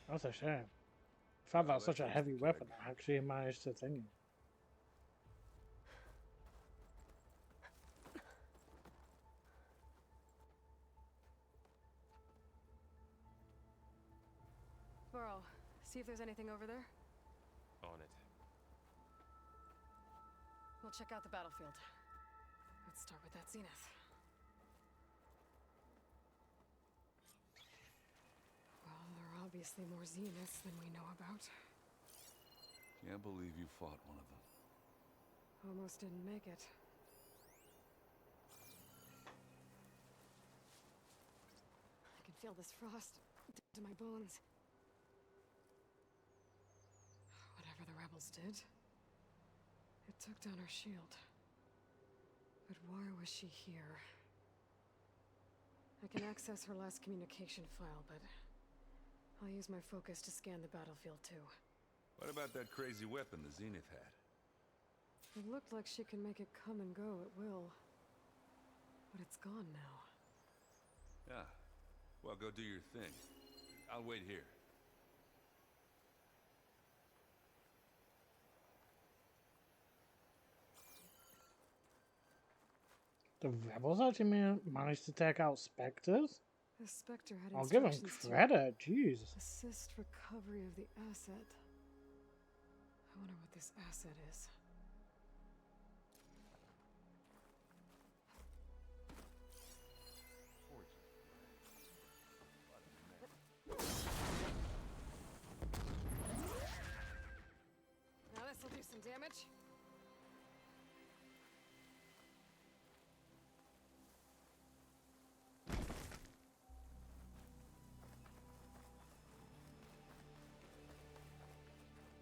That's a shame. If I Well, had such a that heavy takes the weapon, keg. I actually managed to think. Burrow, see if there's anything over there. On it. We'll check out the battlefield. Let's start with that zenith. Well, there are obviously more zeniths than we know about. Can't believe you fought one of them. Almost didn't make it. I can feel this frost to my bones. Whatever the rebels did, it took down our shield. But why was she here? I can access her last communication file, but I'll use my focus to scan the battlefield too. What about that crazy weapon the Zenith had? It looked like she can make it come and go at will. But it's gone now. Yeah. Well, go do your thing. I'll wait here. The rebels actually managed to take out specters? The Spectre had I'll give them instructions credit, jeez. to assist recovery of the asset. I wonder what this asset is. Now this'll do some damage.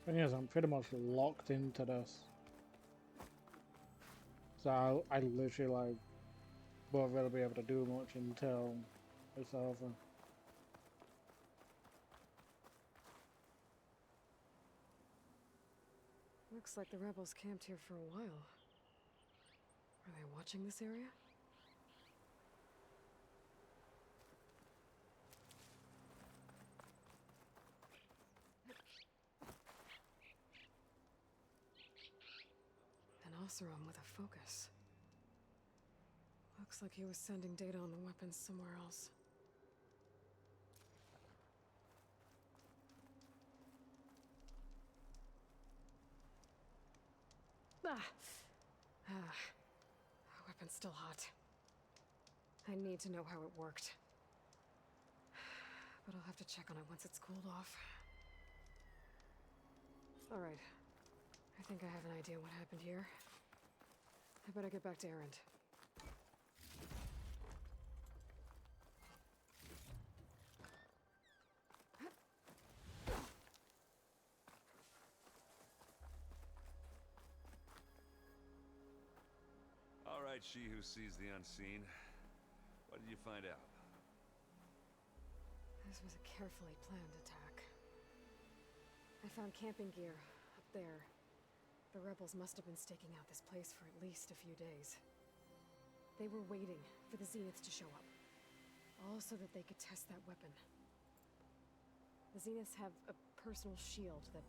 Thing is, I'm pretty much locked into this. So I literally like won't really be able to do much until it's over. Looks like the rebels camped here for a while. Are they watching this area? An Oseram with a focus. Looks like he was sending data on the weapons somewhere else. Weapon's still hot. I need to know how it worked. But I'll have to check on it once it's cooled off. Alright. I think I have an idea what happened here. I better get back to Erend. All right, she who sees the unseen. What did you find out? This was a carefully planned attack. I found camping gear up there. The rebels must have been staking out this place for at least a few days. They were waiting for the Zeniths to show up. All so that they could test that weapon. The Zeniths have a personal shield that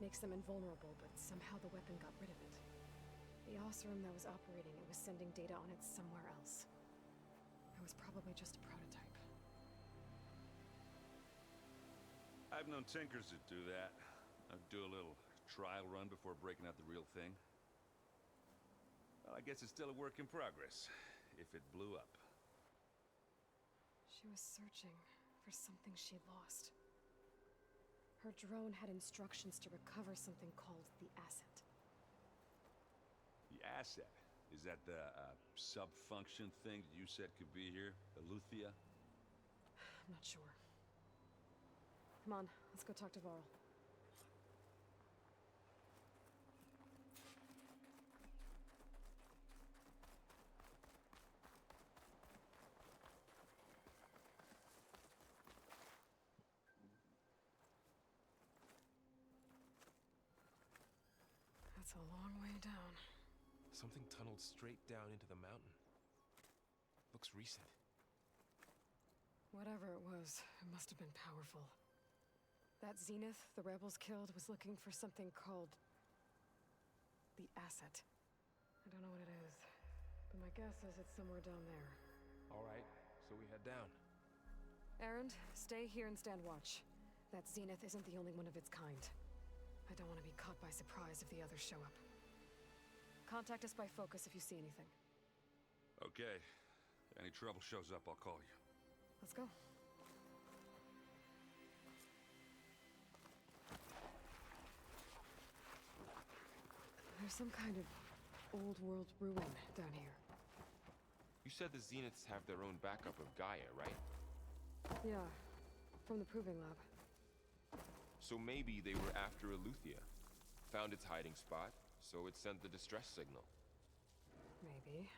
makes them invulnerable, but somehow the weapon got rid of it. The Oseram that was operating it was sending data on it somewhere else. It was probably just a prototype. I've known tinkers that do that. I'd do a little trial run before breaking out the real thing. Well, I guess it's still a work in progress, if it blew up. She was searching for something she lost. Her drone had instructions to recover something called the asset. The asset? Is that the sub-function thing that you said could be here? The Luthia? I'm not sure. Come on, let's go talk to Varl. That's a long way down. Something tunneled straight down into the mountain. Looks recent. Whatever it was, it must have been powerful. That Zenith the rebels killed was looking for something called the asset. I don't know what it is, but my guess is it's somewhere down there. All right, so we head down. Erend, stay here and stand watch. That Zenith isn't the only one of its kind. I don't want to be caught by surprise if the others show up. Contact us by focus if you see anything. Okay. Any trouble shows up, I'll call you. Let's go. There's some kind of old world ruin down here. You said the Zeniths have their own backup of Gaia, right? Yeah, from the proving lab. So maybe they were after Eleuthia. Found its hiding spot, so it sent the distress signal. Maybe.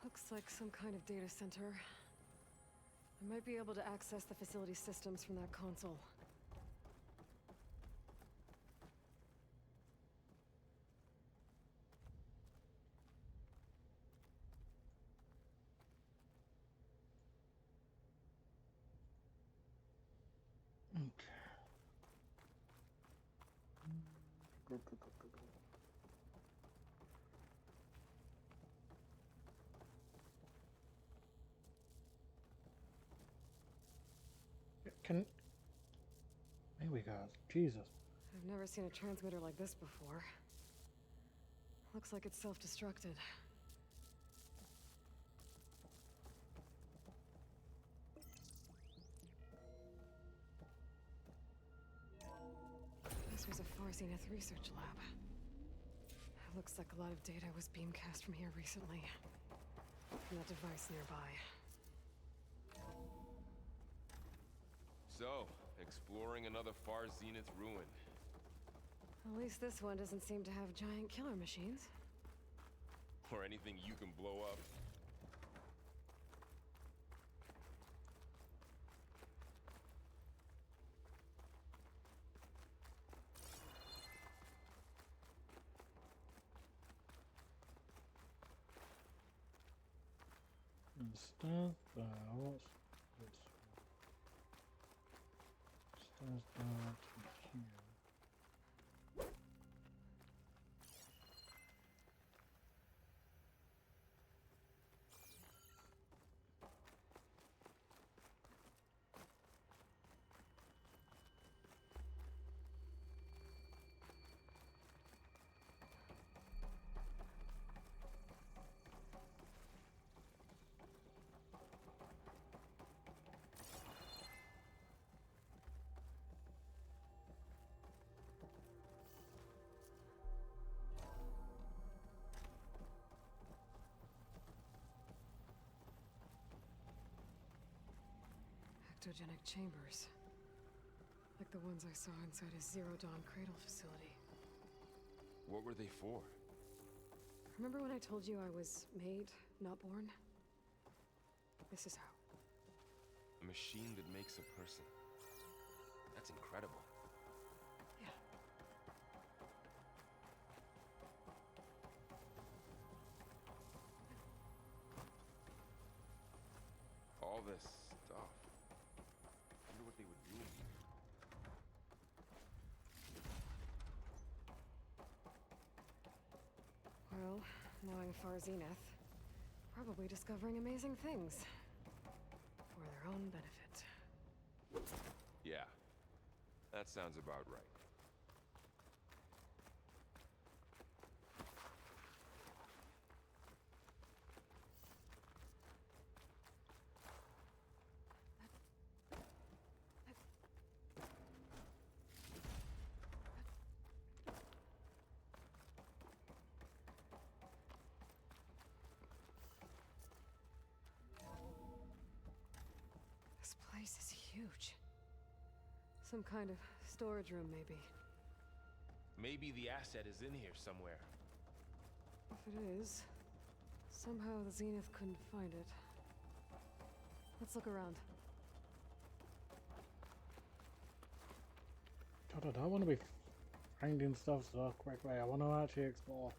Looks like some kind of data center. I might be able to access the facility systems from that console. Can... Here we go. Jesus. I've never seen a transmitter like this before. Looks like it's self-destructed. This was a Far Zenith research lab. Looks like a lot of data was beamcast from here recently. From that device nearby. So, exploring another Far Zenith ruin. At least this one doesn't seem to have giant killer machines. Or anything you can blow up. Instead, what's this one? Stairs down to here. Ectogenic chambers. Like the ones I saw inside his Zero Dawn cradle facility. What were they for? Remember when I told you I was made, not born? This is how. A machine that makes a person. That's incredible. Yeah. All this stuff. I wonder what they would do in here. knowing Far Zenith, probably discovering amazing things for their own benefit. Yeah, that sounds about right. This place is huge. Some kind of storage room, maybe. Maybe the asset is in here somewhere. If it is, somehow the Zenith couldn't find it. Let's look around. God, I don't want to be finding stuff so quickly. I want to actually explore.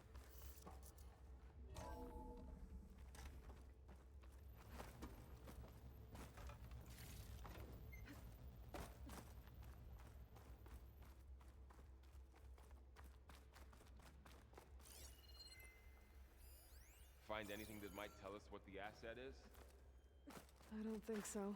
Find anything that might tell us what the asset is? I don't think so.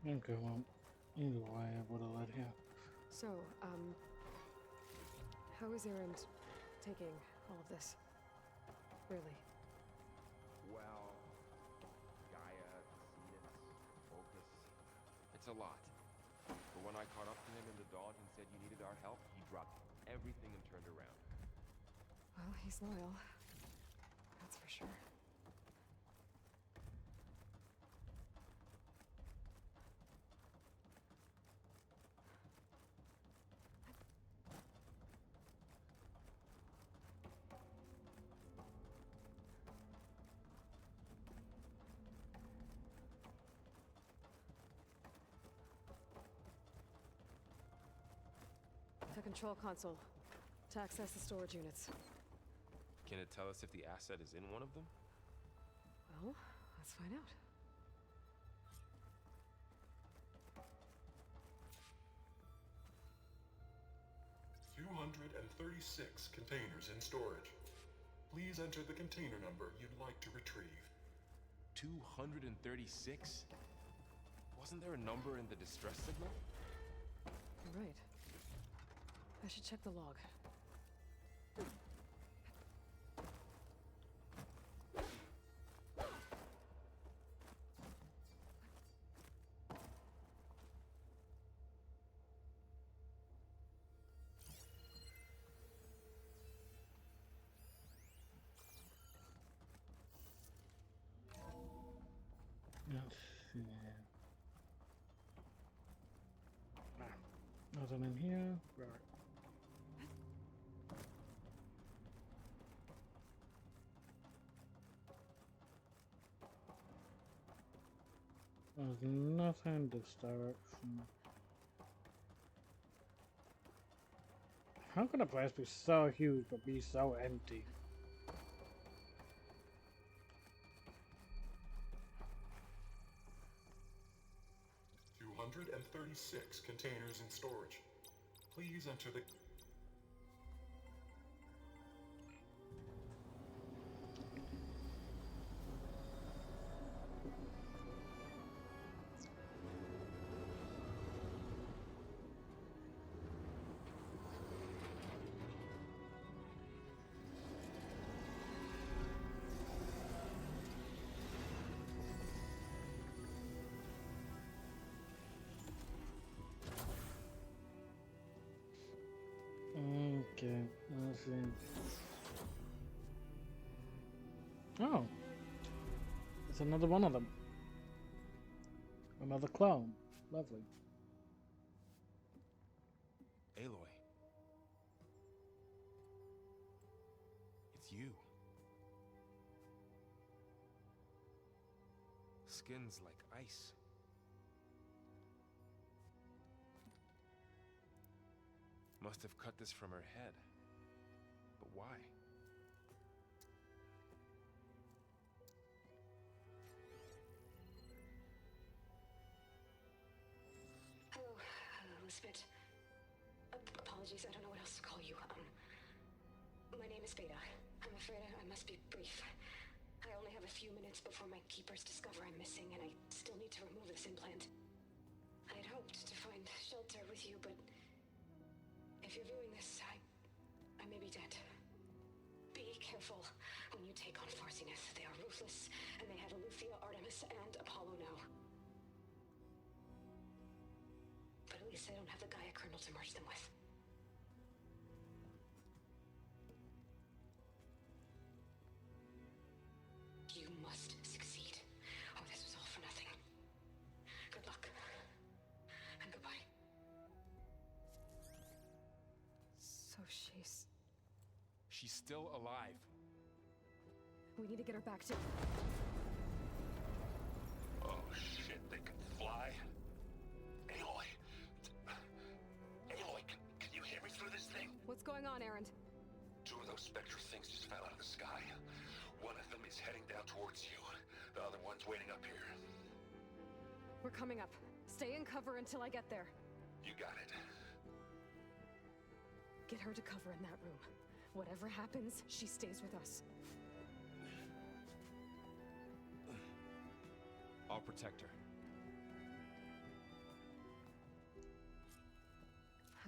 Okay, well, either way, I would have led here. So, how is Erend taking all of this? Really? Well, Gaia, Cadence, Focus. It's a lot. But when I caught up to him in the Dodge and said you needed our help, he dropped everything and turned around. Well, he's loyal. That's for sure. The control console. To access the storage units. Can it tell us if the asset is in one of them? Well, let's find out. $236 containers in storage. Please enter the container number you'd like to retrieve. 236? Wasn't there a number in the distress signal? You're right. I should check the log. Let's see. Nothing in here. Right. There's nothing in this direction. How can a place be so huge but be so empty? $236 containers in storage. Please enter the... Okay, let's see. Oh, it's another one of them. Another clone. Lovely. Aloy. It's you. Skin's like ice. Must have cut this from her head. But why? Hello, Elizabeth. Apologies, I don't know what else to call you. My name is Beta. I'm afraid I must be brief. I only have a few minutes before my keepers discover I'm missing, and I still need to remove this implant. I had hoped to find shelter with you, but if you're viewing this, I may be dead. Be careful when you take on Farsineth. They are ruthless, and they have Eleuthia, Artemis, and Apollo now. But at least I don't have the Gaia kernel to merge them with. You must succeed, or this was all for nothing. Good luck. And goodbye. So She's still alive. we need to get her back to... Oh shit, they can fly? Aloy! Aloy, can you hear me through this thing? What's going on, Erend? Two of those spectral things just fell out of the sky. One of them is heading down towards you. The other one's waiting up here. We're coming up. Stay in cover until I get there. You got it. Get her to cover in that room. Whatever happens, she stays with us. I'll protect her.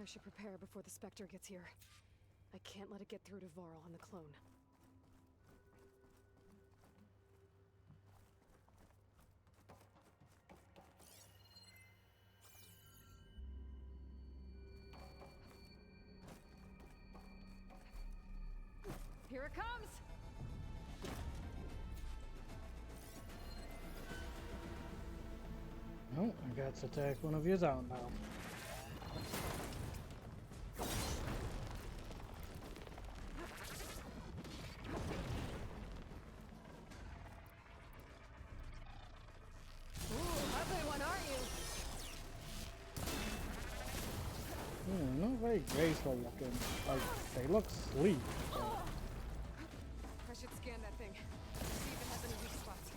I should prepare before the Spectre gets here. I can't let it get through to Varl on the clone. Here it comes! Oh, I got to take one of yours out now. Ugly one, aren't you? Not very graceful looking. Like, they look sleek. But... I should scan that thing. See if it has any weak spots.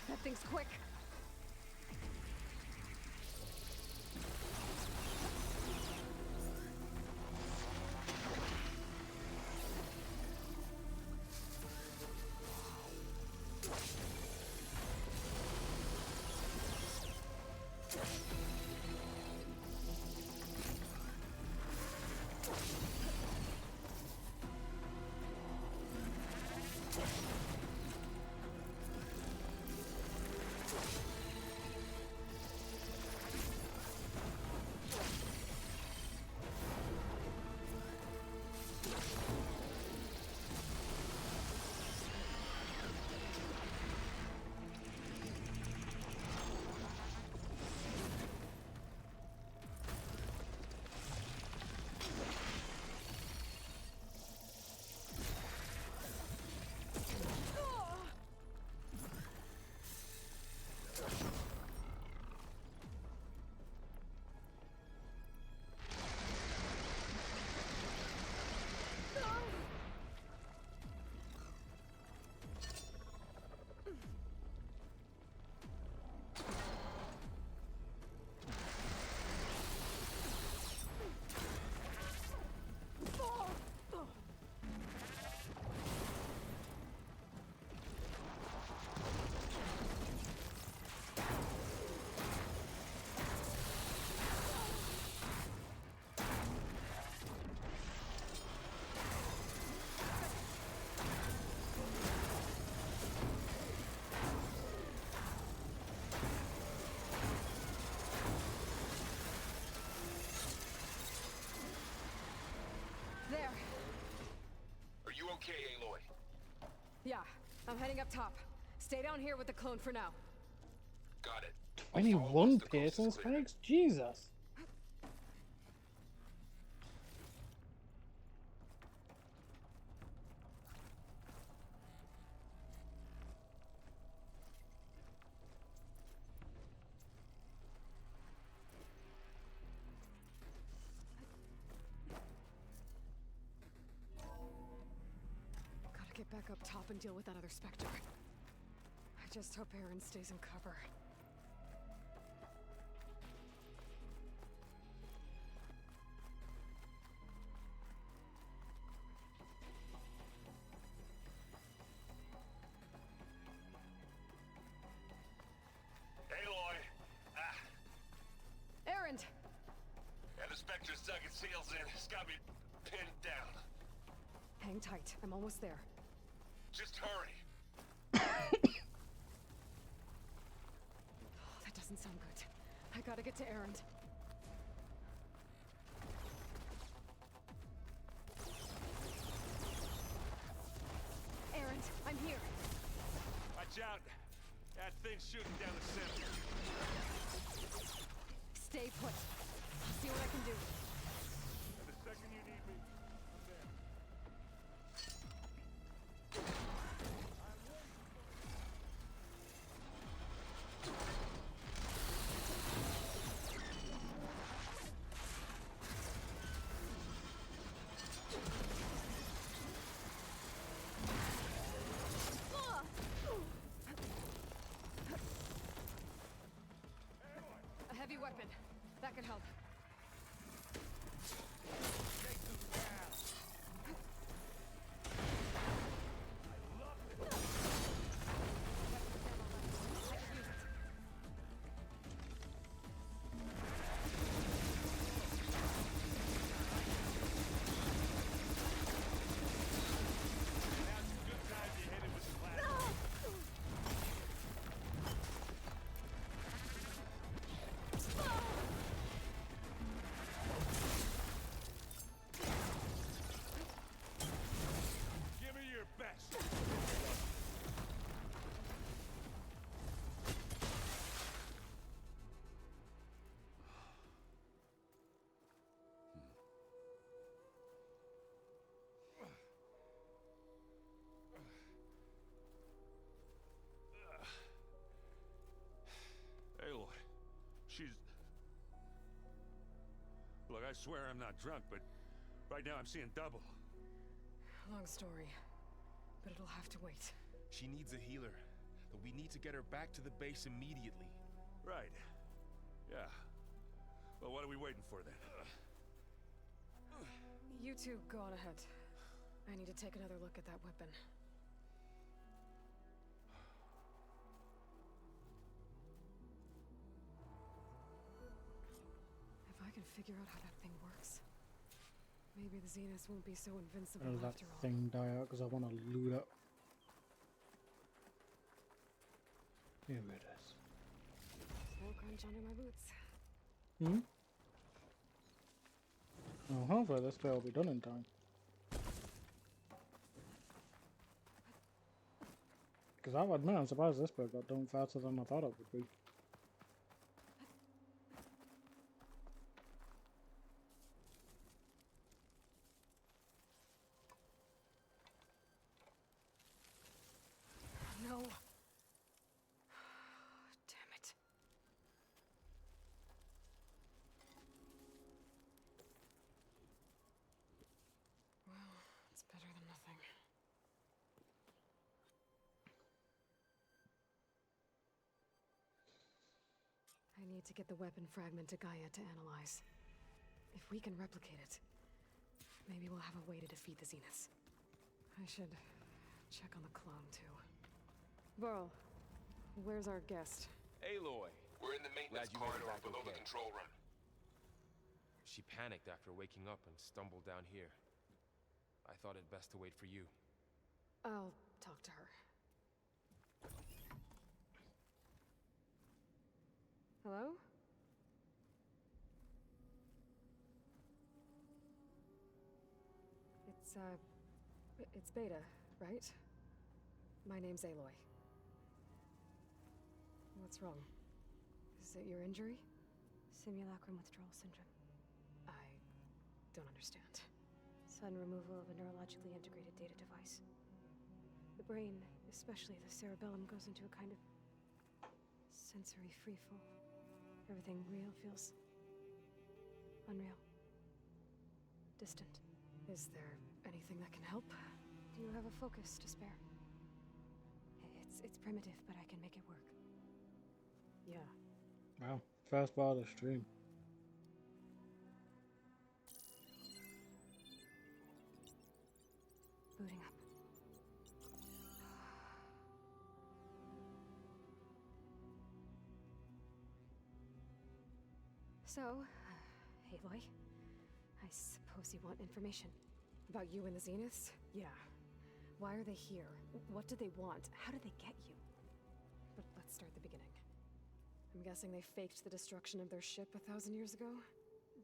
That thing's quick. heading up top. Stay down here with the clone for now. Got it. 21 piercing strikes? Jesus. Gotta get back up top and deal with that other Spectre. I just hope Aaron stays in cover. Aloy! Aaron! Yeah, the Spectre's dug its heels in. It's got me pinned down. Hang tight. I'm almost there. Just hurry. That doesn't sound good. I gotta get to Aaron. Aaron, I'm here. Watch out. That thing's shooting down the center. Stay put. I'll see what I can do. And the second you need me, I'm there. A heavy weapon. That could help. Give me your best. Aloy, she's... Look, I swear I'm not drunk, but right now I'm seeing double. Long story, but it'll have to wait. She needs a healer, but we need to get her back to the base immediately. Right. Yeah. Well, what are we waiting for then? You two go on ahead. I need to take another look at that weapon. If I can figure out how that thing works, maybe the Zenith won't be so invincible Let that after all. thing die out because I want to loot up. Here it is. Snow crunch under my boots. Hmm? Well, hopefully this spell will be done in time. Because I'll admit, I'm surprised this spell got done faster than I thought it would be. No. Damn it. Well, it's better than nothing. I need to get the weapon fragment to Gaia to analyze. If we can replicate it, maybe we'll have a way to defeat the Zeniths. I should check on the clone, too. Varl, where's our guest? Aloy! We're in the maintenance Glad you made it corridor back below the okay. control room. She panicked after waking up and stumbled down here. I thought it best to wait for you. I'll talk to her. Hello? It's Beta, right? My name's Aloy. What's wrong? Is it your injury? Simulacrum withdrawal syndrome. I don't understand. Sudden removal of a neurologically integrated data device. The brain, especially the cerebellum, goes into a kind of sensory freefall. Everything real feels unreal. Distant. Is there anything that can help? Do you have a focus to spare? It's primitive, but I can make it work. Yeah. Wow, first part of the stream. Booting up. So, Aloy, I suppose you want information. About you and the Zeniths? Yeah. Why are they here? What do they want? How did they get you? But let's start the beginning. I'm guessing they faked the destruction of their ship 1,000 years ago?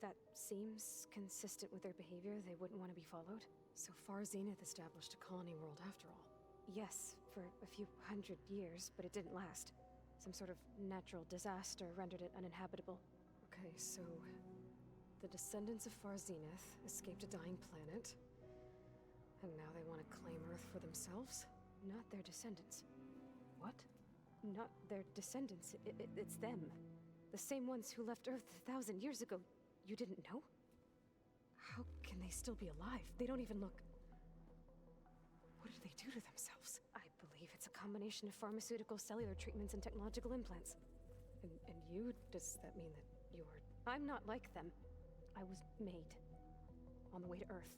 That seems consistent with their behavior. They wouldn't want to be followed. So far, Zenith established a colony world after all. Yes, for a few hundred years, but it didn't last. Some sort of natural disaster rendered it uninhabitable. Okay, so the descendants of Far Zenith escaped a dying planet, and now they want to claim Earth for themselves? Not their descendants. What? Not their descendants. It's them. The same ones who left Earth 1,000 years ago. You didn't know? How can they still be alive? They don't even look... What did they do to themselves? I believe it's a combination of pharmaceutical, cellular treatments, and technological implants. And you? Does that mean that you're... I'm not like them. I was made. On the way to Earth.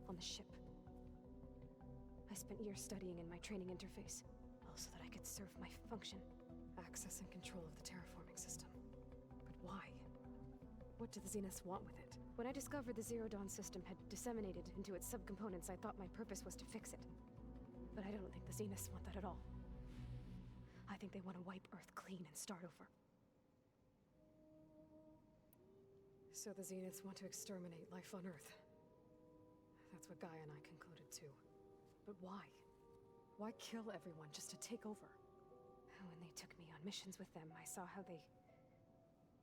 On the ship. I spent years studying in my training interface, all so that I could serve my function. Access and control of the terraforming system. But why? What do the Zeniths want with it? When I discovered the Zero Dawn system had disseminated into its subcomponents, I thought my purpose was to fix it. But I don't think the Zeniths want that at all. I think they want to wipe Earth clean and start over. So the Zeniths want to exterminate life on Earth. That's what Gaia and I concluded too. But why? Why kill everyone just to take over? When they took me on missions with them, I saw how they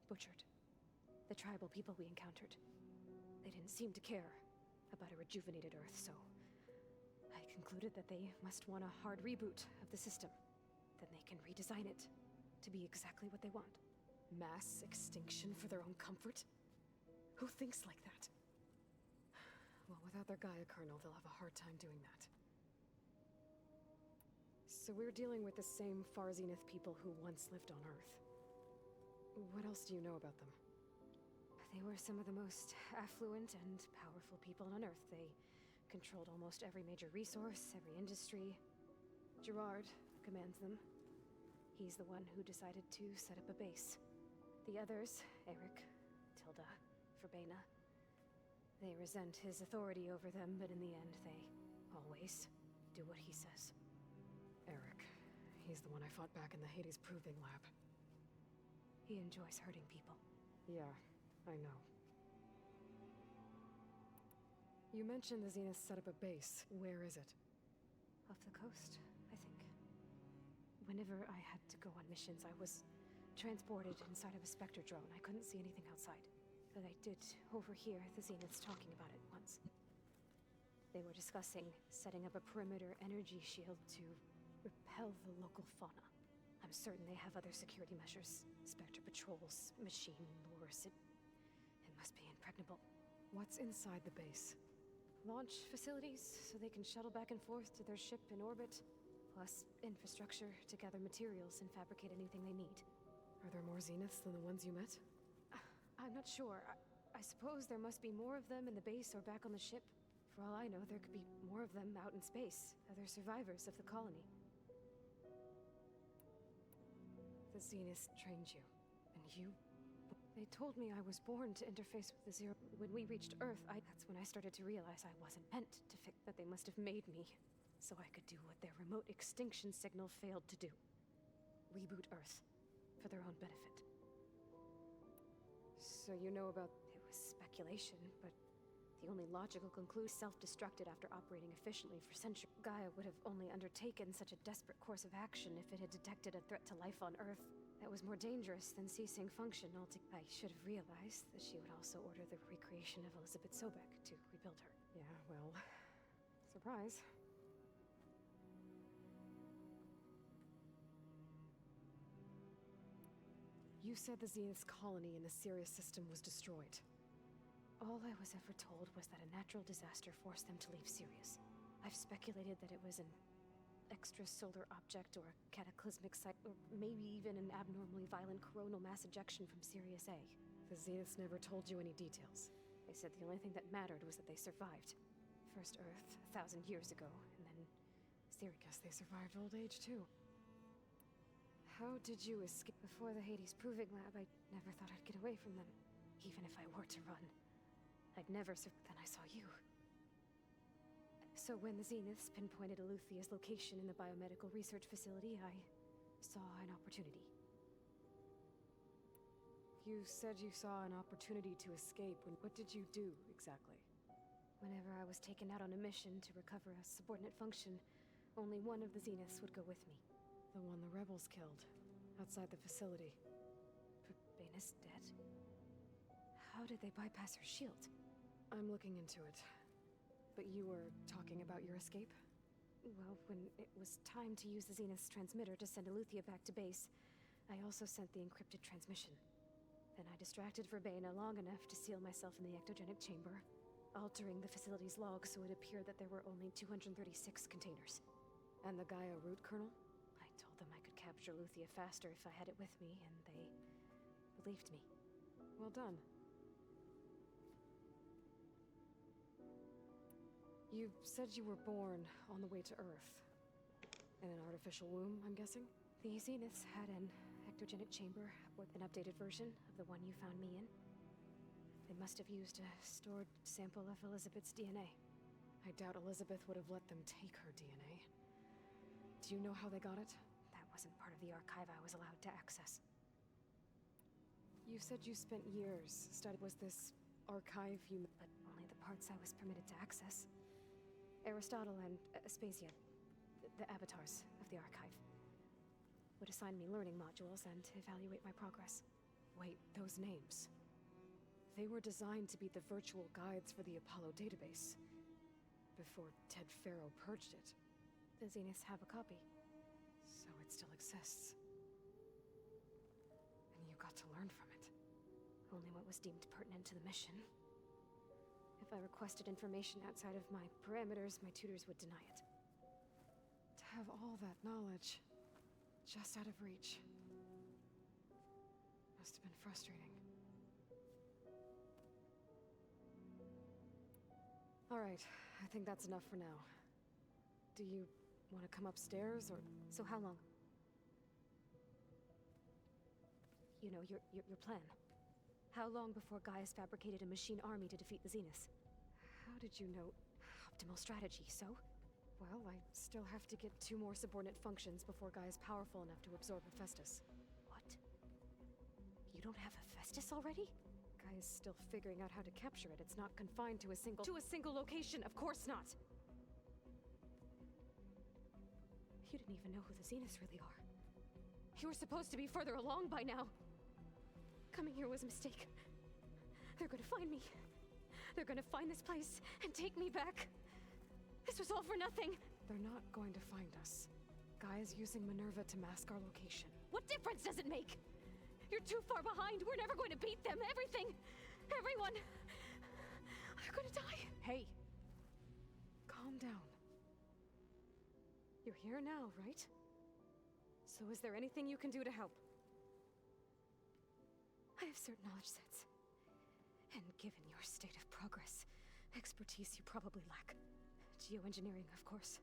butchered the tribal people we encountered. They didn't seem to care about a rejuvenated Earth, so I concluded that they must want a hard reboot of the system. Then they can redesign it to be exactly what they want. Mass extinction for their own comfort? Who thinks like that? Well, without their Gaia kernel, they'll have a hard time doing that. So we're dealing with the same Far Zenith people who once lived on Earth. What else do you know about them? They were some of the most affluent and powerful people on Earth. They controlled almost every major resource, every industry. Gerard commands them. He's the one who decided to set up a base. The others, Eric, Tilda, Verbena, they resent his authority over them, but in the end, they always do what he says. Eric. He's the one I fought back in the Hades Proving Lab. He enjoys hurting people. Yeah, I know. You mentioned the Zenith set up a base. Where is it? Off the coast, I think. Whenever I had to go on missions, I was transported inside of a Spectre drone. I couldn't see anything outside. But I did overhear the Zeniths talking about it once. They were discussing setting up a perimeter energy shield to repel the local fauna. I'm certain they have other security measures. Spectre patrols, machine lures. It must be impregnable. What's inside the base? Launch facilities, so they can shuttle back and forth to their ship in orbit. Plus infrastructure to gather materials and fabricate anything they need. Are there more Zeniths than the ones you met? I'm not sure. I suppose there must be more of them in the base or back on the ship. For all I know, there could be more of them out in space. Other survivors of the colony. The Zeniths trained you. And you? They told me I was born to interface with the Zero. When we reached Earth, that's when I started to realize I wasn't meant to fix. That they must have made me so I could do what their remote extinction signal failed to do. Reboot Earth. For their own benefit. So you know about... It was speculation, but The only logical conclusion, self-destructed after operating efficiently for centuries. Gaia would have only undertaken such a desperate course of action if it had detected a threat to life on Earth that was more dangerous than ceasing function altogether. I should have realized that she would also order the recreation of Elizabeth Sobek to rebuild her. Yeah, well, surprise. You said the Zenith's colony in the Sirius system was destroyed. All I was ever told was that a natural disaster forced them to leave Sirius. I've speculated that it was an extrasolar object or a cataclysmic site, or maybe even an abnormally violent coronal mass ejection from Sirius A. The Zeniths never told you any details. They said the only thing that mattered was that they survived. First Earth, 1,000 years ago, and then Sirius. Guess they survived old age too. How did you escape? Before the Hades Proving Lab, I never thought I'd get away from them. Even if I were to run, I'd never Then I saw you. So when the Zeniths pinpointed Eluthia's location in the biomedical research facility, I saw an opportunity. You said you saw an opportunity to escape. What did you do, exactly? Whenever I was taken out on a mission to recover a subordinate function, only one of the Zeniths would go with me. The one the rebels killed, outside the facility. Baina's dead? How did they bypass her shield? I'm looking into it. But you were talking about your escape? Well, when it was time to use the Zenith's transmitter to send Eluthia back to base, I also sent the encrypted transmission. Then I distracted Verbena long enough to seal myself in the ectogenic chamber, altering the facility's log so it appeared that there were only 236 containers. And the Gaia root kernel? I told them I could capture Eluthia faster if I had it with me, and they believed me. Well done. You said you were born on the way to Earth. In an artificial womb, I'm guessing? The Zeniths had an ectogenic chamber with an updated version of the one you found me in. They must have used a stored sample of Elizabeth's DNA. I doubt Elizabeth would have let them take her DNA. Do you know how they got it? That wasn't part of the archive I was allowed to access. You said you spent years studying. Was this archive you... But only the parts I was permitted to access. Aristotle and Aspasia, the avatars of the archive, would assign me learning modules and evaluate my progress. Wait, those names. They were designed to be the virtual guides for the Apollo database. Before Ted Faro purged it. The Zeniths have a copy. So it still exists. And you got to learn from it. Only what was deemed pertinent to the mission. If I requested information outside of my parameters, my tutors would deny it. To have all that knowledge, just out of reach, must have been frustrating. All right, I think that's enough for now. Do you want to come upstairs, or... So how long? You know, your plan. How long before Gaia's fabricated a machine army to defeat the Zeniths? How did you know? Optimal strategy, so? Well, I still have to get 2 more subordinate functions before Gaia's powerful enough to absorb Hephaestus. What? You don't have Hephaestus already? Gaia's still figuring out how to capture it. It's not confined to a single... To a single location, of course not! You didn't even know who the Zeniths really are. You were supposed to be further along by now! Coming here was a mistake. They're gonna find me. They're gonna find this place and take me back. This was all for nothing. They're not going to find us. Gaia's using Minerva to mask our location. What difference does it make? You're too far behind. We're never going to beat them. Everything, everyone, are gonna die. Hey, calm down. You're here now, right? So is there anything you can do to help? I have certain knowledge sets. And given your state of progress, expertise you probably lack. Geoengineering, of course.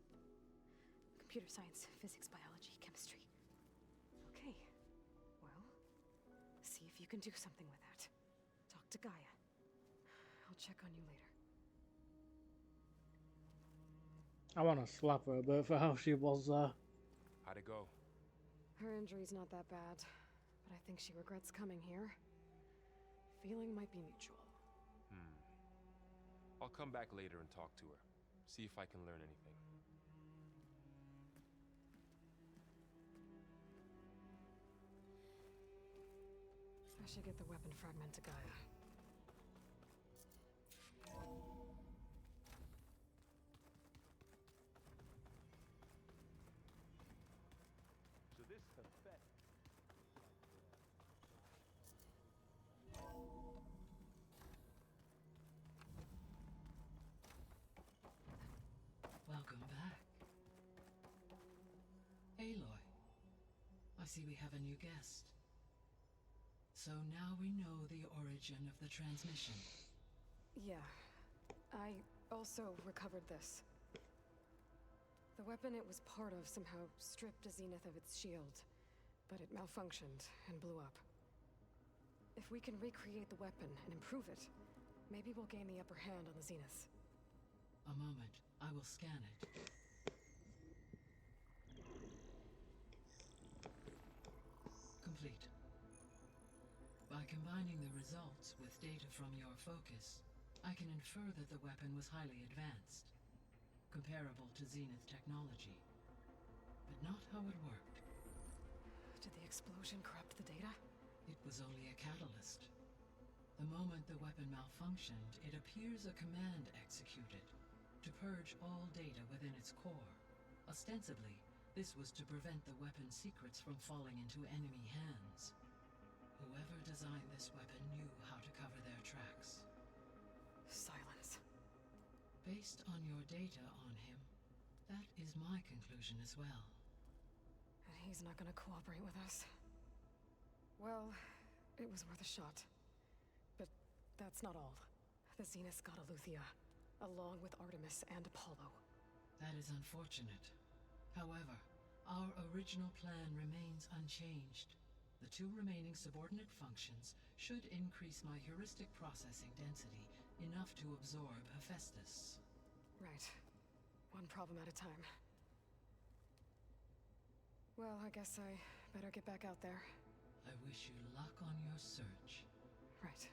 Computer science, physics, biology, chemistry. Okay. Well, see if you can do something with that. Talk to Gaia. I'll check on you later. I want to slap her a bit for how she was there. How'd it go? Her injury's not that bad, but I think she regrets coming here. Feeling might be mutual. I'll come back later and talk to her. See if I can learn anything. I should get the weapon fragment to Gaia. So this effect, Welcome back. Aloy, I see we have a new guest. So now we know the origin of the transmission. Yeah. I also recovered this. The weapon it was part of somehow stripped Zenith of its shield, but it malfunctioned and blew up. If we can recreate the weapon and improve it, maybe we'll gain the upper hand on the Zeniths. A moment, I will scan it. Complete. By combining the results with data from your focus, I can infer that the weapon was highly advanced, comparable to Zenith technology, but not how it worked. Did the explosion corrupt the data? It was only a catalyst. The moment the weapon malfunctioned, it appears a command executed to purge all data within its core. Ostensibly, this was to prevent the weapon's secrets from falling into enemy hands. Whoever designed this weapon knew how to cover their tracks. Silence. Based on your data on him, that is my conclusion as well. And he's not gonna cooperate with us. Well, it was worth a shot. But that's not all. The Zeniths got Eleuthia, along with Artemis and Apollo. That is unfortunate. However, our original plan remains unchanged. The two remaining subordinate functions should increase my heuristic processing density enough to absorb Hephaestus. Right. One problem at a time. Well, I guess I better get back out there. I wish you luck on your search. Right.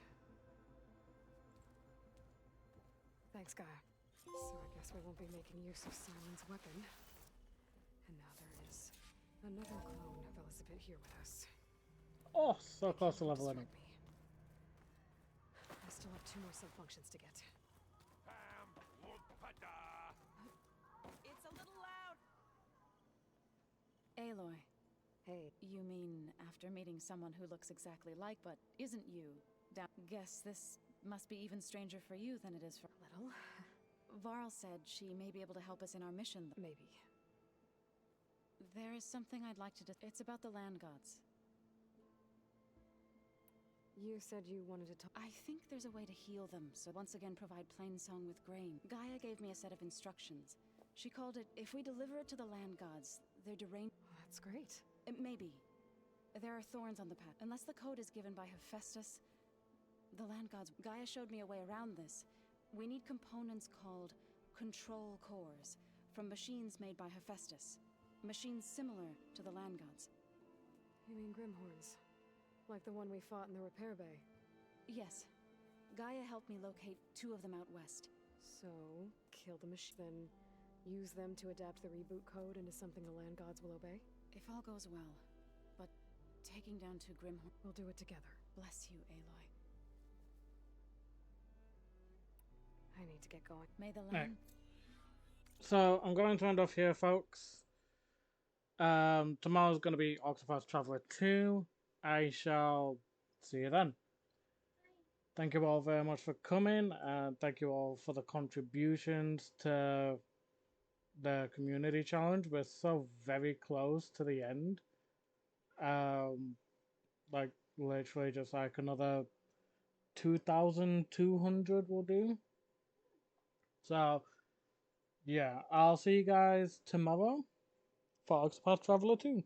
Thanks, Gaia. So I guess we won't be making use of Simon's weapon. And now there is another clone of Elizabeth here with us. Oh, so close to leveling up. I still have 2 more sub-functions to get. It's a little loud. Aloy. Hey. You mean after meeting someone who looks exactly like but isn't you? Guess this must be even stranger for you than it is for— Little? Varl said she may be able to help us in our mission. Maybe. There is something I'd like to It's about the land gods. You said you wanted to talk— I think there's a way to heal them, so once again provide plain song with grain. Gaia gave me a set of instructions. She called it, if we deliver it to the land gods, they're deranged. That's great. Maybe. There are thorns on the path. Unless the code is given by Hephaestus, the land gods— Gaia showed me a way around this. We need components called control cores from machines made by Hephaestus. Machines similar to the land gods. You mean Grimhorns? Like the one we fought in the repair bay? Yes. Gaia helped me locate 2 of them out west. So, kill the machine, then use them to adapt the reboot code into something the land gods will obey? If all goes well. But taking down 2 Grimhorns— We'll do it together. Bless you, Aloy. I need to get going. May the land— Right. So I'm going to end off here, folks. Tomorrow's going to be Octopath Traveler 2. I shall see you then. Thank you all very much for coming, and thank you all for the contributions to the community challenge. We're so very close to the end. Like literally just like another 2,200 will do. So yeah, I'll see you guys tomorrow for Octopath Traveler 2.